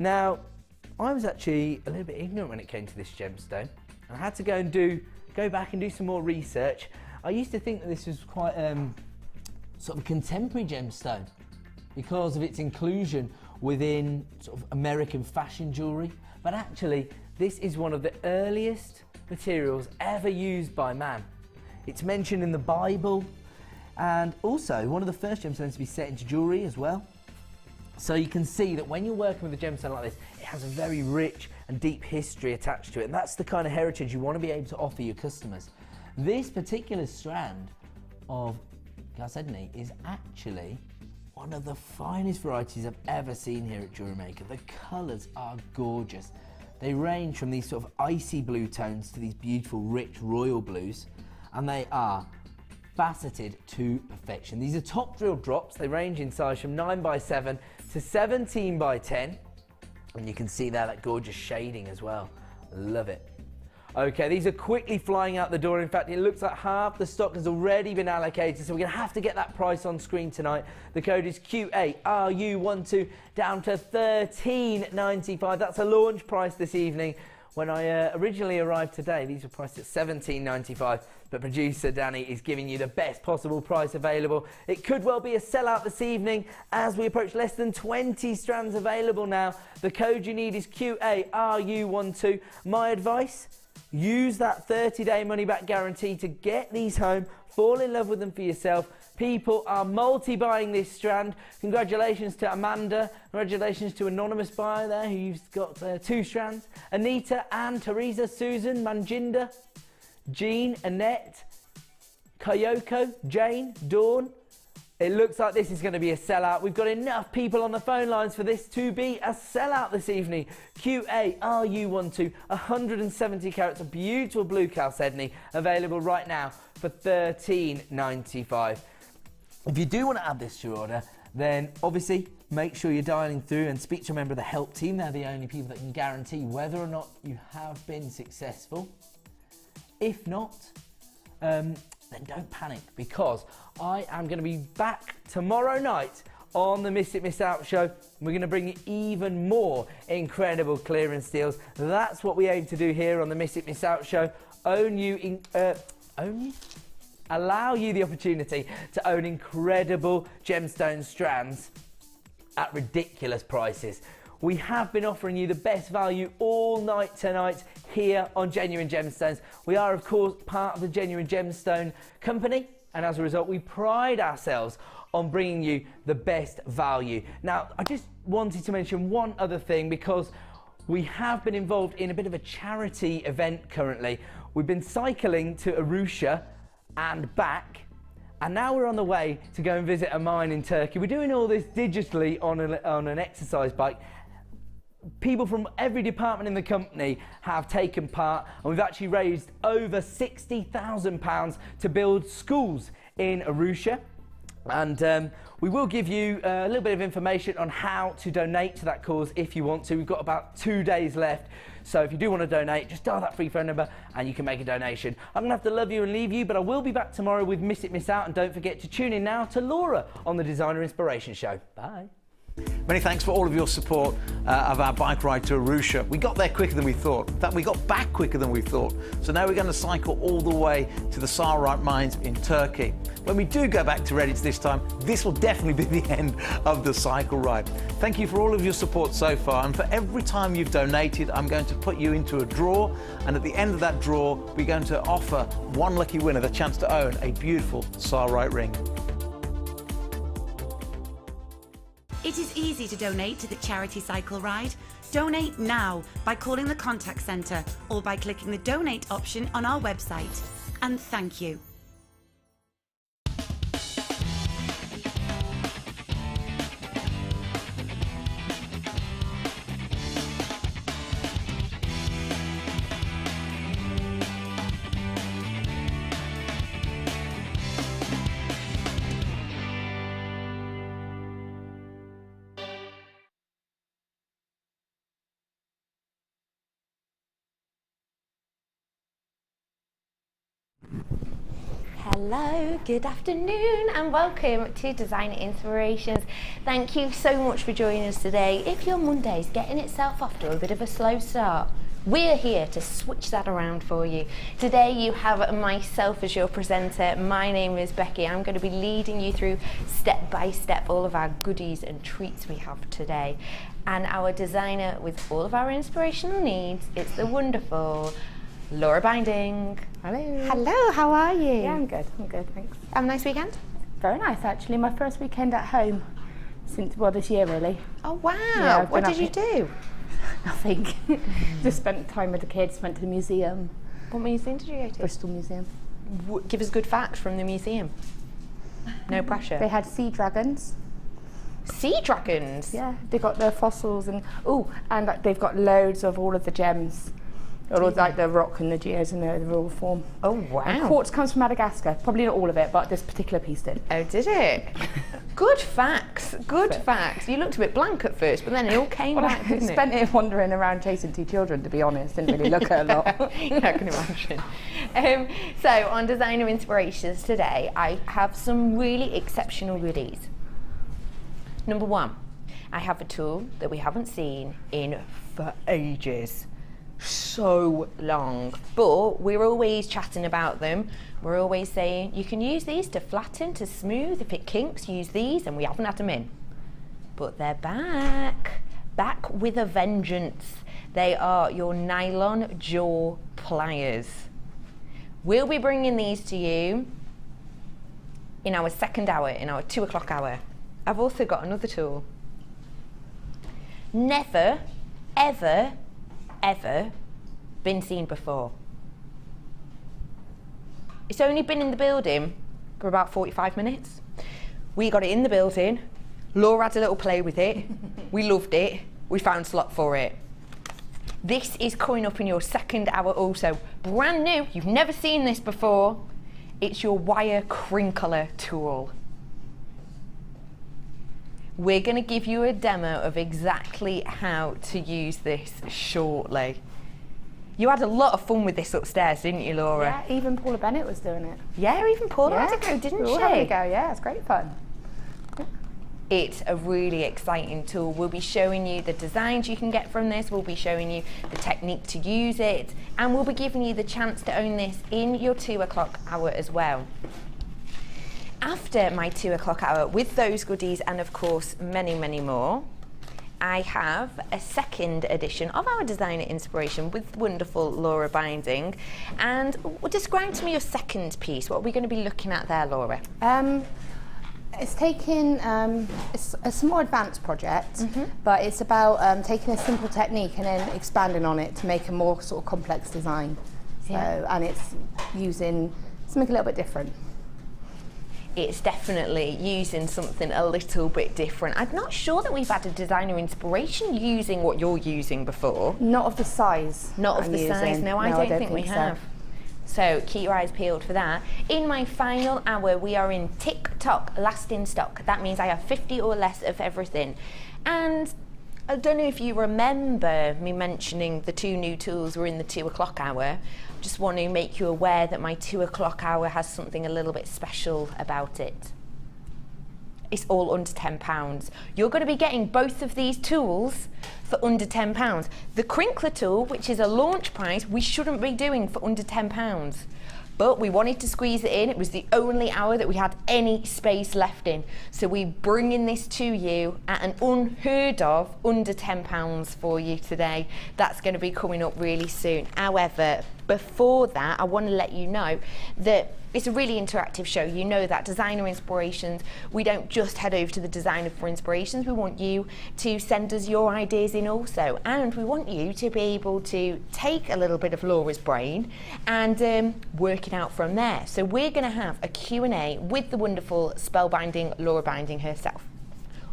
Now, I was actually a little bit ignorant when it came to this gemstone. I had to go back and do some more research. I used to think that this was quite sort of a contemporary gemstone because of its inclusion within sort of American fashion jewellery. But actually, this is one of the earliest materials ever used by man. It's mentioned in the Bible, and also one of the first gemstones to be set into jewellery as well. So you can see that when you're working with a gemstone like this, it has a very rich and deep history attached to it, and that's the kind of heritage you want to be able to offer your customers. This particular strand of Chalcedony is actually one of the finest varieties I've ever seen here at JewelleryMaker. The colours are gorgeous. They range from these sort of icy blue tones to these beautiful rich royal blues, and they are faceted to perfection. These are top drill drops. They range in size from 9x7 to 17x10, and you can see there that gorgeous shading as well. Love it. Okay, these are quickly flying out the door. In fact, it looks like half the stock has already been allocated, so we're going to have to get that price on screen tonight. The code is QARU12, down to $13.95. That's a launch price this evening. When I originally arrived today, these were priced at $17.95, but producer Danny is giving you the best possible price available. It could well be a sellout this evening as we approach less than 20 strands available now. The code you need is QARU12. My advice, use that 30-day money-back guarantee to get these home. Fall in love with them for yourself. People are multi-buying this strand. Congratulations to Amanda. Congratulations to anonymous buyer there who's got 2 strands. Anita, Anne, Teresa, Susan, Manjinder, Jean, Annette, Kayoko, Jane, Dawn. It looks like this is going to be a sellout. We've got enough people on the phone lines for this to be a sellout this evening. QARU12, 170 carats of beautiful blue Chalcedony, available right now for $13.95. If you do want to add this to your order, then obviously make sure you're dialing through and speak to a member of the help team. They're the only people that can guarantee whether or not you have been successful. If not, then don't panic, because I am going to be back tomorrow night on the Miss It Miss Out show. We're going to bring you even more incredible clearance deals. That's what we aim to do here on the Miss It Miss Out show. Allow you the opportunity to own incredible gemstone strands at ridiculous prices. We have been offering you the best value all night tonight here on Genuine Gemstones. We are, of course, part of the Genuine Gemstone company, and as a result, we pride ourselves on bringing you the best value. Now, I just wanted to mention one other thing, because we have been involved in a bit of a charity event currently. We've been cycling to Arusha and back, and now we're on the way to go and visit a mine in Turkey. We're doing all this digitally on an exercise bike. People from every department in the company have taken part, and we've actually raised over £60,000 to build schools in Arusha. And we will give you a little bit of information on how to donate to that cause if you want to. We've got about 2 days left, so if you do want to donate, just dial that free phone number and you can make a donation. I'm going to have to love you and leave you, but I will be back tomorrow with Miss It Miss Out, and don't forget to tune in now to Laura on the Designer Inspiration Show. Bye. Many thanks for all of your support of our bike ride to Arusha. We got there quicker than we thought. In fact, we got back quicker than we thought. So now we're going to cycle all the way to the Saharite mines in Turkey. When we do go back to Redditch this time, this will definitely be the end of the cycle ride. Thank you for all of your support so far, and for every time you've donated, I'm going to put you into a draw, and at the end of that draw, we're going to offer one lucky winner the chance to own a beautiful Saharite ring. It is easy to donate to the charity cycle ride. Donate now by calling the contact centre or by clicking the donate option on our website. And thank you. Hello, good afternoon and welcome to Designer Inspirations. Thank you so much for joining us today. If your Monday's getting itself off to a bit of a slow start, we're here to switch that around for you. Today you have myself as your presenter. My name is Becky. I'm going to be leading you through step by step all of our goodies and treats we have today. And our designer with all of our inspirational needs, it's the wonderful Laura Binding. Hello. Hello, how are you? Yeah, I'm good, thanks. Have a nice weekend? Very nice, actually. My first weekend at home since, well, this year, really. Oh, wow. Yeah, what did you do? Nothing. Just spent time with the kids, went to the museum. What museum did you go to? Bristol Museum. Give us good facts from the museum. No pressure. They had sea dragons. Sea dragons? Yeah, they got the fossils and, and they've got loads of all of the gems. Or like the rock and the geos and the raw form. Oh, wow. And quartz comes from Madagascar. Probably not all of it, but this particular piece did. Oh, did it? Good facts. Good facts. You looked a bit blank at first, but then it all came back, didn't it? I spent it wandering around chasing two children, to be honest. Didn't really look at a lot. I can imagine. So, on Designer Inspirations today, I have some really exceptional goodies. Number one, I have a tool that we haven't seen in for ages. So long, but we're always chatting about them. We're always saying you can use these to flatten, to smooth. If it kinks, use these, and we haven't had them in. But they're back with a vengeance. They are your nylon jaw pliers. We'll be bringing these to you in our second hour, in our 2 o'clock hour. I've also got another tool. Never, ever been seen before. It's only been in the building for about 45 minutes. We got it in the building. Laura had a little play with it. We loved it. We found a slot for it. This is coming up in your second hour also. Brand new, you've never seen this before. It's your wire crinkler tool. We're going to give you a demo of exactly how to use this shortly. You had a lot of fun with this upstairs, didn't you, Laura? Yeah, even Paula Bennett was doing it. Yeah, even Paula had a go, didn't she? Had a go, yeah, it's great fun. It's a really exciting tool. We'll be showing you the designs you can get from this, we'll be showing you the technique to use it, and we'll be giving you the chance to own this in your 2 o'clock hour as well. After my 2 o'clock hour, with those goodies and of course many, many more, I have a second edition of our Designer Inspiration with wonderful Laura Binding. And describe to me your second piece. What are we going to be looking at there, Laura? It's taking, it's a more advanced project, but it's about taking a simple technique and then expanding on it to make a more sort of complex design. So, and it's using something a little bit different. It's definitely using something a little bit different. I'm not sure that we've had a Designer Inspiration using what you're using before. Not of the size. Not of the size, no, I don't think we have. So keep your eyes peeled for that. In my final hour, we are in TikTok, last in stock. That means I have 50 or less of everything. And I don't know if you remember me mentioning the 2 new tools were in the 2 o'clock hour. Just want to make you aware that my 2 o'clock hour has something a little bit special about it. it's all under £10. You're going to be getting both of these tools for under £10. The crinkler tool, which is a launch price, we shouldn't be doing for under £10. But we wanted to squeeze it in. It was the only hour that we had any space left in. So we're bringing this to you at an unheard of under £10 for you today. That's going to be coming up really soon. However, before that, I want to let you know that it's a really interactive show. You know that designer inspirations, we don't just head over to the designer for inspirations. We want you to send us your ideas in also. And we want you to be able to take a little bit of Laura's brain and work it out from there. So we're going to have a Q&A with the wonderful spellbinding Laura Binding herself.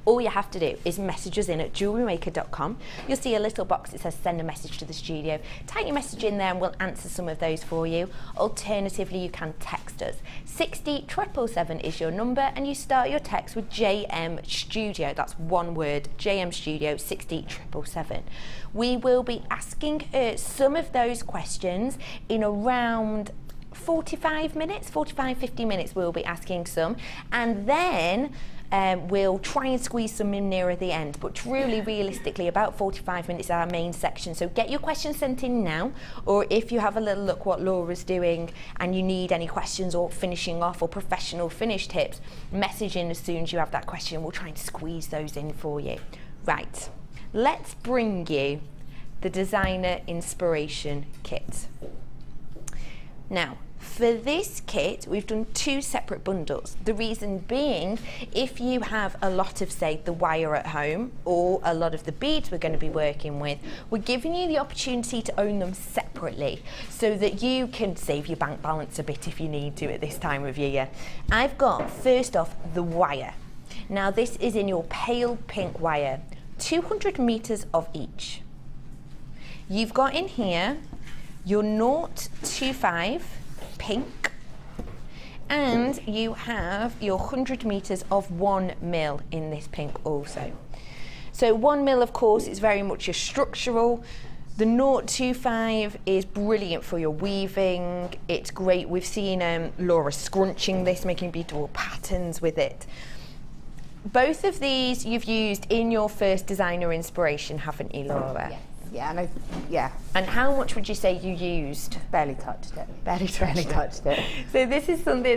All you have to do is message us in at JewelleryMaker.com. You'll see a little box that says send a message to the studio. Type your message in there and we'll answer some of those for you. Alternatively, you can text us. 60777 is your number, and you start your text with JM Studio. That's one word, JM Studio 60777. We will be asking some of those questions in around 45 minutes, 50 minutes we'll be asking some, and then we'll try and squeeze some in nearer the end, but truly, realistically, about 45 minutes is our main section. So get your questions sent in now, or if you have a little look what Laura's doing and you need any questions or finishing off or professional finish tips, message in as soon as you have that question. We'll try and squeeze those in for you. Right, let's bring you the designer inspiration kit. Now, for this kit, we've done 2 separate bundles. The reason being, if you have a lot of, say, the wire at home or a lot of the beads we're going to be working with, we're giving you the opportunity to own them separately so that you can save your bank balance a bit if you need to at this time of year. I've got, first off, the wire. Now, this is in your pale pink wire, 200 meters of each. You've got in here your 0.25 pink, and you have your 100 meters of 1 mil in this pink also. So 1 mil, of course, is very much your structural. The 0.25 is brilliant for your weaving. It's great. We've seen Laura scrunching this, making beautiful patterns with it. Both of these you've used in your first designer inspiration, haven't you, Laura? Yes. Yeah, yeah. And how much would you say you used? Barely touched it. Barely touched it. So this is something